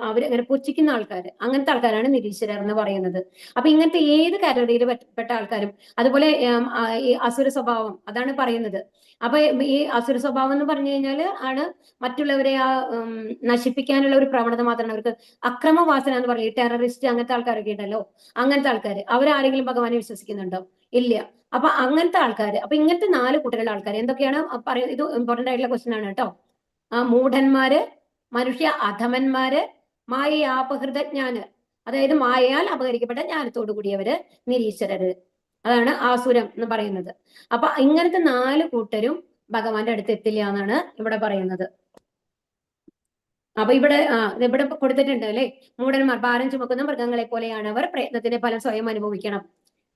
Speaker 1: അവരങ്ങനെ പുച്ഛിക്കുന്ന ആൾക്കാർ, അങ്ങനത്തെ ആൾക്കാരാണ് നിരീശ്വരർ എന്ന് പറയുന്നത്. അപ്പൊ ഇങ്ങനത്തെ ഏത് കാറ്റഗറിയിൽ പെട്ട ആൾക്കാരും, അതുപോലെ ഈ അസുര സ്വഭാവം അതാണ് പറയുന്നത്. അപ്പൊ ഈ അസുര സ്വഭാവം എന്ന് പറഞ്ഞു കഴിഞ്ഞാല് മറ്റുള്ളവരെ നശിപ്പിക്കാനുള്ള ഒരു പ്രവണത മാത്രമാണ് അവർക്ക്. അക്രമവാസന എന്ന് പറയും, ടെററിസ്റ്റ് അങ്ങനത്തെ ആൾക്കാരൊക്കെ ഉണ്ടല്ലോ, അങ്ങനത്തെ ആൾക്കാർ. അവരാരെങ്കിലും ഭഗവാനെ വിശ്വസിക്കുന്നുണ്ടോ? ഇല്ല. അപ്പൊ അങ്ങനത്തെ ആൾക്കാർ, അപ്പൊ ഇങ്ങനത്തെ 4 കൂട്ടരുടെ ആൾക്കാർ എന്തൊക്കെയാണ് പറയുന്നത്? ഇത് ഇമ്പോർട്ടന്റ് ആയിട്ടുള്ള ക്വസ്റ്റ്യൻ ആണ് കേട്ടോ. മൂഢന്മാര്, മനുഷ്യ അധമന്മാര്, മായയാപഹൃതജ്ഞാനർ, അതായത് മായയാൽ അപഹരിക്കപ്പെട്ട ജ്ഞാനത്തോടു കൂടിയവര്, നിരീശ്വരര്, അതാണ് ആസുരം എന്ന് പറയുന്നത്. അപ്പൊ ഇങ്ങനത്തെ 4 കൂട്ടരും ഭഗവാന്റെ അടുത്ത് എത്തില്ല എന്നാണ് ഇവിടെ പറയുന്നത്. അപ്പൊ ഇവിടെ കൊടുത്തിട്ടുണ്ട് അല്ലെ, മൂഢന്മാർ ഭാരം ചുമക്കുന്ന മൃഗങ്ങളെ പോലെയാണ് അവർ, പ്രയത്നത്തിന്റെ ഫലം സ്വയം അനുഭവിക്കണം,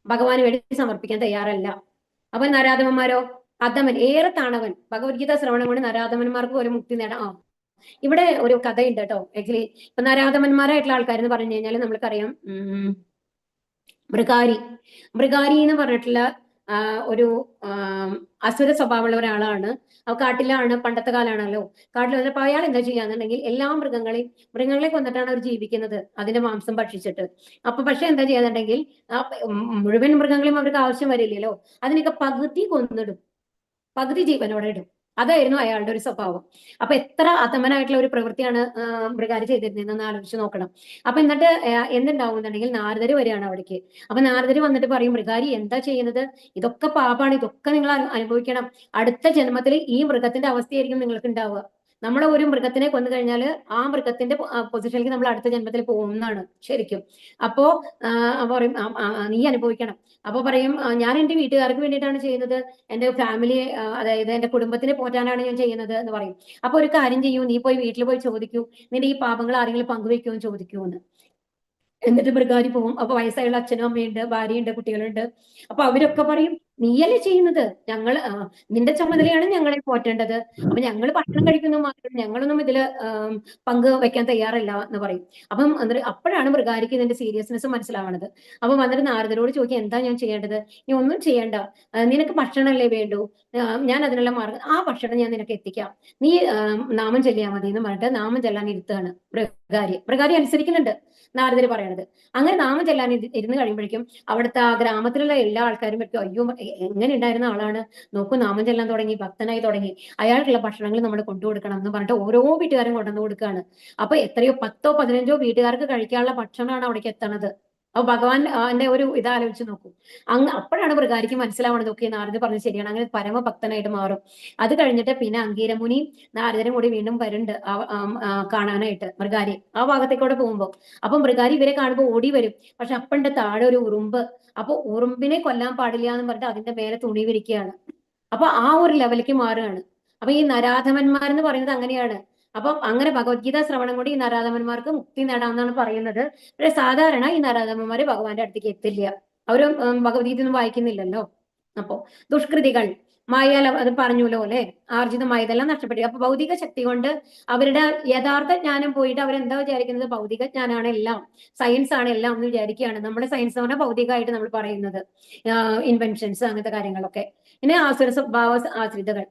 Speaker 1: ഭഗവാന് വേണ്ടി സമർപ്പിക്കാൻ തയ്യാറല്ല. അപ്പൊ നരാധമന്മാരോ, അധമൻ, ഏറെ താണവൻ, ഭഗവത്ഗീത ശ്രവണം കൊണ്ട് നരാധമന്മാർക്ക് ഒരു മുക്തി നേടാം. ഇവിടെ ഒരു കഥയുണ്ട് കേട്ടോ. ആക്ച്വലി ഇപ്പൊ നരാധമന്മാരായിട്ടുള്ള ആൾക്കാർ എന്ന് പറഞ്ഞു കഴിഞ്ഞാൽ നമ്മൾക്കറിയാം, മൃഗാരി എന്ന് പറഞ്ഞിട്ടുള്ള ഒരു അസുര സ്വഭാവമുള്ള ഒരാളാണ്. കാട്ടിലാണ്, പണ്ടത്തെ കാലാണല്ലോ, കാട്ടിൽ വന്നപ്പോ അയാൾ എന്താ ചെയ്യാന്നുണ്ടെങ്കിൽ എല്ലാ മൃഗങ്ങളെ കൊന്നിട്ടാണ് അവർ ജീവിക്കുന്നത്, അതിന്റെ മാംസം ഭക്ഷിച്ചിട്ട്. അപ്പൊ പക്ഷെ എന്താ ചെയ്യാന്നുണ്ടെങ്കിൽ മുഴുവൻ മൃഗങ്ങളെയും അവർക്ക് ആവശ്യം വരില്ലല്ലോ, അതിനൊക്കെ പകുതി കൊന്നിടും, പകുതി ജീവനോടെ ഇടും. അതായിരുന്നു അയാളുടെ ഒരു സ്വഭാവം. അപ്പൊ എത്ര അധമനായിട്ടുള്ള ഒരു പ്രവൃത്തിയാണ് മൃഗാരി ചെയ്തിരുന്നതെന്ന് ആലോചിച്ച് നോക്കണം. അപ്പൊ എന്നിട്ട് എന്തുണ്ടാവും എന്നുണ്ടെങ്കിൽ നാരദര് വരികയാണ് അവിടേക്ക്. അപ്പൊ നാരദര് വന്നിട്ട് പറയും, മൃഗാരി എന്താ ചെയ്യുന്നത്, ഇതൊക്കെ പാപാണ്, ഇതൊക്കെ നിങ്ങൾ അനുഭവിക്കണം, അടുത്ത ജന്മത്തിൽ ഈ മൃഗത്തിന്റെ അവസ്ഥയായിരിക്കും നിങ്ങൾക്ക് ഉണ്ടാവുക. നമ്മളെ ഒരു മൃഗത്തിനെ കൊന്നു കഴിഞ്ഞാൽ ആ മൃഗത്തിന്റെ പൊസിഷനിലേക്ക് നമ്മൾ അടുത്ത ജന്മത്തിൽ പോകുന്നതാണ് ശരിക്കും. അപ്പോ പറയും നീ അനുഭവിക്കണം. അപ്പൊ പറയും, ഞാൻ എന്റെ വീട്ടുകാർക്ക് വേണ്ടിയിട്ടാണ് ചെയ്യുന്നത്, എന്റെ ഫാമിലിയെ, അതായത് എന്റെ കുടുംബത്തിനെ പോറ്റാനാണ് ഞാൻ ചെയ്യുന്നത് എന്ന് പറയും. അപ്പൊ ഒരു കാര്യം ചെയ്യൂ, നീ പോയി വീട്ടിൽ പോയി ചോദിക്കൂ, നിന്റെ ഈ പാപങ്ങൾ ആരെങ്കിലും പങ്കുവെക്കുമോ ചോദിക്കൂന്ന്. എന്നിട്ട് മൃഗാരി പോകും. അപ്പൊ വയസ്സായുള്ള അച്ഛനും അമ്മയുണ്ട്, ഭാര്യയുണ്ട്, കുട്ടികളുണ്ട്. അപ്പൊ അവരൊക്കെ പറയും, നീയല്ലേ ചെയ്യുന്നത്, നിന്റെ ചുമതലയാണ് ഞങ്ങളെ പോറ്റേണ്ടത്, അപ്പൊ ഞങ്ങൾ ഭക്ഷണം കഴിക്കുന്നു മാത്രം, ഞങ്ങളൊന്നും ഇതില് പങ്ക് വെക്കാൻ തയ്യാറല്ല എന്ന് പറയും. അപ്പം അപ്പോഴാണ് മൃഗാരിക്ക് ഇതിന്റെ സീരിയസ്നെസ് മനസ്സിലാവണത്. അപ്പൊ വന്നിട്ട് നാരദരോട് ചോദിക്കുക, എന്താ ഞാൻ ചെയ്യേണ്ടത്? നീ ഒന്നും ചെയ്യണ്ട, നിനക്ക് ഭക്ഷണമല്ലേ വേണ്ടൂ, ഞാൻ അതിനുള്ള മാർഗം, ആ ഭക്ഷണം ഞാൻ നിനക്ക് എത്തിക്കാം, നീ നാമം ചൊല്ലിയാൽ മതി എന്ന് പറഞ്ഞിട്ട് നാമം ചെല്ലാൻ ഇരുത്തുകയാണ് മൃഗാരി അനുസരിക്കുന്നുണ്ട് നാരദര് പറയണത്. അങ്ങനെ നാമം ചെല്ലാൻ ഇരുന്ന് കഴിയുമ്പോഴേക്കും അവിടുത്തെ ആ ഗ്രാമത്തിലുള്ള എല്ലാ ആൾക്കാരും പറ്റും, അയ്യോ എങ്ങനെ ഉണ്ടായിരുന്ന ആളാണ്, നോക്കൂ നാമം ചെല്ലാൻ തുടങ്ങി, ഭക്തനായി തുടങ്ങി, അയാൾക്കുള്ള ഭക്ഷണങ്ങൾ നമ്മൾ കൊണ്ടുകൊടുക്കണം എന്ന് പറഞ്ഞിട്ട് ഓരോ വീട്ടുകാരും കൊണ്ടുവന്ന് കൊടുക്കുകയാണ്. അപ്പൊ എത്രയോ 10ഓ 15ഓ വീട്ടുകാർക്ക് കഴിക്കാനുള്ള ഭക്ഷണമാണ് അവിടേക്ക് എത്തണത്. അപ്പൊ ഭഗവാന്റെ ഒരു ഇതാലോചിച്ച് നോക്കൂ. അപ്പോഴാണ് മൃഗാരിക്ക് മനസ്സിലാവണത്, ഒക്കെ നാരദർ പറഞ്ഞത് ശരിയാണ്, അങ്ങനെ പരമഭക്തനായിട്ട് മാറും. അത് കഴിഞ്ഞിട്ട് പിന്നെ അങ്കീരമുനി നാരദരും കൂടി വീണ്ടും വരുന്നുണ്ട് കാണാനായിട്ട് മൃഗാരി ആ ഭാഗത്തേക്കൂടെ പോകുമ്പോ. അപ്പൊ മൃഗാരി ഇവരെ കാണുമ്പോൾ ഓടി വരും. പക്ഷെ അപ്പണ്ട് താഴെ ഒരു ഉറുമ്പ്. അപ്പൊ ഉറുമ്പിനെ കൊല്ലാൻ പാടില്ല എന്ന് പറഞ്ഞിട്ട് അതിന്റെ മേലെ തുണി വിരിക്കുകയാണ്. അപ്പൊ ആ ഒരു ലെവലിലേക്ക് മാറുകയാണ്. അപ്പൊ ഈ നരാധമന്മാരെന്ന് പറയുന്നത് അങ്ങനെയാണ്. അപ്പൊ അങ്ങനെ ഭഗവത്ഗീത ശ്രവണം കൊണ്ട് ഈ നരാധമന്മാർക്ക് മുക്തി നേടാമെന്നാണ് പറയുന്നത്. പക്ഷെ സാധാരണ ഈ നരാധമന്മാര് ഭഗവാന്റെ അടുത്തേക്ക് എത്തില്ല, അവരും ഭഗവത്ഗീത ഒന്നും വായിക്കുന്നില്ലല്ലോ. അപ്പോ ദുഷ്കൃതികൾ, അത് പറഞ്ഞല്ലോ അല്ലെ, ആർജിതമായതെല്ലാം നഷ്ടപ്പെട്ടു. അപ്പൊ ഭൗതിക ശക്തി കൊണ്ട് അവരുടെ യഥാർത്ഥ ജ്ഞാനം പോയിട്ട് അവരെന്താ വിചാരിക്കുന്നത്? ഭൗതിക ജ്ഞാനാണ് എല്ലാം, സയൻസ് ആണ് എല്ലാം എന്ന് വിചാരിക്കുകയാണ്. നമ്മുടെ സയൻസ് എന്ന് പറഞ്ഞാൽ ഭൗതികമായിട്ട് നമ്മൾ പറയുന്നത് ഇൻവെൻഷൻസ് അങ്ങനത്തെ കാര്യങ്ങളൊക്കെ. പിന്നെ ആസുര സ്വഭാവ ആശ്രിതകൾ,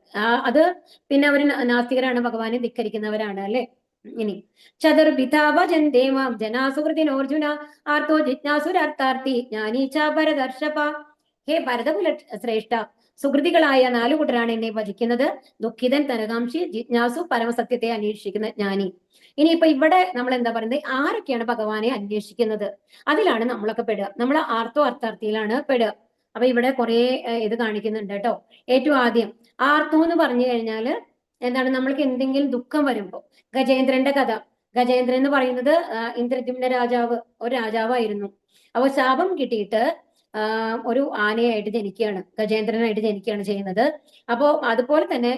Speaker 1: അത് പിന്നെ അവർ നാസ്തികരാണ്, ഭഗവാനെ ധിക്കരിക്കുന്നവരാണ് അല്ലെ. ഇനി ചതുർഭിതാവജന്തേമാം ജനാസുഹൃതിനോർജുന ആർത്തോ ജിജ്ഞാസുരാർത്ഥാർത്ഥി ജ്ഞാനീച്ച ഭരതർഷഭ. ഹേ ഭരതകുല ശ്രേഷ്ഠ, സുഹൃതികളായ 4 കൂട്ടരാണ് എന്നെ ഭജിക്കുന്നത്. ദുഃഖിതൻ, തനകാംക്ഷി, ജിജ്ഞാസു, പരമസത്യത്തെ അന്വേഷിക്കുന്ന ജ്ഞാനി. ഇനിയിപ്പോ ഇവിടെ നമ്മൾ എന്താ പറയുന്നത്? ആരൊക്കെയാണ് ഭഗവാനെ അന്വേഷിക്കുന്നത്? അതിലാണ് നമ്മളൊക്കെ പെടുക. നമ്മൾ ആർത്തോ അർത്ഥാർത്ഥിയിലാണ് പെടുക. അപ്പൊ ഇവിടെ കുറെ ഇത് കാണിക്കുന്നുണ്ട് കേട്ടോ. ഏറ്റവും ആദ്യം ആർത്തോ എന്ന് പറഞ്ഞു കഴിഞ്ഞാല് എന്താണ്? നമ്മൾക്ക് എന്തെങ്കിലും ദുഃഖം വരുമ്പോ, ഗജേന്ദ്രന്റെ കഥ. ഗജേന്ദ്രൻ എന്ന് പറയുന്നത് ഇന്ദ്രദ്യുമ്ന രാജാവ്, ഒരു രാജാവായിരുന്നു. അപ്പൊ ശാപം കിട്ടിയിട്ട് ഒരു ആനയായിട്ട് ജനിക്കുകയാണ്, ഗജേന്ദ്രനായിട്ട് ജനിക്കുകയാണ് ചെയ്യുന്നത്. അപ്പോ അതുപോലെ തന്നെ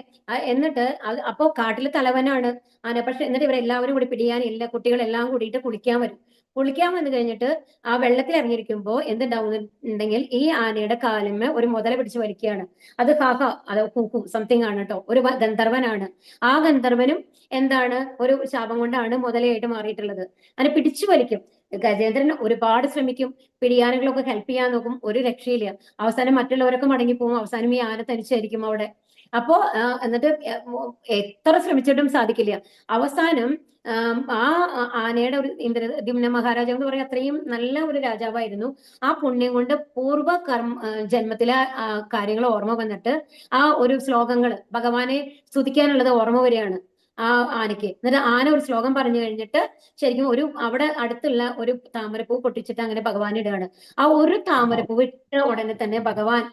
Speaker 1: എന്നിട്ട് അപ്പോ കാട്ടിലെ തലവനാണ് ആന. പക്ഷെ എന്നിട്ട് ഇവരെല്ലാവരും കൂടി പിടിയാൻ, എല്ലാ കുട്ടികളെല്ലാം കൂടിയിട്ട് കുളിക്കാൻ വരും. കുളിക്കാൻ വന്നു കഴിഞ്ഞിട്ട് ആ വെള്ളത്തിൽ ഇറങ്ങിയിരിക്കുമ്പോ എന്തുണ്ടാവുന്നുണ്ടെങ്കിൽ ഈ ആനയുടെ കാലിന്മേൽ ഒരു മുതല പിടിച്ച് വലിക്കുകയാണ്. അത് ഹാഹ, അത് കൂക്കു സംതിങ് ആണ് കേട്ടോ, ഒരു ഗന്ധർവനാണ്. ആ ഗന്ധർവനും എന്താണ്, ഒരു ശാപം കൊണ്ടാണ് മുതലയായിട്ട് മാറിയിട്ടുള്ളത്. അതിനെ പിടിച്ചു വലിക്കും. ഗജേന്ദ്രൻ ഒരുപാട് ശ്രമിക്കും, പിടിയാനകളൊക്കെ ഹെൽപ്പ് ചെയ്യാൻ നോക്കും, ഒരു രക്ഷയില്ല. അവസാനം മറ്റുള്ളവരൊക്കെ മടങ്ങിപ്പോകും. അവസാനം ഈ ആന തനിച്ചായിരിക്കും അവിടെ. അപ്പോ എന്നിട്ട് എത്ര ശ്രമിച്ചിട്ടും സാധിക്കില്ല. അവസാനം ആ ആനയുടെ ഒരു ഇന്ദ്രദ്യുമ്ന മഹാരാജാവ് എന്ന് പറയുക അത്രയും നല്ല ഒരു രാജാവായിരുന്നു. ആ പുണ്യം കൊണ്ട് പൂർവ്വ ജന്മത്തിലെ കാര്യങ്ങൾ ഓർമ്മ വന്നിട്ട് ആ ഒരു ശ്ലോകങ്ങൾ ഭഗവാനെ സ്തുതിക്കാനുള്ളത് ഓർമ്മ വരികയാണ് ആ ആനയ്ക്ക്. എന്നിട്ട് ആന ഒരു ശ്ലോകം പറഞ്ഞു കഴിഞ്ഞിട്ട് ശരിക്കും ഒരു അവിടെ അടുത്തുള്ള ഒരു താമരപ്പൂ പൊട്ടിച്ചിട്ട് അങ്ങനെ ഭഗവാൻ ഇടുകയാണ്. ആ ഒരു താമരപ്പൂ ഇട്ട ഉടനെ തന്നെ ഭഗവാൻ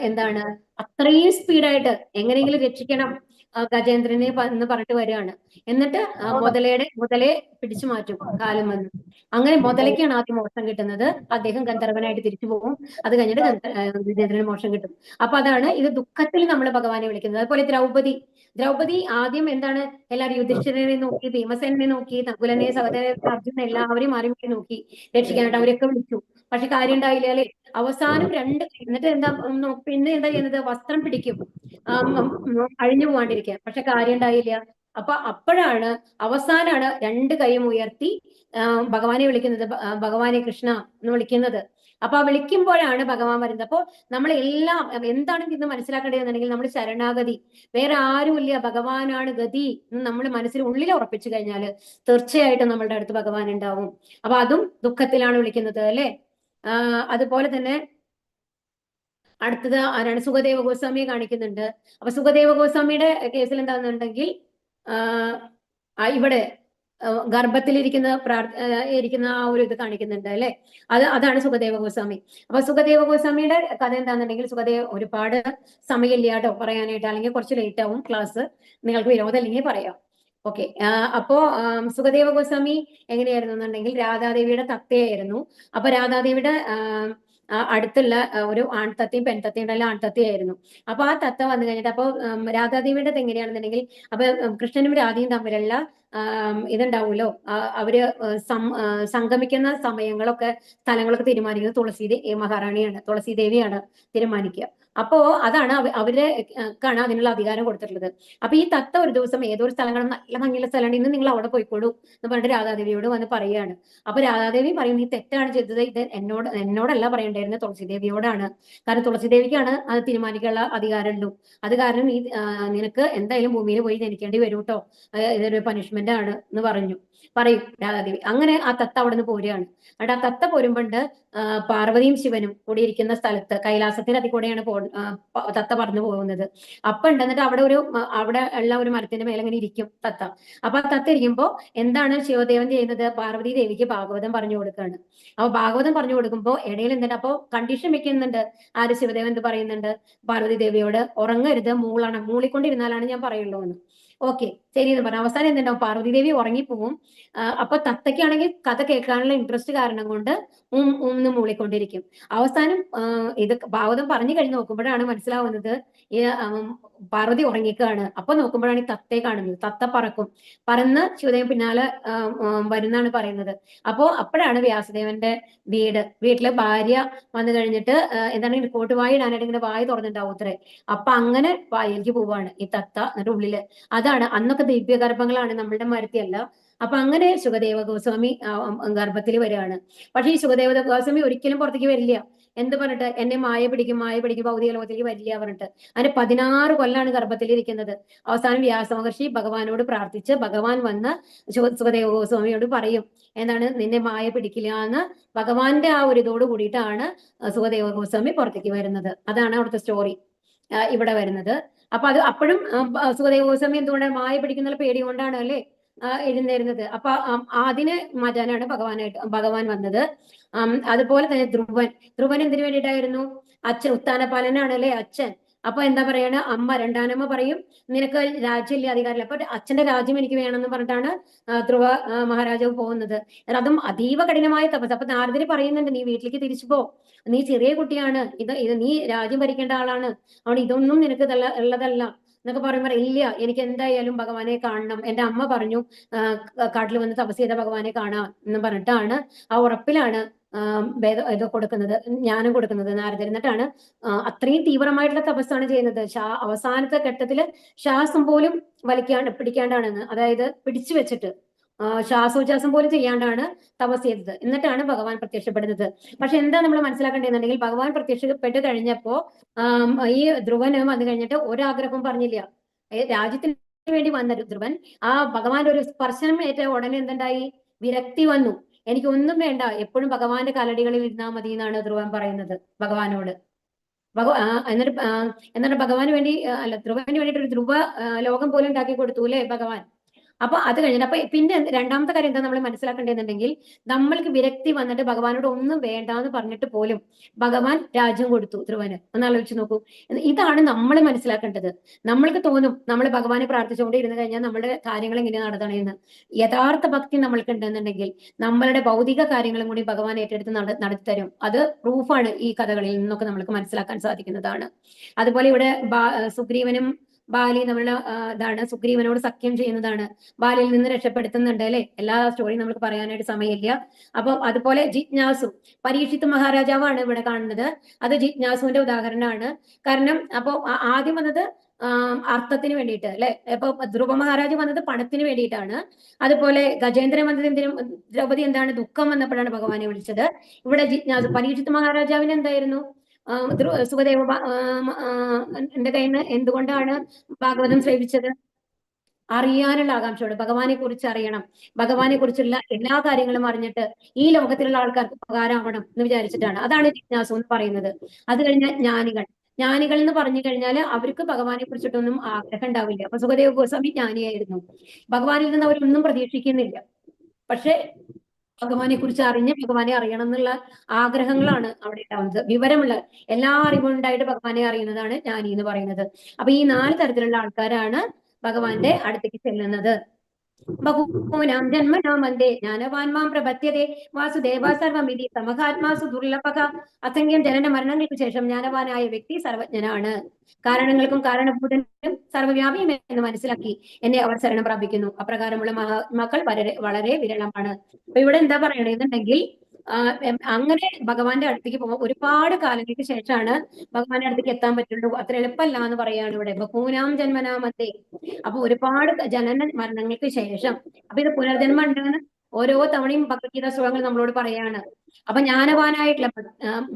Speaker 1: എന്താണ്, അത്രയും സ്പീഡായിട്ട് എങ്ങനെയെങ്കിലും രക്ഷിക്കണം ഗജേന്ദ്രനെ എന്ന് പറഞ്ഞിട്ട് വരികയാണ്. എന്നിട്ട് മുതലയെ പിടിച്ചു മാറ്റും കാലം വന്ന്. അങ്ങനെ മുതലയ്ക്കാണ് ആദ്യം മോക്ഷം കിട്ടുന്നത്. അദ്ദേഹം ഗന്ധർവനായിട്ട് തിരിച്ചു പോകും. അത് കഴിഞ്ഞിട്ട് ഗജേന്ദ്രന് മോക്ഷം കിട്ടും. അപ്പൊ അതാണ് ഇത് ദുഃഖത്തിൽ നമ്മൾ ഭഗവാനെ വിളിക്കുന്നത്. അതുപോലെ ദ്രൗപദി ആദ്യം എന്താണ്, എല്ലാവരും യുധിഷ്ഠിരനെ നോക്കി, ഭീമസേനെ നോക്കി, നകുലനെ, സഹദേവനെ, അർജുനനെ എല്ലാവരെയും മാറി മാറി നോക്കി രക്ഷിക്കാനായിട്ട് അവരൊക്കെ വിളിച്ചു. പക്ഷെ കാര്യം ഉണ്ടായില്ല അല്ലെ. അവസാനം എന്നിട്ട് എന്താ പിന്നെ എന്താ ചെയ്യുന്നത്? വസ്ത്രം പിടിക്കും അഴിഞ്ഞു പോകാണ്ടിരിക്കാൻ. പക്ഷെ കാര്യം ഉണ്ടായില്ല. അപ്പൊ അപ്പോഴാണ് അവസാനാണ് 2 കൈയും ഉയർത്തി ഭഗവാനെ വിളിക്കുന്നത്, ഭഗവാനെ കൃഷ്ണ എന്ന് വിളിക്കുന്നത്. അപ്പൊ ആ വിളിക്കുമ്പോഴാണ് ഭഗവാൻ വരുന്നത്. അപ്പൊ നമ്മൾ എല്ലാം എന്താണ് ഇന്ന് മനസ്സിലാക്കേണ്ടതെന്നുണ്ടെങ്കിൽ നമ്മൾ ശരണാഗതി, വേറെ ആരുമില്ല, ഭഗവാനാണ് ഗതി എന്ന് നമ്മൾ മനസ്സിൽ ഉള്ളിൽ ഉറപ്പിച്ചു കഴിഞ്ഞാൽ തീർച്ചയായിട്ടും നമ്മളുടെ അടുത്ത് ഭഗവാൻ ഉണ്ടാവും. അപ്പൊ അതും ദുഃഖത്തിലാണ് വിളിക്കുന്നത് അല്ലെ. അതുപോലെ തന്നെ അടുത്തത് ആരാണ്? സുഖദേവ ഗോസ്വാമിയെ കാണിക്കുന്നുണ്ട്. അപ്പൊ സുഖദേവ ഗോസ്വാമിയുടെ കേസിൽ എന്താണെന്നുണ്ടെങ്കിൽ ഇവിടെ ഗർഭത്തിലിരിക്കുന്ന ഇരിക്കുന്ന ആ ഒരു ഇത് കാണിക്കുന്നുണ്ട് അല്ലെ. അതാണ് സുഖദേവ ഗോസ്വാമി. അപ്പൊ സുഖദേവ ഗോസ്വാമിയുടെ കഥ എന്താണെന്നുണ്ടെങ്കിൽ, ഒരുപാട് സമയമില്ല കേട്ടോ പറയാനായിട്ട്, അല്ലെങ്കിൽ കുറച്ച് ലേറ്റ് ആവും ക്ലാസ്, നിങ്ങൾക്ക് വിരോധം അല്ലെങ്കിൽ പറയാം. ഓക്കെ. അപ്പോ സുഖദേവ ഗോസ്വാമി എങ്ങനെയായിരുന്നു എന്നുണ്ടെങ്കിൽ രാധാദേവിയുടെ തത്തയായിരുന്നു. അപ്പൊ രാധാദേവിയുടെ അടുത്തുള്ള ഒരു ആൺതത്തയും പെൺതത്തയും ഉണ്ടല്ലോ, ആൺതത്തയായിരുന്നു. അപ്പൊ ആ തത്ത വന്നു കഴിഞ്ഞിട്ട് അപ്പൊ രാധാദേവിയുടെ എങ്ങനെയാണെന്നുണ്ടെങ്കിൽ, അപ്പൊ കൃഷ്ണനും രാധയും തമ്മിലുള്ള ഇതുണ്ടാവുമല്ലോ, അവര് സംഗമിക്കുന്ന സമയങ്ങളൊക്കെ സ്ഥലങ്ങളൊക്കെ തീരുമാനിക്കുന്നത് മഹാറാണിയാണ്, തുളസി ദേവിയാണ് തീരുമാനിക്കുക. അപ്പോ അതാണ് അവരെക്കാണ് അതിനുള്ള അധികാരം കൊടുത്തിട്ടുള്ളത്. അപ്പൊ ഈ തത്ത ഒരു ദിവസം ഏതോ ഒരു സ്ഥലങ്ങൾ നല്ല ഭംഗിയുള്ള സ്ഥലമാണ്, ഇന്ന് നിങ്ങൾ അവിടെ പോയിക്കോളൂ എന്ന് പറഞ്ഞിട്ട് രാധാദേവിയോട് വന്ന് പറയുകയാണ്. അപ്പൊ രാധാദേവി പറയും, നീ തെറ്റാണ് ചെയ്തത്, ഇത് എന്നോടല്ല പറയേണ്ടായിരുന്നത്, തുളസി ദേവിയോടാണ്. കാരണം തുളസി ദേവിക്കാണ് അത് തീരുമാനിക്കാനുള്ള അധികാരമുള്ളൂ. അത് കാരണം നിനക്ക് എന്തായാലും ഭൂമിയിൽ പോയി ജനിക്കേണ്ടി വരും കേട്ടോ, ഇതൊരു പനിഷ്മെന്റ് ആണ് എന്ന് പറയും രാധാദേവി. അങ്ങനെ ആ തത്ത അവിടെ നിന്ന് പോരുകയാണ്. എന്നിട്ട് ആ തത്ത പോരുമ്പോണ്ട് പാർവതിയും ശിവനും കൂടിയിരിക്കുന്ന സ്ഥലത്ത്, കൈലാസത്തിന്റെ അതിൽ കൂടെയാണ് തത്ത പറന്നു പോകുന്നത്. അപ്പൊ ഉണ്ടെന്നിട്ട് അവിടെ ഉള്ള ഒരു മരത്തിന്റെ മേലെ ഇങ്ങനെ ഇരിക്കും തത്ത. അപ്പൊ ആ തത്ത ഇരിക്കുമ്പോ എന്താണ് ശിവദേവൻ ചെയ്യുന്നത്? പാർവതി ദേവിക്ക് ഭാഗവതം പറഞ്ഞു കൊടുക്കുകയാണ്. അപ്പൊ ഭാഗവതം പറഞ്ഞു കൊടുക്കുമ്പോ ഇടയിൽ എന്നിട്ട് അപ്പൊ കണ്ടീഷൻ വെക്കുന്നുണ്ട്. ആര്? ശിവദേവൻ എന്ത് പറയുന്നുണ്ട് പാർവതി ദേവിയോട്? ഉറങ്ങരുത്, മൂളിക്കൊണ്ടിരുന്നാലാണ് ഞാൻ പറയുള്ളൂ എന്ന്. ഓക്കെ ശരി എന്ന് പറഞ്ഞു. അവസാനം എന്തുണ്ടാവും, പാർവതി ദേവി ഉറങ്ങിപ്പോവും. അപ്പൊ തത്തയ്ക്കാണെങ്കിൽ കഥ കേൾക്കാനുള്ള ഇൻട്രസ്റ്റ് കാരണം കൊണ്ട് എന്ന് മൂളിക്കൊണ്ടിരിക്കും. അവസാനം ഇത് ഭാഗവതം പറഞ്ഞു കഴിഞ്ഞ് നോക്കുമ്പോഴാണ് മനസ്സിലാവുന്നത് ഈ പാർവതി ഉറങ്ങിക്കാണ്. അപ്പൊ നോക്കുമ്പോഴാണ് ഈ തത്തയെ കാണുന്നത്. തത്ത പറക്കും, പറന്ന് ശിവദേവൻ പിന്നാലെ വരുന്നാണ് പറയുന്നത്. അപ്പോഴാണ് വ്യാസദേവന്റെ വീട്ടിലെ ഭാര്യ വന്നു കഴിഞ്ഞിട്ട് എന്താണ് റിപ്പോർട്ട് വായി ഇടാനായിട്ട് ഇങ്ങനെ വായി തുറന്നിട്ടുണ്ടാവും അത്രേ. അപ്പൊ അങ്ങനെ വായിലേക്ക് പോവാണ് ഈ തത്ത. എന്നിട്ട് ഉള്ളില് അതാണ് അന്നൊക്കെ ദിവ്യഗർഭങ്ങളാണ്, നമ്മളുടെ മരത്തിയല്ല. അപ്പൊ അങ്ങനെ സുഖദേവ ഗോസ്വാമി ഗർഭത്തിൽ വരികയാണ്. പക്ഷെ ഈ സുഖദേവ ഗോസ്വാമി ഒരിക്കലും പുറത്തേക്ക് വരില്ല. എന്ത് പറഞ്ഞിട്ട്, എന്നെ മായ പിടിക്കും ഭൗതിക ലോകത്തിലേക്ക് വരില്ല പറഞ്ഞിട്ട്. അതിന് 16 കൊല്ലാണ് ഗർഭത്തിലിരിക്കുന്നത്. അവസാനം വ്യാസ മഹർഷി ഭഗവാനോട് പ്രാർത്ഥിച്ച് ഭഗവാൻ വന്ന് സുഖദേവ ഗോസ്വാമിയോട് പറയും എന്താണ്, നിന്നെ മായ പിടിക്കില്ല എന്ന്. ഭഗവാന്റെ ആ ഒരു ഇതോട് കൂടിയിട്ടാണ് സുഖദേവ ഗോസ്വാമി പുറത്തേക്ക് വരുന്നത്. അതാണ് അവിടുത്തെ സ്റ്റോറി ഇവിടെ വരുന്നത്. അപ്പൊ അത് അപ്പോഴും സുഖദേവ ഗോസ്വാമി എന്തുകൊണ്ടാണ് മായ പിടിക്കുന്ന പേടി കൊണ്ടാണ് അല്ലെ എഴുന്നേരുന്നത്. അപ്പൊ അതിനെ മാറ്റാനാണ് ഭഗവാൻ വന്നത്. അതുപോലെ തന്നെ ധ്രുവൻ എന്തിനു വേണ്ടിയിട്ടായിരുന്നു? അച്ഛൻ ഉത്താനപാലനാണ് അല്ലെ അച്ഛൻ. അപ്പൊ എന്താ പറയാണ്, രണ്ടാനമ്മ പറയും നിനക്ക് രാജ്യമില്ല, അധികാരമില്ല, അപ്പൊ അച്ഛന്റെ രാജ്യം എനിക്ക് വേണമെന്ന് പറഞ്ഞിട്ടാണ് ധ്രുവ മഹാരാജാവ് പോകുന്നത്. അതും അതീവ കഠിനമായ തപസ്. അപ്പൊ നാരദര് പറയുന്നുണ്ട്, നീ വീട്ടിലേക്ക് തിരിച്ചു പോ, നീ ചെറിയ കുട്ടിയാണ്, ഇത് നീ രാജ്യം ഭരിക്കേണ്ട ആളാണ്, അതുകൊണ്ട് ഇതൊന്നും നിനക്ക് ഉള്ളതല്ല എന്നൊക്കെ പറയുമ്പോൾ, ഇല്ല എനിക്ക് എന്തായാലും ഭഗവാനെ കാണണം, എന്റെ അമ്മ പറഞ്ഞു കാട്ടിൽ വന്ന് തപസ് ചെയ്ത ഭഗവാനെ കാണാം എന്ന് പറഞ്ഞിട്ടാണ് ആ ഉറപ്പിലാണ് ഇത് കൊടുക്കുന്നത്, ജ്ഞാനം കൊടുക്കുന്നത് നാരദർ. എന്നിട്ടാണ് അത്രയും തീവ്രമായിട്ടുള്ള തപസ്സാണ് ചെയ്യുന്നത്. അവസാനത്തെ ഘട്ടത്തില് ശ്വാസം പോലും പിടിക്കാണ്ടാണെന്ന്, അതായത് പിടിച്ചു വെച്ചിട്ട് ശ്വാസോച്ഛ്വാസം പോലും ചെയ്യാണ്ടാണ് തപസ് ചെയ്തത്. എന്നിട്ടാണ് ഭഗവാൻ പ്രത്യക്ഷപ്പെടുന്നത്. പക്ഷെ എന്താ നമ്മൾ മനസ്സിലാക്കേണ്ടതെന്നുണ്ടെങ്കിൽ, ഭഗവാൻ പ്രത്യക്ഷപ്പെട്ട് കഴിഞ്ഞപ്പോ ഈ ധ്രുവന് വന്നു കഴിഞ്ഞിട്ട് ഒരാഗ്രഹവും പറഞ്ഞില്ല. രാജ്യത്തിന് വേണ്ടി വന്ന ധ്രുവൻ ആ ഭഗവാന്റെ ഒരു സ്പർശനം ഏറ്റ ഉടനെ എന്തുണ്ടായി, വിരക്തി വന്നു. എനിക്കൊന്നും വേണ്ട, എപ്പോഴും ഭഗവാന്റെ കാലടികളിൽ ഇരുന്നാൽ മതി എന്നാണ് ധ്രുവൻ പറയുന്നത് ഭഗവാനോട്. എന്നിട്ട് ഭഗവാന് വേണ്ടി ധ്രുവന് വേണ്ടിയിട്ട് ഒരു ധ്രുവ ലോകം പോലും ഉണ്ടാക്കി കൊടുത്തു അല്ലെ ഭഗവാൻ. അപ്പൊ അത് കഴിഞ്ഞിട്ട് അപ്പൊ പിന്നെ രണ്ടാമത്തെ കാര്യം എന്താ നമ്മൾ മനസ്സിലാക്കേണ്ടതെന്നുണ്ടെങ്കിൽ, നമ്മൾക്ക് വിരക്തി വന്നിട്ട് ഭഗവാനോട് ഒന്നും വേണ്ട എന്ന് പറഞ്ഞിട്ട് പോലും ഭഗവാൻ രാജ്യം കൊടുത്തു ധ്രുവന്. ഒന്ന് ആലോചിച്ച് നോക്കൂ. ഇതാണ് നമ്മൾ മനസ്സിലാക്കേണ്ടത്. നമ്മൾക്ക് തോന്നും നമ്മൾ ഭഗവാനെ പ്രാർത്ഥിച്ചുകൊണ്ട് ഇരുന്ന് കഴിഞ്ഞാൽ നമ്മുടെ കാര്യങ്ങൾ എങ്ങനെ നടത്തണമെന്ന്. യഥാർത്ഥ ഭക്തി നമ്മൾക്ക് ഉണ്ടെന്നുണ്ടെങ്കിൽ നമ്മളുടെ ഭൗതിക കാര്യങ്ങളും കൂടി ഭഗവാൻ ഏറ്റെടുത്ത് നടത്തിത്തരും. അത് പ്രൂഫാണ് ഈ കഥകളിൽ നിന്നൊക്കെ നമ്മൾക്ക് മനസ്സിലാക്കാൻ സാധിക്കുന്നതാണ്. അതുപോലെ ഇവിടെ സുഗ്രീവനും ബാലി നമ്മളുടെ ഇതാണ്, സുഗ്രീവനോട് സഖ്യം ചെയ്യുന്നതാണ്, ബാലിയിൽ നിന്ന് രക്ഷപ്പെടുത്തുന്നുണ്ട് അല്ലെ. എല്ലാ സ്റ്റോറിയും നമുക്ക് പറയാനായിട്ട് സമയമില്ല. അപ്പൊ അതുപോലെ ജിജ്ഞാസു, പരീക്ഷിത്ത് മഹാരാജാവാണ് ഇവിടെ കാണുന്നത്. അത് ജിജ്ഞാസുവിന്റെ ഉദാഹരണമാണ്. കാരണം അപ്പൊ ആദ്യം വന്നത് അർത്ഥത്തിന് വേണ്ടിയിട്ട് അല്ലെ. ഇപ്പൊ ധ്രുവ മഹാരാജ് വന്നത് പണത്തിന് വേണ്ടിയിട്ടാണ്. അതുപോലെ ഗജേന്ദ്രൻ വന്നത് എന്തിനും, ദ്രൗപദി എന്താണ് ദുഃഖം വന്നപ്പോഴാണ് ഭഗവാനെ വിളിച്ചത്. ഇവിടെ ജിജ്ഞാസു, പരീക്ഷിത്ത് മഹാരാജാവിന് എന്തായിരുന്നു, സുഖദേവ എന്റെ കയ്യിൽ നിന്ന് എന്തുകൊണ്ടാണ് ഭാഗവതം ശ്രവിച്ചത്? അറിയാനുള്ള ആകാംക്ഷയോട്, ഭഗവാനെ കുറിച്ച് അറിയണം, ഭഗവാനെ കുറിച്ചുള്ള എല്ലാ കാര്യങ്ങളും അറിഞ്ഞിട്ട് ഈ ലോകത്തിലുള്ള ആൾക്കാർക്ക് ഉപകാരമാവണം എന്ന് വിചാരിച്ചിട്ടാണ്. അതാണ് ജിജ്ഞാസു എന്ന് പറയുന്നത്. അത് കഴിഞ്ഞാൽ ജ്ഞാനികൾ എന്ന് പറഞ്ഞു കഴിഞ്ഞാൽ അവർക്ക് ഭഗവാനെ കുറിച്ചിട്ടൊന്നും ആഗ്രഹം ഉണ്ടാവില്ല. അപ്പൊ സുഖദേവ ഗോസ്വാമി ജ്ഞാനിയായിരുന്നു. ഭഗവാനിൽ നിന്ന് അവരൊന്നും പ്രതീക്ഷിക്കുന്നില്ല. പക്ഷെ ഭഗവാനെ കുറിച്ച് അറിഞ്ഞ് ഭഗവാനെ അറിയണം എന്നുള്ള ആഗ്രഹങ്ങളാണ് അവിടെ ഉണ്ടാവുന്നത്. വിവരമുള്ള എല്ലാ അറിവും ഉണ്ടായിട്ട് ഭഗവാനെ അറിയുന്നതാണ് ജ്ഞാനി എന്ന് പറയുന്നത്. അപ്പൊ ഈ 4 തരത്തിലുള്ള ആൾക്കാരാണ് ഭഗവാന്റെ അടുത്തേക്ക് ചെല്ലുന്നത്. ബഹൂനാം ജന്മനാമന്തേ ജ്ഞാനവാൻമാം പ്രപദ്യതേ വാസുദേവ സർവമിതി സമഹാത്മാസു ദുർലഭക. അസംഖ്യം ജനന മരണങ്ങൾക്ക് ശേഷം ജ്ഞാനവാനായ വ്യക്തി സർവജ്ഞനാണ്. കാരണങ്ങൾക്കും കാരണഭൂതനും സർവ്വവ്യാപിയും എന്ന് മനസ്സിലാക്കി എന്നെ അവർ ശരണം പ്രാപിക്കുന്നു. അപ്രകാരമുള്ള മഹാത്മാക്കൾ വളരെ വിരളമാണ്. അപ്പൊ ഇവിടെ എന്താ പറയണെന്നുണ്ടെങ്കിൽ, അങ്ങനെ ഭഗവാന്റെ അടുത്തേക്ക് പോകുമ്പോൾ ഒരുപാട് കാലങ്ങൾക്ക് ശേഷമാണ് ഭഗവാന്റെ അടുത്തേക്ക് എത്താൻ പറ്റുള്ളൂ. അത്ര എളുപ്പമല്ല എന്ന് പറയാണ് ഇവിടെ. ബഹൂനാം ജന്മനാമത്തെ, അപ്പൊ ഒരുപാട് ജനന മരണങ്ങൾക്ക് ശേഷം. അപ്പൊ ഇത് പുനർജന്മം ഉണ്ടെന്ന് ഓരോ തവണയും ഭഗവത്ഗീത ശ്ലോകങ്ങൾ നമ്മളോട് പറയാണ്. അപ്പൊ ജ്ഞാനവാനായിട്ടുള്ള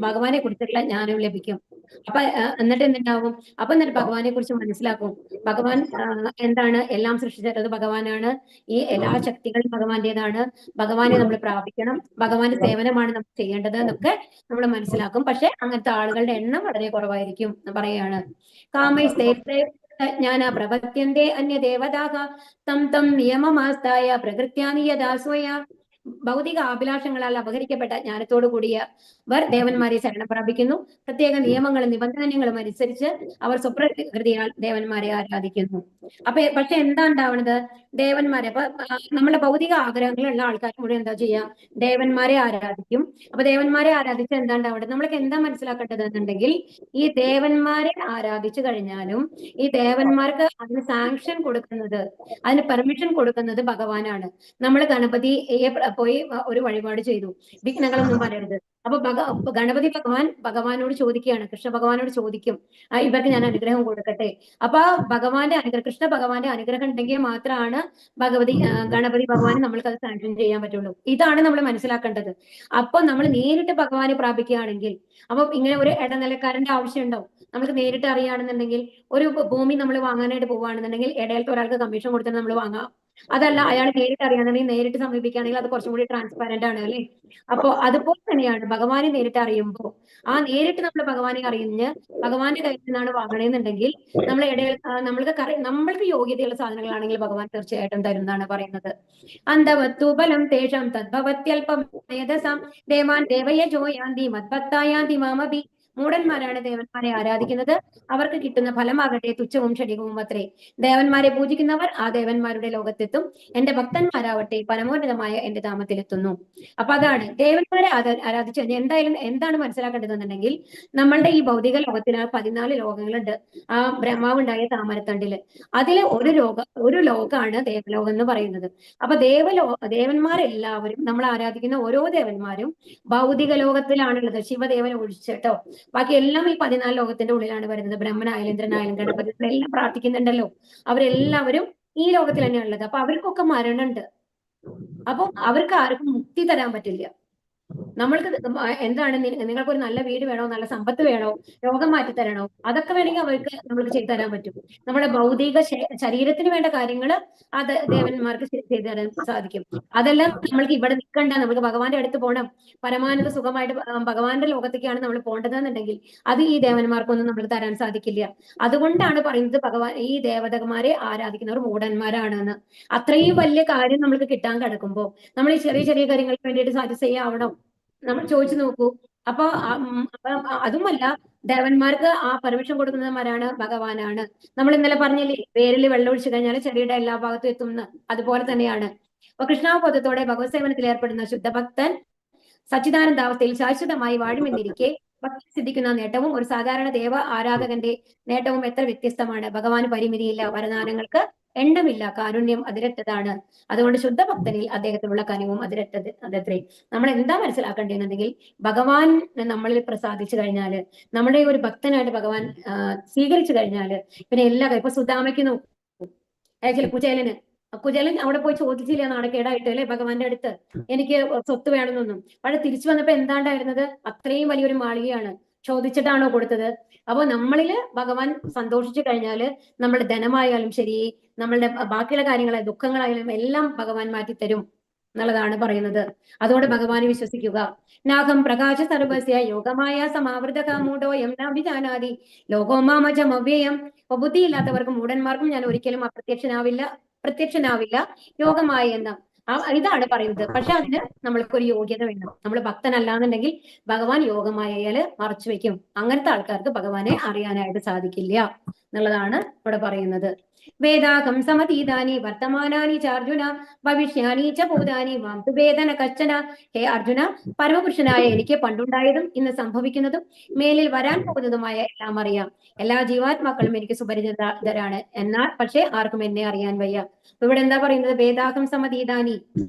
Speaker 1: ഭഗവാനെ കുറിച്ചുള്ള ജ്ഞാനം ലഭിക്കും. അപ്പൊ എന്നിട്ട് എന്തുണ്ടാവും, എന്നിട്ട് ഭഗവാനെ കുറിച്ച് മനസ്സിലാക്കും. ഭഗവാൻ എന്താണ്, എല്ലാം സൃഷ്ടിച്ചത് ഭഗവാനാണ്, ഈ എല്ലാ ശക്തികളും ഭഗവാന്റേതാണ്, ഭഗവാനെ നമ്മൾ പ്രാപിക്കണം, ഭഗവാന്റെ സേവനമാണ് നമ്മൾ ചെയ്യേണ്ടത് എന്നൊക്കെ നമ്മൾ മനസ്സിലാക്കും. പക്ഷെ അങ്ങനത്തെ ആളുകളുടെ എണ്ണം വളരെ കുറവായിരിക്കും എന്ന് പറയാണ്. കാമൈസ്തേ ജ്ഞാന പ്രപദ്യന്തേ അന്യദേവതാഃ തം തം നിയമമാസ്തായ പ്രകൃത്യാ നിയതാ സ്വയാ ഭൗതിക അഭിലാഷങ്ങളാൽ അപഹരിക്കപ്പെട്ട ജ്ഞാനത്തോടു കൂടിയവർ ദേവന്മാരെ ശരണം പ്രാപിക്കുന്നു. പ്രത്യേക നിയമങ്ങളും നിബന്ധനകളും അനുസരിച്ച് അവർ സ്വപ്രകൃതിയാൽ ദേവന്മാരെ ആരാധിക്കുന്നു. പക്ഷെ എന്താ ഉണ്ടാവണത്? ദേവന്മാരെ നമ്മുടെ ഭൗതിക ആഗ്രഹങ്ങളുള്ള ആൾക്കാർ മുഴുവൻ എന്താ ചെയ്യാം? ദേവന്മാരെ ആരാധിക്കും. അപ്പൊ ദേവന്മാരെ ആരാധിച്ച് എന്താ ഉണ്ടാവേണ്ടത്? നമ്മൾക്ക് എന്താ മനസ്സിലാക്കേണ്ടത് എന്നുണ്ടെങ്കിൽ, ഈ ദേവന്മാരെ ആരാധിച്ചു കഴിഞ്ഞാലും ഈ ദേവന്മാർക്ക് അതിന് സാങ്ഷൻ കൊടുക്കുന്നത്, അതിന് പെർമിഷൻ കൊടുക്കുന്നത് ഭഗവാനാണ്. നമ്മൾ ഗണപതിയെ പോയി ഒരു വഴിപാട് ചെയ്തു, വിഘ്നങ്ങളൊന്നും വരരുത്. അപ്പൊ ഗണപതി ഭഗവാനോട് ചോദിക്കുകയാണ്, കൃഷ്ണ ഭഗവാനോട് ചോദിക്കും, ഇവർക്ക് ഞാൻ അനുഗ്രഹം കൊടുക്കട്ടെ. അപ്പൊ ഭഗവാന്റെ അനുഗ്രഹം, കൃഷ്ണ ഭഗവാന്റെ അനുഗ്രഹം ഉണ്ടെങ്കിൽ മാത്രമാണ് ഗണപതി ഭഗവാന് നമ്മൾക്ക് അത് സാങ്ഷൻ ചെയ്യാൻ പറ്റുള്ളൂ. ഇതാണ് നമ്മൾ മനസ്സിലാക്കേണ്ടത്. അപ്പൊ നമ്മൾ നേരിട്ട് ഭഗവാനെ പ്രാപിക്കുകയാണെങ്കിൽ, അപ്പൊ ഇങ്ങനെ ഒരു ഇടനിലക്കാരന്റെ ആവശ്യമുണ്ടോ? നമുക്ക് നേരിട്ട് അറിയുകയാണെന്നുണ്ടെങ്കിൽ, ഒരു ഭൂമി നമ്മൾ വാങ്ങാനായിട്ട് പോവുകയാണെന്നുണ്ടെങ്കിൽ ഇടയിലത്തെ ഒരാൾക്ക് കമ്മീഷൻ കൊടുത്തിട്ട് നമ്മൾ വാങ്ങാം. അതല്ല, അയാൾ നേരിട്ട് അറിയാന്നുണ്ടെങ്കിൽ നേരിട്ട് സമീപിക്കുകയാണെങ്കിൽ അത് കുറച്ചും കൂടി ട്രാൻസ്പാരന്റ് ആണ് അല്ലേ? അപ്പൊ അതുപോലെ തന്നെയാണ് ഭഗവാനെ നേരിട്ട് അറിയുമ്പോൾ, ആ നേരിട്ട് നമ്മൾ ഭഗവാനെ അറിഞ്ഞ് ഭഗവാന്റെ കയ്യിൽ നിന്നാണ് വാങ്ങണമെന്നുണ്ടെങ്കിൽ നമ്മൾ ഇടയിൽ നമ്മൾക്ക് യോഗ്യതയുള്ള സാധനങ്ങളാണെങ്കിൽ ഭഗവാൻ തീർച്ചയായിട്ടും തരുന്നതാണ് പറയുന്നത്. അന്തവത്തു ബലം തേഷാം തദ്ഭവത്യൽപം മേധസാം ദേവാൻ ദേവയജോ യാന്തി മദ്ഭക്തായാന്തി മാമപി. മൂഢന്മാരാണ് ദേവന്മാരെ ആരാധിക്കുന്നത്, അവർക്ക് കിട്ടുന്ന ഫലമാകട്ടെ തുച്ഛവും ക്ഷണികവും അത്രേ. ദേവന്മാരെ പൂജിക്കുന്നവർ ആ ദേവന്മാരുടെ ലോകത്തെത്തും, എന്റെ ഭക്തന്മാരാവട്ടെ പരമോന്നതമായ എന്റെ ധാമത്തിലെത്തുന്നു. അപ്പൊ അതാണ് ദേവന്മാരെ ആരാധിച്ചു കഴിഞ്ഞാൽ എന്തായാലും എന്താണ് മനസ്സിലാക്കേണ്ടതെന്നുണ്ടെങ്കിൽ, നമ്മളുടെ ഈ ഭൗതിക ലോകത്തിന് 14 ലോകങ്ങളുണ്ട്. ആ ബ്രഹ്മാവ് ഉണ്ടായ താമരത്തണ്ടില് അതിലെ ഒരു ലോകമാണ് ദേവലോകം എന്ന് പറയുന്നത്. അപ്പൊ ദേവന്മാരെല്ലാവരും, നമ്മൾ ആരാധിക്കുന്ന ഓരോ ദേവന്മാരും ഭൗതിക ലോകത്തിലാണുള്ളത്, ശിവദേവൻ ഒഴിച്ചിട്ടോ. ബാക്കി എല്ലാം ഈ 14 ലോകത്തിന്റെ ഉള്ളിലാണ് വരുന്നത്. ബ്രഹ്മനായാലും ഇന്ദ്രനായാലും ഗണപതി എല്ലാം പ്രാർത്ഥിക്കുന്നുണ്ടല്ലോ, അവരെല്ലാവരും ഈ ലോകത്തിൽ തന്നെയാണ് ഉള്ളത്. അപ്പൊ അവർക്കൊക്കെ മരണമുണ്ട്. അപ്പൊ അവർക്ക് ആർക്കും മുക്തി തരാൻ പറ്റില്ല. നമ്മൾക്ക് എന്താണ്, നിങ്ങൾക്കൊരു നല്ല വീട് വേണോ, നല്ല സമ്പത്ത് വേണോ, രോഗം മാറ്റി തരണോ, അതൊക്കെ വേണമെങ്കിൽ അവർക്ക് നമ്മൾക്ക് ചെയ്തു തരാൻ പറ്റും. നമ്മുടെ ഭൗതിക ശരീരത്തിന് വേണ്ട കാര്യങ്ങൾ അത് ദേവന്മാർക്ക് ചെയ്തു തരാൻ സാധിക്കും. അതെല്ലാം നമ്മൾക്ക് ഇവിടെ നിൽക്കണ്ട, നമുക്ക് ഭഗവാന്റെ അടുത്ത് പോകണം, പരമാനന്ദ സുഖമായിട്ട് ഭഗവാന്റെ ലോകത്തേക്കാണ് നമ്മൾ പോകേണ്ടതെന്നുണ്ടെങ്കിൽ അത് ഈ ദേവന്മാർക്കൊന്നും നമുക്ക് തരാൻ സാധിക്കില്ല. അതുകൊണ്ടാണ് പറയുന്നത് ഈ ദേവതമാരെ ആരാധിക്കുന്നവർ മൂഢന്മാരാണെന്ന്. അത്രയും വലിയ കാര്യം നമുക്ക് കിട്ടാൻ കിടക്കുമ്പോൾ നമ്മൾ ഈ ചെറിയ ചെറിയ കാര്യങ്ങൾക്ക് വേണ്ടിയിട്ട് സാറ്റിസ്ഫൈ ആവണം. നമ്മൾ ചോദിച്ചു നോക്കൂ. അപ്പൊ അതുമല്ല, ദേവന്മാർക്ക് ആ പെർമിഷൻ കൊടുക്കുന്നവരാണ് ഭഗവാനാണ്. നമ്മൾ ഇന്നലെ പറഞ്ഞില്ലേ, വേരിൽ വെള്ളം ഒഴിച്ചു കഴിഞ്ഞാൽ ചെടിയുടെ എല്ലാ ഭാഗത്തും എത്തുമെന്ന്. അതുപോലെ തന്നെയാണ്. അപ്പൊ കൃഷ്ണാബോധത്തോടെ ഭഗവത് സേവനത്തിൽ ഏർപ്പെടുന്ന ശുദ്ധഭക്തൻ സച്ചിദാനന്ദാവസ്ഥയിൽ ശാശ്വതമായി വാഴുമെന്നിരിക്കെ ഭക്തി സിദ്ധിക്കുന്ന നേട്ടവും ഒരു സാധാരണ ദേവ ആരാധകന്റെ നേട്ടവും എത്ര വ്യത്യസ്തമാണ്. ഭഗവാന് പരിമിതിയില്ല, വരദാനങ്ങൾക്ക് എണ്ണമില്ല, കാരുണ്യം അതിരറ്റതാണ്. അതുകൊണ്ട് ശുദ്ധഭക്തനിൽ അദ്ദേഹത്തിനുള്ള കനിവും അതത്രേ. നമ്മൾ എന്താ മനസ്സിലാക്കേണ്ടതെന്നുണ്ടെങ്കിൽ, ഭഗവാൻ നമ്മളിൽ പ്രസാദിച്ചു കഴിഞ്ഞാല്, നമ്മുടെ ഒരു ഭക്തനായിട്ട് ഭഗവാൻ സ്വീകരിച്ചു കഴിഞ്ഞാല് പിന്നെ ഇപ്പൊ സുധാമയ്ക്ക് നോക്കൂ, കുചേലൻ അവിടെ പോയി ചോദിച്ചില്ല നാണക്കേടായിട്ട് അല്ലെ ഭഗവാന്റെ അടുത്ത്, എനിക്ക് സ്വത്ത് വേണമെന്നൊന്നും. പക്ഷെ തിരിച്ചു വന്നപ്പോ എന്താണ്ടായിരുന്നത്? അത്രയും വലിയൊരു മാളികയാണ്. ചോദിച്ചിട്ടാണോ കൊടുത്തത്? അപ്പൊ നമ്മളില് ഭഗവാൻ സന്തോഷിച്ചു കഴിഞ്ഞാല് നമ്മുടെ ധനമായാലും ശരി, നമ്മളുടെ ബാക്കിയുള്ള കാര്യങ്ങളായാലും ദുഃഖങ്ങളായാലും എല്ലാം ഭഗവാൻ മാറ്റിത്തരും എന്നുള്ളതാണ് പറയുന്നത്. അതുകൊണ്ട് ഭഗവാനെ വിശ്വസിക്കുക. നാഗം പ്രകാശ സർവസ്യ യോഗമായ സമാവൃത മൂഢോയം നാഭിജാനാതി ലോകോമാമജം അവ്യയം. അപ്പൊ ബുദ്ധിയില്ലാത്തവർക്കും മൂഢന്മാർക്കും ഞാൻ ഒരിക്കലും പ്രത്യക്ഷനാവില്ല യോഗമായ എന്ന ഇതാണ് പറയുന്നത്. പക്ഷെ അതിന് നമ്മൾക്കൊരു യോഗ്യത വേണം. നമ്മൾ ഭക്തനല്ലാന്നുണ്ടെങ്കിൽ ഭഗവാൻ യോഗമായയാല് മറച്ചു വെക്കും. അങ്ങനത്തെ ആൾക്കാർക്ക് ഭഗവാനെ അറിയാനായിട്ട് സാധിക്കില്ല എന്നുള്ളതാണ് ഇവിടെ പറയുന്നത്. വേദാകം സമതീതാനി വർത്തമാനാനി ചാർജുന ഭവിഷ്യാനി ച ഭൂതാനി വാംതുവേദന കശ്ചന. ഹേ അർജുന, പരമപുരുഷനായ എനിക്ക് പണ്ടുണ്ടായതും ഇന്ന് സംഭവിക്കുന്നതും മേലിൽ വരാൻ പോകുന്നതുമായ എല്ലാം അറിയാം. എല്ലാ ജീവാത്മാക്കളും എനിക്ക് സുപരിചിതരാണ്, എന്നാൽ പക്ഷെ ആർക്കും എന്നെ അറിയാൻ വയ്യ. ഇവിടെ എന്താ പറയുന്നത്? വേദാകം സമതീതാനി.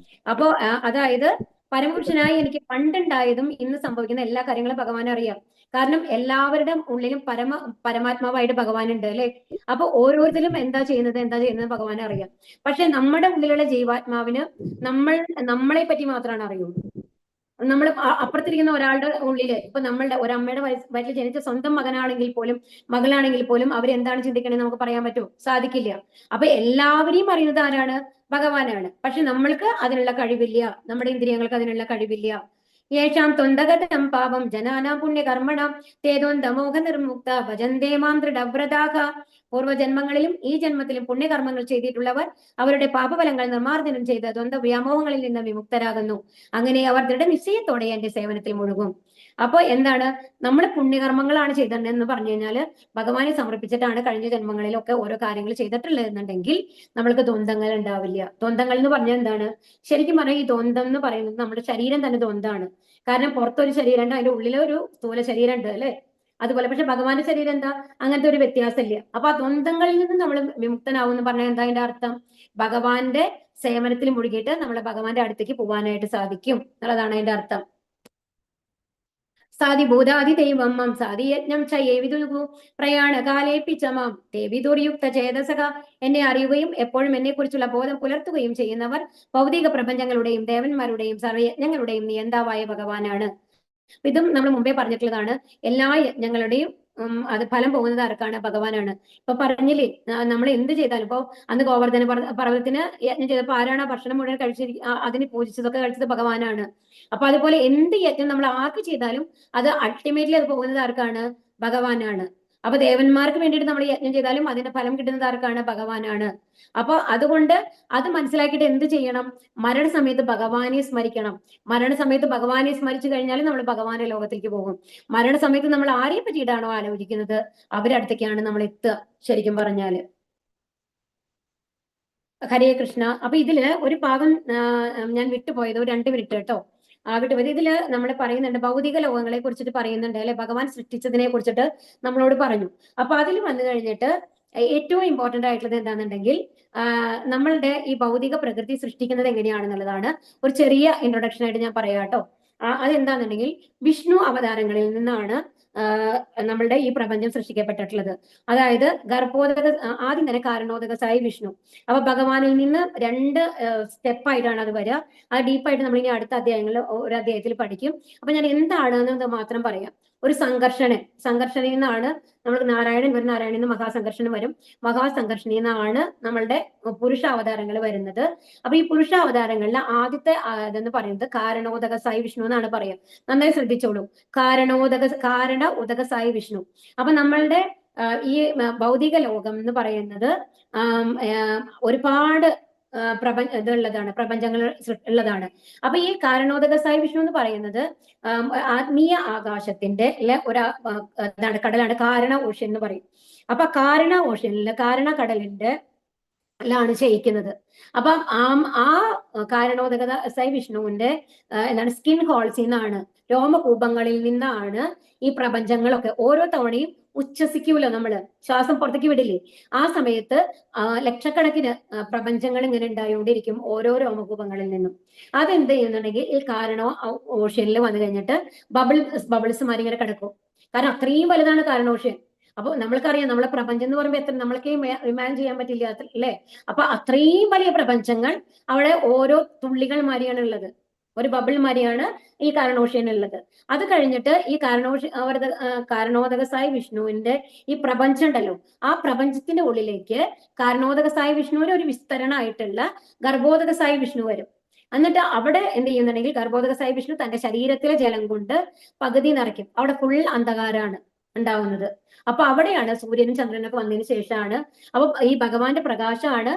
Speaker 1: അപ്പോ അതായത് പരമപുരുഷനായി എനിക്ക് പണ്ടുണ്ടായതും ഇന്ന് സംഭവിക്കുന്ന എല്ലാ കാര്യങ്ങളും ഭഗവാൻ അറിയാം. കാരണം എല്ലാവരുടെ ഉള്ളിലും പരമാത്മാവായിട്ട് ഭഗവാനുണ്ട് അല്ലെ. അപ്പൊ ഓരോരുത്തരും എന്താ ചെയ്യുന്നത് ഭഗവാൻ അറിയാം. പക്ഷെ നമ്മുടെ ഉള്ളിലുള്ള ജീവാത്മാവിന് നമ്മളെ പറ്റി മാത്രമാണ് അറിയുള്ളൂ. നമ്മൾ അപ്പുറത്തിരിക്കുന്ന ഒരാളുടെ ഉള്ളില്, ഇപ്പൊ നമ്മളുടെ ഒരമ്മയുടെ വയറ്റിൽ ജനിച്ച സ്വന്തം മകനാണെങ്കിൽ പോലും മകളാണെങ്കിൽ പോലും അവരെന്താണ് ചിന്തിക്കണേ നമുക്ക് പറയാൻ പറ്റുമോ? സാധിക്കില്ല. അപ്പൊ എല്ലാവരെയും അറിയുന്നത് ആരാണ്? ഭഗവാനാണ്. പക്ഷെ നമ്മൾക്ക് അതിനുള്ള കഴിവില്ല, നമ്മുടെ ഇന്ദ്രിയങ്ങൾക്ക് അതിനുള്ള കഴിവില്ല. യേശാം ത്വന്തഗതം പാപം ജനാനാം പുണ്യകർമ്മണം തേതോന്തമോഹ നിർമുക്ത ഭജന്തേ മാം ദൃഢവ്രതാഃ. പൂർവ്വജന്മങ്ങളിലും ഈ ജന്മത്തിലും പുണ്യകർമ്മങ്ങൾ ചെയ്തിട്ടുള്ളവർ അവരുടെ പാപഫലങ്ങൾ നിർമ്മാർജ്ജനം ചെയ്ത് ദ്വന്ദ്വ വ്യാമോഹങ്ങളിൽ നിന്ന് വിമുക്തരാകുന്നു. അങ്ങനെ അവർ ദൃഢനിശ്ചയത്തോടെ എന്റെ സേവനത്തിൽ മുഴുകും. അപ്പൊ എന്താണ്, നമ്മൾ പുണ്യകർമ്മങ്ങളാണ് ചെയ്തിട്ടുണ്ടെന്ന് പറഞ്ഞു കഴിഞ്ഞാൽ ഭഗവാനെ സമർപ്പിച്ചിട്ടാണ് കഴിഞ്ഞ ജന്മങ്ങളിലൊക്കെ ഓരോ കാര്യങ്ങൾ ചെയ്തിട്ടുള്ളതെന്നുണ്ടെങ്കിൽ നമ്മൾക്ക് ദ്വന്ദ്ങ്ങൾ ഉണ്ടാവില്ല. ദ്വന്ദ്ങ്ങൾ എന്ന് പറഞ്ഞാൽ എന്താണ്, ശരിക്കും പറഞ്ഞാൽ ഈ ദ്വന്ദ്ം എന്ന് പറയുന്നത് നമ്മുടെ ശരീരം തന്നെ ദ്വന്ദ്മാണ്. കാരണം പുറത്തൊരു ശരീരം ഉണ്ട്, അതിന്റെ ഉള്ളിലൊരു സ്ഥൂല ശരീരം ഉണ്ട് അല്ലെ, അതുപോലെ. പക്ഷെ ഭഗവാന്റെ ശരീരം എന്താ, അങ്ങനത്തെ ഒരു വ്യത്യാസമില്ല. അപ്പൊ ആ ദ്വന്ദ്ങ്ങളിൽ നിന്ന് നമ്മൾ വിമുക്തനാവും എന്ന് പറഞ്ഞാൽ എന്താ അതിന്റെ അർത്ഥം, ഭഗവാന്റെ സേവനത്തിൽ മുഴുകിയിട്ട് നമ്മളെ ഭഗവാന്റെ അടുത്തേക്ക് പോകാനായിട്ട് സാധിക്കും എന്നുള്ളതാണ് അതിന്റെ അർത്ഥം. സാധിഭൂതാദി ദൈവം മം സാധിയജ്ഞം ചയേവിതുൽകു പ്രയാണകാലേപ്പിച്ചമാം ദേവിദുർയുക്ത ചേതസക. എന്നെ അറിയുകയും എപ്പോഴും എന്നെ കുറിച്ചുള്ള ബോധം പുലർത്തുകയും ചെയ്യുന്നവർ ഭൗതിക പ്രപഞ്ചങ്ങളുടെയും ദേവന്മാരുടെയും സർവ്വയജ്ഞങ്ങളുടെയും നിയന്താവായ ഭഗവാനാണ്. ഇതും നമ്മൾ മുമ്പേ പറഞ്ഞിട്ടുള്ളതാണ്. എല്ലാ യജ്ഞങ്ങളുടെയും അത് ഫലം പോകുന്നത് ആർക്കാണ്, ഭഗവാനാണ്. ഇപ്പൊ പറഞ്ഞില്ലേ, നമ്മൾ എന്ത് ചെയ്താലും, ഇപ്പൊ അന്ന് ഗോവർദ്ധന പർവ്വതത്തിന് യജ്ഞം ചെയ്തപ്പോൾ ആരാണ് ആ ഭക്ഷണം മുഴുവൻ അതിന് പൂജിച്ചതൊക്കെ കഴിച്ചത്, ഭഗവാനാണ്. അപ്പൊ അതുപോലെ എന്ത് യജ്ഞം നമ്മൾ ആർക്ക് ചെയ്താലും അത് അൾട്ടിമേറ്റ്ലി അത് പോകുന്നത് ആർക്കാണ്, ഭഗവാനാണ്. അപ്പൊ ദേവന്മാർക്ക് വേണ്ടിയിട്ട് നമ്മൾ യജ്ഞം ചെയ്താലും അതിന്റെ ഫലം കിട്ടുന്നത് ആർക്കാണ്, ഭഗവാനാണ്. അപ്പൊ അതുകൊണ്ട് അത് മനസ്സിലാക്കിയിട്ട് എന്ത് ചെയ്യണം, മരണസമയത്ത് ഭഗവാനെ സ്മരിക്കണം. മരണസമയത്ത് ഭഗവാനെ സ്മരിച്ചു കഴിഞ്ഞാൽ നമ്മൾ ഭഗവാന്റെ ലോകത്തേക്ക് പോകും. മരണസമയത്ത് നമ്മൾ ആരെ പറ്റിയിട്ടാണോ ആലോചിക്കുന്നത് അവരടുത്തേക്കാണ് നമ്മൾ എത്തുക, ശരിക്കും പറഞ്ഞാല്. ഹരേ കൃഷ്ണ. അപ്പൊ ഇതില് ഒരു ഭാഗം ഞാൻ വിട്ടുപോയത്, ഒരു 2 മിനിറ്റ് കേട്ടോ, വിട്ടുപോയത്. ഇതില് നമ്മൾ പറയുന്നുണ്ട്, ഭൗതിക ലോകങ്ങളെ കുറിച്ചിട്ട് പറയുന്നുണ്ട് അല്ലെ, ഭഗവാൻ സൃഷ്ടിച്ചതിനെ കുറിച്ചിട്ട് നമ്മളോട് പറഞ്ഞു. അപ്പൊ അതിൽ വന്നു കഴിഞ്ഞിട്ട് ഏറ്റവും ഇമ്പോർട്ടന്റ് ആയിട്ടുള്ളത് എന്താണെന്നുണ്ടെങ്കിൽ, നമ്മളുടെ ഈ ഭൗതിക പ്രകൃതി സൃഷ്ടിക്കുന്നത് എങ്ങനെയാണെന്നുള്ളതാണ്. ഒരു ചെറിയ ഇൻട്രൊഡക്ഷൻ ആയിട്ട് ഞാൻ പറയാം കേട്ടോ. അതെന്താണെന്നുണ്ടെങ്കിൽ, വിഷ്ണു അവതാരങ്ങളിൽ നിന്നാണ് നമ്മളുടെ ഈ പ്രപഞ്ചം സൃഷ്ടിക്കപ്പെട്ടിട്ടുള്ളത്. അതായത് ആദ്യം തന്നെ കാരണോദകസായി വിഷ്ണു. അപ്പൊ ഭഗവാനിൽ നിന്ന് 2 സ്റ്റെപ്പായിട്ടാണ് അത് വരിക. അത് ഡീപ്പായിട്ട് നമ്മൾ ഇനി അടുത്ത അധ്യായങ്ങളിൽ ഒരു അധ്യായത്തിൽ പഠിക്കും. അപ്പൊ ഞാൻ എന്താണെന്ന് മാത്രം പറയാം. ഒരു സംഘർഷണിൽ നിന്നാണ് നമ്മൾക്ക് നാരായണൻ വരും, നാരായണൻ നിന്ന് മഹാസംഘർഷണം വരും, മഹാസംഘർഷണിൽ നിന്നാണ് നമ്മളുടെ പുരുഷാവതാരങ്ങൾ വരുന്നത്. അപ്പൊ ഈ പുരുഷാവതാരങ്ങളിലെ ആദ്യത്തെ ഇതെന്ന് പറയുന്നത് കാരണോദകസായി വിഷ്ണു എന്നാണ് പറയുക. നന്നായി ശ്രദ്ധിച്ചോളൂ, കാരണ ഉദകസായി വിഷ്ണു. അപ്പൊ നമ്മളുടെ ഈ ഭൗതിക ലോകം എന്ന് പറയുന്നത് ഒരുപാട് പ്രപഞ്ചങ്ങൾ ഉള്ളതാണ്. അപ്പൊ ഈ കാരണോദകസായി വിഷ്ണു എന്ന് പറയുന്നത് ആത്മീയ ആകാശത്തിന്റെ കടലാണ്, കാരണ ഓഷ്യൻ എന്ന് പറയും. അപ്പൊ കാരണ ഓഷ്യനില്, കാരണ കടലിന്റെ ാണ് ശയിക്കുന്നത്. അപ്പം ആ കാരണോദകസായി വിഷ്ണുവിന്റെ സ്കിൻ ഹോൾസിൽ നിന്നാണ്, രോമകൂപങ്ങളിൽ നിന്നാണ് ഈ പ്രപഞ്ചങ്ങളൊക്കെ. ഓരോ തവണയും ഉച്ഛസിക്കൂലോ നമ്മള്, ശ്വാസം പുറത്തേക്ക് വിടില്ലേ, ആ സമയത്ത് ലക്ഷക്കണക്കിന് പ്രപഞ്ചങ്ങൾ ഇങ്ങനെ ഉണ്ടായിക്കൊണ്ടിരിക്കും ഓരോ രോമകൂപങ്ങളിൽ നിന്നും. അതെന്ത് ചെയ്യുന്നുണ്ടെങ്കിൽ ഈ കാരണ ഓഷ്യനിൽ വന്നു കഴിഞ്ഞിട്ട് ബബിൾസ് മാറി ഇങ്ങനെ കിടക്കും. കാരണം അത്രയും വലുതാണ് കാരണോഷ്യൻ. അപ്പൊ നമ്മൾക്കറിയാം, നമ്മളെ പ്രപഞ്ചം എന്ന് പറയുമ്പോൾ എത്ര നമ്മൾക്ക് ഇമാജിൻ ചെയ്യാൻ പറ്റില്ല അല്ലേ. അപ്പൊ അത്രയും വലിയ പ്രപഞ്ചങ്ങൾ അവിടെ ഓരോ തുള്ളികൾ മാതിരിയാണ് ഉള്ളത്, ഒരു ബബിൾ മാതിരിയാണ് ഈ കാരണോഷ്യൻ ഉള്ളത്. അത് കഴിഞ്ഞിട്ട് ഈ കാരണോദകസായി വിഷ്ണുവിന്റെ ഈ പ്രപഞ്ചം ഉണ്ടല്ലോ, ആ പ്രപഞ്ചത്തിന്റെ ഉള്ളിലേക്ക് കാരണോദകസായി വിഷ്ണുവിന്റെ ഒരു വിസ്തരണമായിട്ടുള്ള ഗർഭോദകസായി വിഷ്ണു വരും. എന്നിട്ട് അവിടെ എന്ത് ചെയ്യുന്നുണ്ടെങ്കിൽ ഗർഭോദകസായി വിഷ്ണു തന്റെ ശരീരത്തിലെ ജലം കൊണ്ട് പകുതി നിറയ്ക്കും. അവിടെ ഫുൾ അന്ധകാരമാണ് ഉണ്ടാവുന്നത്. അപ്പൊ അവിടെയാണ് സൂര്യനും ചന്ദ്രനൊക്കെ വന്നതിന് ശേഷമാണ്, അപ്പൊ ഈ ഭഗവാന്റെ പ്രകാശമാണ്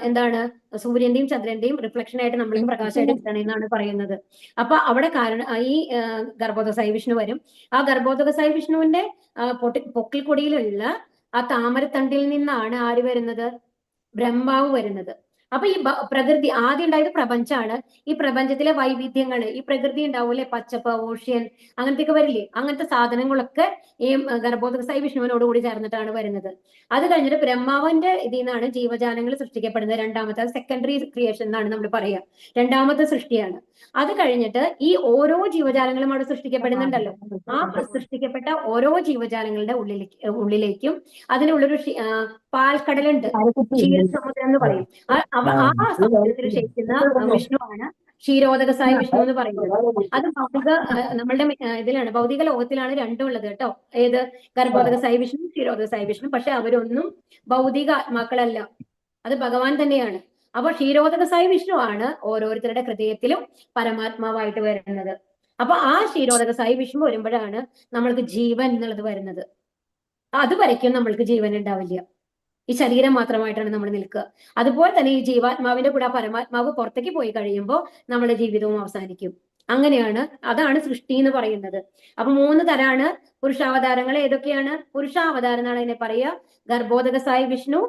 Speaker 1: എന്താണ് സൂര്യന്റെയും ചന്ദ്രന്റെയും റിഫ്ലക്ഷൻ ആയിട്ട് നമ്മൾക്ക് പ്രകാശമായിട്ട് കിട്ടണമെന്നാണ് പറയുന്നത്. അപ്പൊ അവിടെ ഈ ഗർഭോദകസായി വിഷ്ണു വരും. ആ ഗർഭോദകസായി വിഷ്ണുവിന്റെ പൊക്കിൾക്കൊടിയിലുള്ള ആ താമരത്തണ്ടിൽ നിന്നാണ് ആര് വരുന്നത്, ബ്രഹ്മാവ് വരുന്നത്. അപ്പൊ ഈ പ്രകൃതി ആദ്യം ഉണ്ടായത് പ്രപഞ്ചമാണ്. ഈ പ്രപഞ്ചത്തിലെ വൈവിധ്യങ്ങൾ, ഈ പ്രകൃതി ഉണ്ടാവൂലേ, പച്ചപ്പ്, ഓഷ്യൻ, അങ്ങനത്തെയൊക്കെ വരില്ലേ, അങ്ങനത്തെ സാധനങ്ങളൊക്കെ ഈ ഗർഭോദകസായി വിഷ്ണുവിനോട് കൂടി ചേർന്നിട്ടാണ് വരുന്നത്. അത് കഴിഞ്ഞിട്ട് ബ്രഹ്മാവിന്റെ ഇതിൽ നിന്നാണ് ജീവജാലങ്ങൾ സൃഷ്ടിക്കപ്പെടുന്നത്. രണ്ടാമത്തെ, സെക്കൻഡറി ക്രിയേഷൻ എന്നാണ് നമ്മൾ പറയുക, രണ്ടാമത്തെ സൃഷ്ടിയാണ്. അത് കഴിഞ്ഞിട്ട് ഈ ഓരോ ജീവജാലങ്ങളും അവിടെ സൃഷ്ടിക്കപ്പെടുന്നുണ്ടല്ലോ, ആ സൃഷ്ടിക്കപ്പെട്ട ഓരോ ജീവജാലങ്ങളുടെ ഉള്ളിലേക്കും അതിനുള്ളൊരു പാൽക്കടലുണ്ട്, ക്ഷീരസമുദ്രം എന്ന് പറയും. ആ സമുദ്രത്തിൽ ശയിക്കുന്ന വിഷ്ണുവാണ് ക്ഷീരോദകസായി വിഷ്ണു എന്ന് പറയുന്നത്. അത് നമ്മളുടെ ഇതിലാണ്, ഭൗതിക ലോകത്തിലാണ് രണ്ടും ഉള്ളത് കേട്ടോ. ഏത്, ഗർഭോദകസായി വിഷ്ണു, ക്ഷീരോദകസായി വിഷ്ണു. പക്ഷെ അവരൊന്നും ഭൗതിക ആത്മാക്കളല്ല, അത് ഭഗവാൻ തന്നെയാണ്. അപ്പൊ ക്ഷീരോദകസായി വിഷ്ണു ആണ് ഓരോരുത്തരുടെ ഹൃദയത്തിലും പരമാത്മാവായിട്ട് വരുന്നത്. അപ്പൊ ആ ക്ഷീരോദകസായി വിഷ്ണു വരുമ്പോഴാണ് നമ്മൾക്ക് ജീവൻ എന്നുള്ളത് വരുന്നത്. അതുവരയ്ക്കും നമ്മൾക്ക് ജീവൻ ഉണ്ടാവില്ല. ഈ ശരീരം മാത്രമായിട്ടാണ് നമ്മൾ നിൽക്കുക. അതുപോലെ തന്നെ ഈ ജീവാത്മാവിന്റെ കൂടെ ആ പരമാത്മാവ് പുറത്തേക്ക് പോയി കഴിയുമ്പോൾ നമ്മുടെ ജീവിതവും അവസാനിക്കും. അങ്ങനെയാണ്, അതാണ് സൃഷ്ടി എന്ന് പറയുന്നത്. അപ്പൊ 3 തരാണ് പുരുഷാവതാരങ്ങൾ. ഏതൊക്കെയാണ്? പുരുഷാവതാരം എന്നാണ് അതിനെ പറയുക. ഗർഭോദക സായി വിഷ്ണു,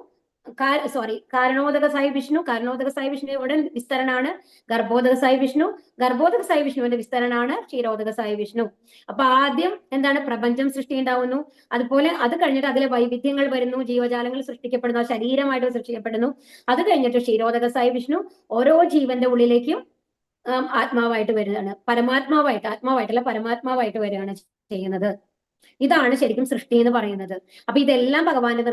Speaker 1: കാരണോദക സായി വിഷ്ണു. കാരണോദക സായി വിഷ്ണുവിടെ വിസ്തരണാണ് ഗർഭോദക സായി വിഷ്ണു. ഗർഭോദക സായി വിഷ്ണുവിന്റെ വിസ്തരണാണ് ക്ഷീരോദക സായി വിഷ്ണു. അപ്പൊ ആദ്യം എന്താണ്? പ്രപഞ്ചം സൃഷ്ടി ഉണ്ടാവുന്നു. അതുപോലെ അത് കഴിഞ്ഞിട്ട് അതിലെ വൈവിധ്യങ്ങൾ വരുന്നു, ജീവജാലങ്ങൾ സൃഷ്ടിക്കപ്പെടുന്നു, ശരീരമായിട്ട് സൃഷ്ടിക്കപ്പെടുന്നു. അത് കഴിഞ്ഞിട്ട് ക്ഷീരോദക സായി വിഷ്ണു ഓരോ ജീവന്റെ ഉള്ളിലേക്കും ആത്മാവായിട്ട് വരികയാണ്. ആത്മാവായിട്ടല്ല പരമാത്മാവായിട്ട് വരികയാണ് ചെയ്യുന്നത്. ഇതാണ് ശരിക്കും സൃഷ്ടി എന്ന് പറയുന്നത്. അപ്പൊ ഇതെല്ലാം ഭഗവാന്റെ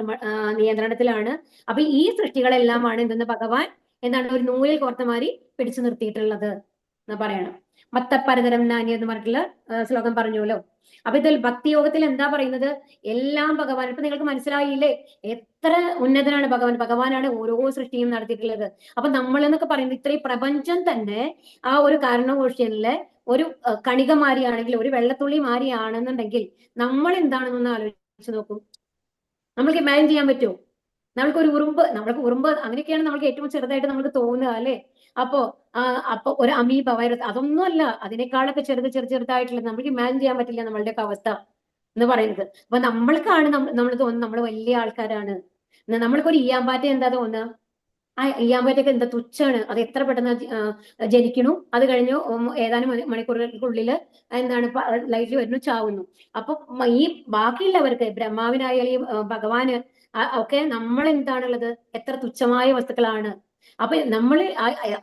Speaker 1: നിയന്ത്രണത്തിലാണ്. അപ്പൊ ഈ സൃഷ്ടികളെല്ലാമാണ് എന്തെന്ന് ഭഗവാൻ എന്താണ് ഒരു നൂലിൽ കോർത്ത മാതിരി പിടിച്ചു നിർത്തിയിട്ടുള്ളത് എന്ന് പറയണം. മത്തപ്പരതരം നാനി എന്ന് പറഞ്ഞിട്ടുള്ള ശ്ലോകം പറഞ്ഞുല്ലോ. അപ്പൊ ഇതിൽ ഭക്തിയോഗത്തിൽ എന്താ പറയുന്നത്? എല്ലാം ഭഗവാൻ. ഇപ്പൊ നിങ്ങൾക്ക് മനസ്സിലായില്ലേ എത്ര ഉന്നതനാണ് ഭഗവാൻ? ഭഗവാനാണ് ഓരോ സൃഷ്ടിയും നടത്തിയിട്ടുള്ളത്. അപ്പൊ നമ്മൾ എന്നൊക്കെ പറയുന്നത് ഇത്രയും പ്രപഞ്ചം തന്നെ ആ ഒരു കാരണകോശനിലെ ഒരു കണിക മാരിയാണെങ്കിൽ, ഒരു വെള്ളത്തുള്ളി മാരിയാണെന്നുണ്ടെങ്കിൽ നമ്മൾ എന്താണെന്നൊന്ന് ആലോചിച്ച് നോക്കൂ. നമ്മൾക്ക് ഇമാജിൻ ചെയ്യാൻ പറ്റുമോ? നമ്മൾക്ക് ഉറുമ്പ് അങ്ങനെയൊക്കെയാണ് നമ്മൾക്ക് ഏറ്റവും ചെറുതായിട്ട് നമുക്ക് തോന്നുക അല്ലെ? അപ്പോ ഒരു അമീബ വൈറസ് അതൊന്നും അല്ല, അതിനേക്കാളൊക്കെ ചെറുതായിട്ടുള്ളത് നമുക്ക് ഇമാജിൻ ചെയ്യാൻ പറ്റില്ല നമ്മളുടെയൊക്കെ അവസ്ഥ എന്ന് പറയുന്നത്. അപ്പൊ നമ്മൾക്കാണ് നമ്മൾ തോന്നുന്നത് നമ്മൾ വലിയ ആൾക്കാരാണ്. നമ്മൾക്കൊരു ഈയാമ്പാറ്റ എന്താ തോന്നുക? ആ ഈയാമ്പാറ്റയൊക്കെ എന്താ തുച്ഛാണ്, അത് എത്ര പെട്ടെന്ന് ജനിക്കണു, അത് കഴിഞ്ഞു ഏതാനും മണിക്കൂറുകൾക്കുള്ളിൽ എന്താണ് ലൈഫിൽ വരുന്നു, ചാവുന്നു. അപ്പൊ ഈ ബാക്കിയുള്ളവർക്ക് ബ്രഹ്മാവിനായാലും ഈ ഭഗവാന് ഒക്കെ നമ്മൾ എന്താണുള്ളത്? എത്ര തുച്ഛമായ വസ്തുക്കളാണ്. അപ്പൊ നമ്മൾ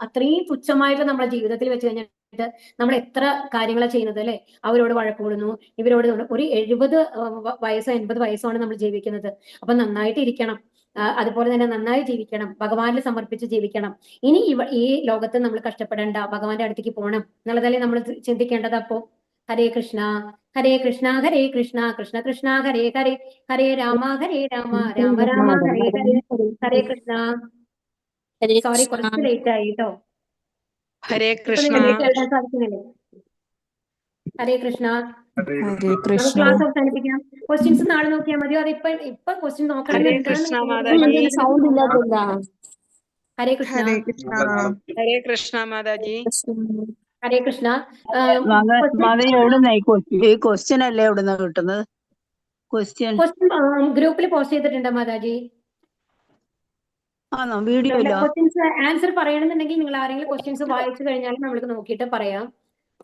Speaker 1: അത്രയും തുച്ഛമായിട്ട് നമ്മുടെ ജീവിതത്തിൽ വെച്ച് കഴിഞ്ഞിട്ട് നമ്മൾ എത്ര കാര്യങ്ങളാണ് ചെയ്യുന്നത് അല്ലെ? അവരോട് വഴക്കൂടുന്നു, ഇവരോട് ഒരു 70 വയസ്സോ 80 വയസ്സോ നമ്മൾ ജീവിക്കുന്നത്. അപ്പൊ നന്നായിട്ട് ഇരിക്കണം, അതുപോലെ തന്നെ നന്നായി ജീവിക്കണം, ഭഗവാനിൽ സമർപ്പിച്ച് ജീവിക്കണം. ഇനി ഈ ലോകത്ത് നമ്മൾ കഷ്ടപ്പെടേണ്ട, ഭഗവാന്റെ അടുത്തേക്ക് പോകണം എന്നുള്ളതല്ലേ നമ്മൾ ചിന്തിക്കേണ്ടത്. അപ്പോ ഹരേ കൃഷ്ണ ഹരേ കൃഷ്ണ ഹരേ കൃഷ്ണ കൃഷ്ണ കൃഷ്ണ ഹരേ ഹരേ ഹരേ രാമ രാമ രാമ ഹരേ ഹരേ. ഹരേ കൃഷ്ണ. സോറി, കുറച്ച് ലേറ്റ് ആയി കേട്ടോ.
Speaker 6: ഹരേ
Speaker 1: ഇപ്പൊ
Speaker 6: കൃഷ്ണ.
Speaker 1: നിങ്ങൾക്ക് കേൾക്കാൻ സാധിക്കുന്നില്ലേ? ഹരേ കൃഷ്ണ.
Speaker 4: ഹരേ
Speaker 5: ഹരേ
Speaker 4: കൃഷ്ണ.
Speaker 1: നമുക്ക്
Speaker 5: കൃഷ്ണ.
Speaker 1: ക്ലാസ് അവസാനിപ്പിക്കാം. ക്വസ്റ്റ്യൻസ് നാളെ നോക്കിയാൽ മതിയോ? അത് ഇപ്പൊ ക്വസ്റ്റ്യൻ
Speaker 6: ഹരേ
Speaker 1: നോക്കണമെന്നുണ്ട്.
Speaker 6: കൃഷ്ണ മാതാജി.
Speaker 2: സൗണ്ട് ഇല്ലാത്തല്ല.
Speaker 1: ഹരേ കൃഷ്ണ.
Speaker 5: ഹരേ കൃഷ്ണ.
Speaker 6: ഹരേ കൃഷ്ണ മാതാജി.
Speaker 1: ഹരേ കൃഷ്ണ.
Speaker 2: മത എവിടുന്ന ഈ ക്വസ്റ്റ്യൻ അല്ലേ എവിടുന്ന കിട്ടുന്നത്? ക്വസ്റ്റ്യൻ
Speaker 1: ഗ്രൂപ്പിൽ പോസ്റ്റ് ചെയ്തിട്ടുണ്ട് മാതാജി.
Speaker 2: ആണോ? വീഡിയോ ഇല്ല?
Speaker 1: ക്വസ്റ്റ്യൻസ് ആൻസർ പറയണമെന്നുണ്ടെങ്കിൽ നിങ്ങൾ ആരെങ്കിലും ക്വസ്റ്റ്യൻസ് വായിച്ചു കഴിഞ്ഞാൽ നമ്മൾക്ക് നോക്കിയിട്ട് പറയാം.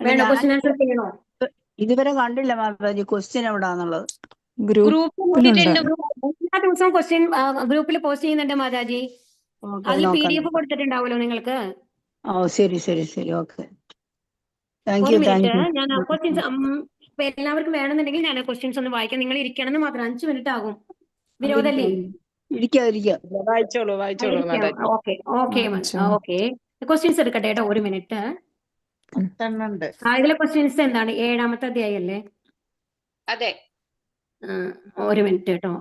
Speaker 1: വേണോ? ക്വസ്റ്റ്യൻ ആൻസർ ചെയ്യണോ?
Speaker 2: ഇതുവരെ കണ്ടില്ല മാതാജി ക്വസ്റ്റ്യൻ എവിടാന്നുള്ളത്.
Speaker 5: ഗ്രൂപ്പിലുണ്ട്.
Speaker 1: എല്ലാ ദിവസവും ക്വസ്റ്റ്യൻ ഗ്രൂപ്പിൽ പോസ്റ്റ് ചെയ്യുന്നുണ്ട് മാതാജി. അതിൽ PDF കൊടുത്തിട്ടുണ്ടാവുമല്ലോ നിങ്ങൾക്ക്.
Speaker 2: ഓ ശരി ശരി ശരി, ഓക്കെ.
Speaker 1: ഒരു മിനിറ്റ്, ഞാൻ ക്വസ്റ്റ്യൻസ് ഇപ്പൊ എല്ലാവർക്കും വേണമെന്നുണ്ടെങ്കിൽ ഞാൻ ക്വസ്റ്റ്യൻസ് ഒന്ന് വായിക്കാം. നിങ്ങൾ ഇരിക്കണം എന്ന് മാത്രം. 5 മിനിറ്റ് ആകും. വിരോധല്ലേ?
Speaker 6: വായിച്ചോളൂ മാതാജി.
Speaker 1: ഓക്കെ. ക്വസ്റ്റ്യൻസ് എടുക്കട്ടെ കേട്ടോ. ഒരു മിനിറ്റ്. ഇതിലെ ക്വസ്റ്റ്യൻസ് എന്താണ്? 7ാമത്തെ അധ്യായം അല്ലേ?
Speaker 6: അതെ.
Speaker 1: ഒരു മിനിറ്റ് കേട്ടോ.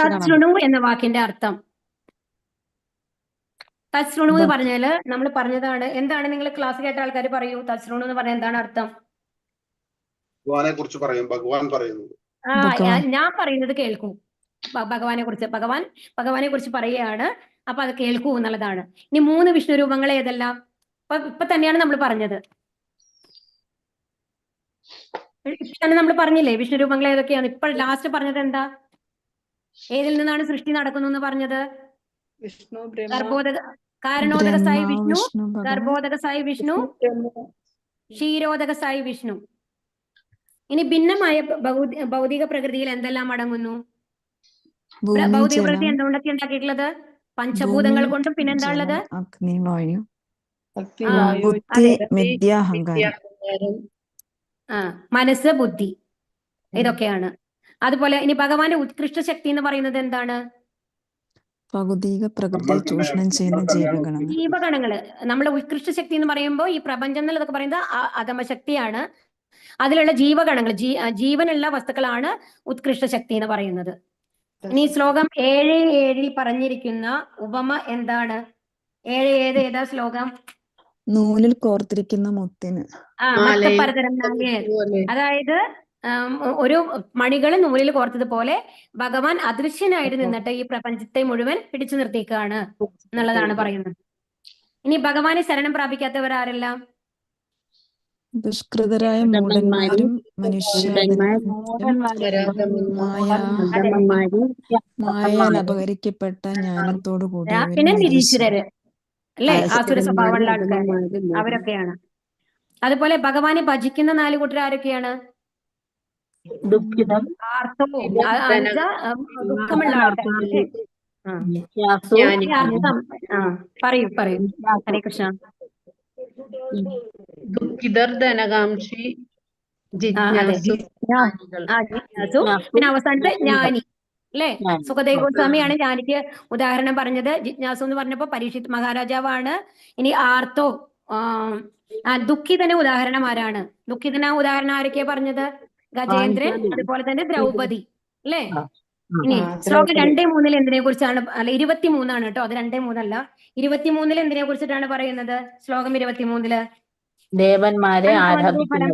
Speaker 1: തത്സൃണു എന്ന വാക്കിന്റെ അർത്ഥം. തത്സൃണു എന്ന് പറഞ്ഞാല് നമ്മൾ പറഞ്ഞതാണ്. എന്താണ്? നിങ്ങൾ ക്ലാസ് കേട്ട ആൾക്കാർ പറയൂ. തത്സൃണു എന്ന് പറഞ്ഞാൽ എന്താണ് അർത്ഥം?
Speaker 4: ഭഗവാനെ കുറിച്ച് പറയും. ഭഗവാൻ പറയുന്നത്.
Speaker 1: ഞാൻ പറയുന്നത് കേൾക്കൂ. ഭഗവാനെ കുറിച്ച് പറയുകയാണ്. അപ്പൊ അത് കേൾക്കൂ എന്നുള്ളതാണ്. ഇനി 3 വിഷ്ണു രൂപങ്ങൾ ഏതെല്ലാം? ഇപ്പൊ തന്നെയാണ് നമ്മൾ പറഞ്ഞത്. നമ്മൾ പറഞ്ഞില്ലേ വിഷ്ണു രൂപങ്ങൾ ഏതൊക്കെയാണ്? ഇപ്പൊ ലാസ്റ്റ് പറഞ്ഞത് എന്താ? ഏതിൽ നിന്നാണ് സൃഷ്ടി നടക്കുന്നു എന്ന് പറഞ്ഞത്? കാരണോദക സായി വിഷ്ണു, ഗർഭോദക സായി വിഷ്ണു, ക്ഷീരോദക സായി വിഷ്ണു. ഇനി ഭിന്നമായ ഭൗതിക പ്രകൃതിയിൽ എന്തെല്ലാം അടങ്ങുന്നു? ഭൗതിക പ്രകൃതി എന്തുകൊണ്ടൊക്കെ ഉണ്ടാക്കിയിട്ടുള്ളത്? പഞ്ചഭൂതങ്ങൾ കൊണ്ടും. പിന്നെന്താ ഉള്ളത്?
Speaker 5: അഗ്നി, വായു, ബുദ്ധി, വിദ്യ, അഹങ്കാരം.
Speaker 1: മനസ്സ്, ബുദ്ധി, ഇതൊക്കെയാണ്. അതുപോലെ ഇനി ഭഗവാന്റെ ഉത്കൃഷ്ട ശക്തി എന്ന് പറയുന്നത് എന്താണ്?
Speaker 5: ഭൗതിക പ്രകൃതി ചൂഷണം ചെയ്യുന്ന
Speaker 1: ജീവഗണങ്ങള്. നമ്മളെ ഉത്കൃഷ്ട ശക്തി എന്ന് പറയുമ്പോൾ ഈ പ്രപഞ്ചം എന്നുള്ളതൊക്കെ പറയുന്നത് അധമശക്തിയാണ്. അതിലുള്ള ജീവഗണങ്ങൾ, ജീവനുള്ള വസ്തുക്കളാണ് ഉത്കൃഷ്ട ശക്തി എന്ന് പറയുന്നത്. ഇനി ശ്ലോകം 7:7 പറഞ്ഞിരിക്കുന്ന ഉപമ എന്താണ്? 7:7 ഏതാ ശ്ലോകം?
Speaker 5: നൂലിൽ കോർത്തിരിക്കുന്ന മുത്തിന്.
Speaker 1: മത്തപ്പരതരം നാല്. അതായത് ഒരു മണികൾ നൂലിൽ കോർത്തതുപോലെ ഭഗവാൻ അദൃശ്യനായിട്ട് നിന്നിട്ട് ഈ പ്രപഞ്ചത്തെ മുഴുവൻ പിടിച്ചു നിർത്തിയേക്കാണ് എന്നുള്ളതാണ് പറയുന്നത്. ഇനി ഭഗവാനെ ശരണം പ്രാപിക്കാത്തവർ ആരെല്ലാം?
Speaker 5: ദുഷ്കൃതരായ മൂഢന്മാരും മായയാൽ അപഹരിക്കപ്പെട്ട ജ്ഞാനത്തോടു
Speaker 1: പിന്നെ
Speaker 5: കൂടിയവരും
Speaker 1: നിരീശ്വരര് അല്ലെ, ആസുര സ്വഭാവമുള്ള ആൾക്കാർ, അവരൊക്കെയാണ്. അതുപോലെ ഭഗവാനെ ഭജിക്കുന്ന 4 കൂട്ടർ ആരൊക്കെയാണ്? ആർത്തവും ദുഃഖമുള്ള ആൾക്കാർ. പറയൂ ഹരേ കൃഷ്ണ.
Speaker 6: ദുഃഖിതർ, ധനകാംക്ഷി, ജിജ്ഞാസു,
Speaker 1: പിന്നെ അവസാനത്തെ ജ്ഞാനി അല്ലെ. സുഖദേവ് ഗോസ്വാമിയാണ് ജ്ഞാനിക്ക് ഉദാഹരണം പറഞ്ഞത്. ജിജ്ഞാസു എന്ന് പറഞ്ഞപ്പോ പരീക്ഷിത് മഹാരാജാവാണ്. ഇനി ആർത്തോ ദുഃഖിതന് ഉദാഹരണം ആരാണ്? ദുഃഖിതന ഉദാഹരണം ആരൊക്കെയാ പറഞ്ഞത്? ഗജേന്ദ്രൻ, അതുപോലെ തന്നെ ദ്രൗപദി അല്ലേ. ഇനി ശ്ലോകം 2:3 എന്തിനെ കുറിച്ചാണ്? അല്ല 23 കേട്ടോ, അത് 2:3 23 എന്തിനെ കുറിച്ചിട്ടാണ് പറയുന്നത്? ശ്ലോകം 23
Speaker 7: ദേവന്മാരെ ആരാധിക്കുന്നത്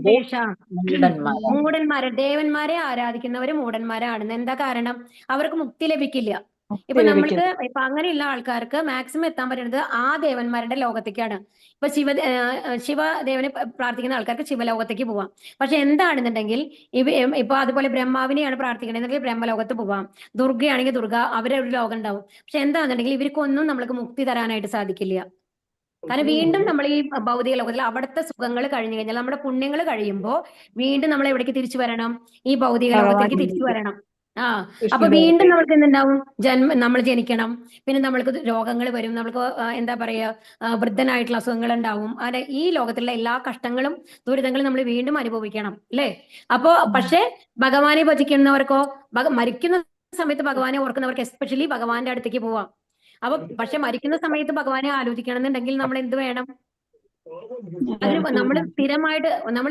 Speaker 1: മൂഢന്മാരെ, ദേവന്മാരെ ആരാധിക്കുന്നവര് മൂഢന്മാരാണെന്ന്. എന്താ കാരണം? അവർക്ക് മുക്തി ലഭിക്കില്ല. ഇപ്പൊ നമ്മൾക്ക് ഇപ്പൊ അങ്ങനെയുള്ള ആൾക്കാർക്ക് മാക്സിമം എത്താൻ പറ്റുന്നത് ആ ദേവന്മാരുടെ ലോകത്തേക്കാണ്. ഇപ്പൊ ശിവദേവനെ പ്രാർത്ഥിക്കുന്ന ആൾക്കാർക്ക് ശിവലോകത്തേക്ക് പോവാം. പക്ഷെ എന്താണെന്നുണ്ടെങ്കിൽ ഇപ്പൊ അതുപോലെ ബ്രഹ്മാവിനെയാണ് പ്രാർത്ഥിക്കണമെങ്കിൽ ബ്രഹ്മലോകത്ത് പോവാം. ദുർഗയാണെങ്കിൽ ദുർഗ, അവരുടെ ഒരു ലോകം ഉണ്ടാവും. പക്ഷെ എന്താണെന്നുണ്ടെങ്കിൽ ഇവർക്കൊന്നും നമ്മൾക്ക് മുക്തി തരാനായിട്ട് സാധിക്കില്ല. കാരണം വീണ്ടും നമ്മൾ ഈ ഭൗതിക ലോകത്തിൽ അവിടുത്തെ സുഖങ്ങൾ കഴിഞ്ഞു കഴിഞ്ഞാൽ, നമ്മുടെ പുണ്യങ്ങൾ കഴിയുമ്പോൾ വീണ്ടും നമ്മൾ എവിടേക്ക് തിരിച്ചു വരണം? ഈ ഭൗതിക ലോകത്തേക്ക് തിരിച്ചു വരണം. അപ്പൊ വീണ്ടും നമ്മൾക്ക് എന്തുണ്ടാവും? നമ്മൾ ജനിക്കണം. പിന്നെ നമ്മൾക്ക് രോഗങ്ങൾ വരും. നമ്മൾക്ക് എന്താ പറയാ, വൃദ്ധനായിട്ടുള്ള അസുഖങ്ങൾ ഉണ്ടാവും. അതെ, ഈ ലോകത്തിലുള്ള എല്ലാ കഷ്ടങ്ങളും ദുരിതങ്ങളും നമ്മൾ വീണ്ടും അനുഭവിക്കണം അല്ലേ. അപ്പോ പക്ഷെ ഭഗവാനെ ഭജിക്കുന്നവർക്കോ, മരിക്കുന്ന സമയത്ത് ഭഗവാനെ ഓർക്കുന്നവർക്ക് എസ്പെഷ്യലി ഭഗവാന്റെ അടുത്തേക്ക് പോവാം. അപ്പൊ പക്ഷെ മരിക്കുന്ന സമയത്ത് ഭഗവാനെ ആലോചിക്കണം എന്നുണ്ടെങ്കിൽ നമ്മൾ എന്ത് വേണം? അതിന് നമ്മൾ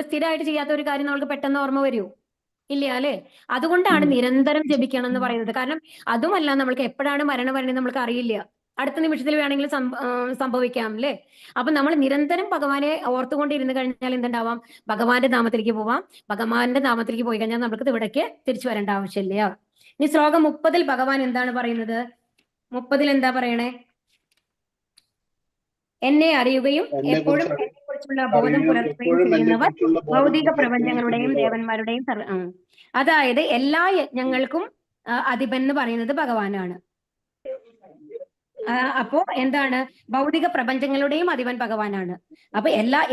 Speaker 1: സ്ഥിരമായിട്ട് ചെയ്യാത്ത ഒരു കാര്യം നമ്മൾക്ക് പെട്ടെന്ന് ഓർമ്മ വരൂ? ഇല്ല അല്ലെ. അതുകൊണ്ടാണ് നിരന്തരം ജപിക്കണം എന്ന് പറയുന്നത്. കാരണം അതുമല്ല, നമ്മൾക്ക് എപ്പോഴാണ് മരണം വരണത് നമ്മൾക്ക് അറിയില്ല. അടുത്ത നിമിഷത്തിൽ വേണമെങ്കിൽ സംഭവിക്കാം അല്ലെ. അപ്പൊ നമ്മൾ നിരന്തരം ഭഗവാനെ ഓർത്തുകൊണ്ടിരുന്ന് കഴിഞ്ഞാൽ എന്തുണ്ടാവാം? ഭഗവാന്റെ നാമത്തിലേക്ക് പോവാം. ഭഗവാന്റെ നാമത്തിലേക്ക് പോയി കഴിഞ്ഞാൽ നമുക്ക് ഇവിടേക്ക് തിരിച്ചു വരേണ്ട ആവശ്യമില്ല. ഇനി ശ്ലോകം 30 ഭഗവാൻ എന്താണ് പറയുന്നത്? 30 എന്താ പറയണേ? എന്നെ അറിയുകയും എപ്പോഴും എന്നെ കുറിച്ചുള്ള ബോധം പുലർത്തുകയും ചെയ്യുന്നവർ ഭൗതിക പ്രപഞ്ചങ്ങളുടെയും ദേവന്മാരുടെയും അതായത് എല്ലാ യജ്ഞങ്ങൾക്കും അധിപൻ എന്ന് പറയുന്നത് ഭഗവാനാണ്. അപ്പോ എന്താണ്? ഭൗതിക പ്രപഞ്ചങ്ങളുടെയും അധിപൻ ഭഗവാനാണ്. അപ്പൊ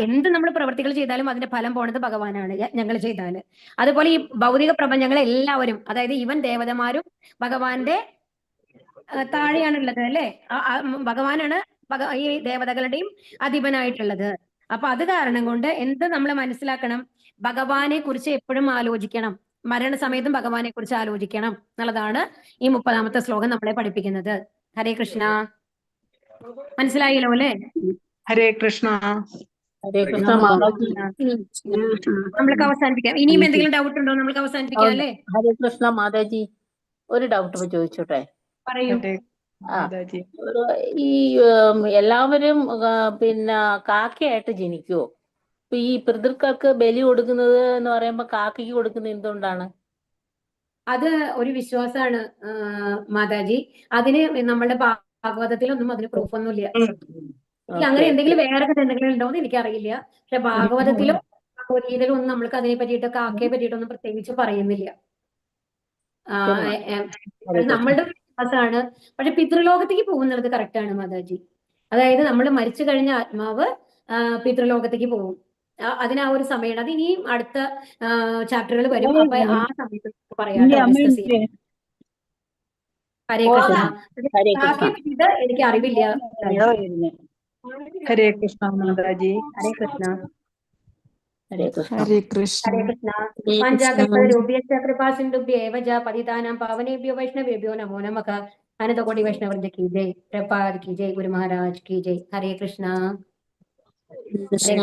Speaker 1: എന്ത് നമ്മൾ പ്രവൃത്തികൾ ചെയ്താലും അതിന്റെ ഫലം പോണത് ഭഗവാനാണ്, യജ്ഞങ്ങൾ ചെയ്താല്. അതുപോലെ ഈ ഭൗതിക പ്രപഞ്ചങ്ങളെ എല്ലാവരും, അതായത് ഇവൻ ദേവതമാരും ഭഗവാന്റെ താഴെയാണുള്ളത് അല്ലെ. ഭഗവാനാണ് ഈ ദേവതകളുടെയും അധിപനായിട്ടുള്ളത്. അപ്പൊ അത് കാരണം കൊണ്ട് എന്ത് നമ്മൾ മനസ്സിലാക്കണം? ഭഗവാനെ കുറിച്ച് എപ്പോഴും ആലോചിക്കണം. മരണസമയത്തും ഭഗവാനെ കുറിച്ച് ആലോചിക്കണം എന്നുള്ളതാണ് ഈ 30ാമത്തെ ശ്ലോകം നമ്മളെ പഠിപ്പിക്കുന്നത്. ഹരേ കൃഷ്ണ. മനസ്സിലായല്ലോ അല്ലെ?
Speaker 6: ഹരേ കൃഷ്ണ.
Speaker 7: ഹരേ കൃഷ്ണ മാതാജി.
Speaker 1: നമ്മൾക്ക് അവസാനിപ്പിക്കാം. ഇനിയും എന്തെങ്കിലും ഡൗട്ട് ഉണ്ടോ? നമ്മൾക്ക് അവസാനിപ്പിക്കാം അല്ലേ?
Speaker 7: ഹരേ കൃഷ്ണ മാതാജി, ഒരു ഡൗട്ട് ചോദിച്ചോട്ടെ?
Speaker 1: പറയൂ.
Speaker 7: ഈ എല്ലാവരും പിന്നെ കാക്കയായിട്ട് ജനിക്കുവോ? ഇപ്പൊ ഈ പിതൃക്കൾക്ക് ബലി കൊടുക്കുന്നത് എന്ന് പറയുമ്പോ കാക്കയ്ക്ക് കൊടുക്കുന്നത് എന്തുകൊണ്ടാണ്?
Speaker 1: അത് ഒരു വിശ്വാസമാണ് മാതാജി. അതിന് നമ്മുടെ ഭാഗവതത്തിലൊന്നും അതിന് പ്രൂഫൊന്നുമില്ല. അങ്ങനെ എന്തെങ്കിലും വേറെ എന്തെങ്കിലും ഉണ്ടോ എന്ന് എനിക്കറിയില്ല. പക്ഷെ ഭാഗവതത്തിലോ ഭഗവത്ഗീതയിലോ ഒന്നും നമ്മൾക്ക് അതിനെ പറ്റിയിട്ട്, കാക്കയെ പറ്റിയിട്ടൊന്നും പ്രത്യേകിച്ച് പറയുന്നില്ല. നമ്മളുടെ വിശ്വാസമാണ്. പക്ഷെ പിതൃലോകത്തേക്ക് പോകുന്നത് കറക്റ്റ് ആണ് മാതാജി. അതായത് നമ്മൾ മരിച്ചു കഴിഞ്ഞ ആത്മാവ് പിതൃലോകത്തേക്ക് പോകും. അതിന് ആ ഒരു സമയമാണ്. അത് ഇനിയും അടുത്ത ചാപ്റ്ററുകൾ വരും. അപ്പൊ ആ സമയത്ത് പറയാം, ഡിസ്കസ് ചെയ്യാം. ഹരേ കൃഷ്ണ. കാക്കയെ പറ്റിയിട്ട് എനിക്ക് അറിവില്ല.
Speaker 6: ഹരേ കൃഷ്ണ മാതാജി.
Speaker 1: ഹരേ കൃഷ്ണ.
Speaker 5: ഹരേ കൃഷ്ണ.
Speaker 1: ഹരേ കൃഷ്ണ. പഞ്ചാകൽപതരുഭ്യശ്ച കൃപാസിന്ധുഭ്യേവ ച പതിതാനാം പാവനേഭ്യോ വൈഷ്ണവേഭ്യോ നമോ നമഃ. അനന്തകോടി വൈഷ്ണവൃന്ദ കി ജയ്. പ്രഭുപാദ് കി ജയ്. ഗുരു മഹാരാജ് കി ജയ്. ഹരേ കൃഷ്ണ. ഹരേ കൃഷ്ണ.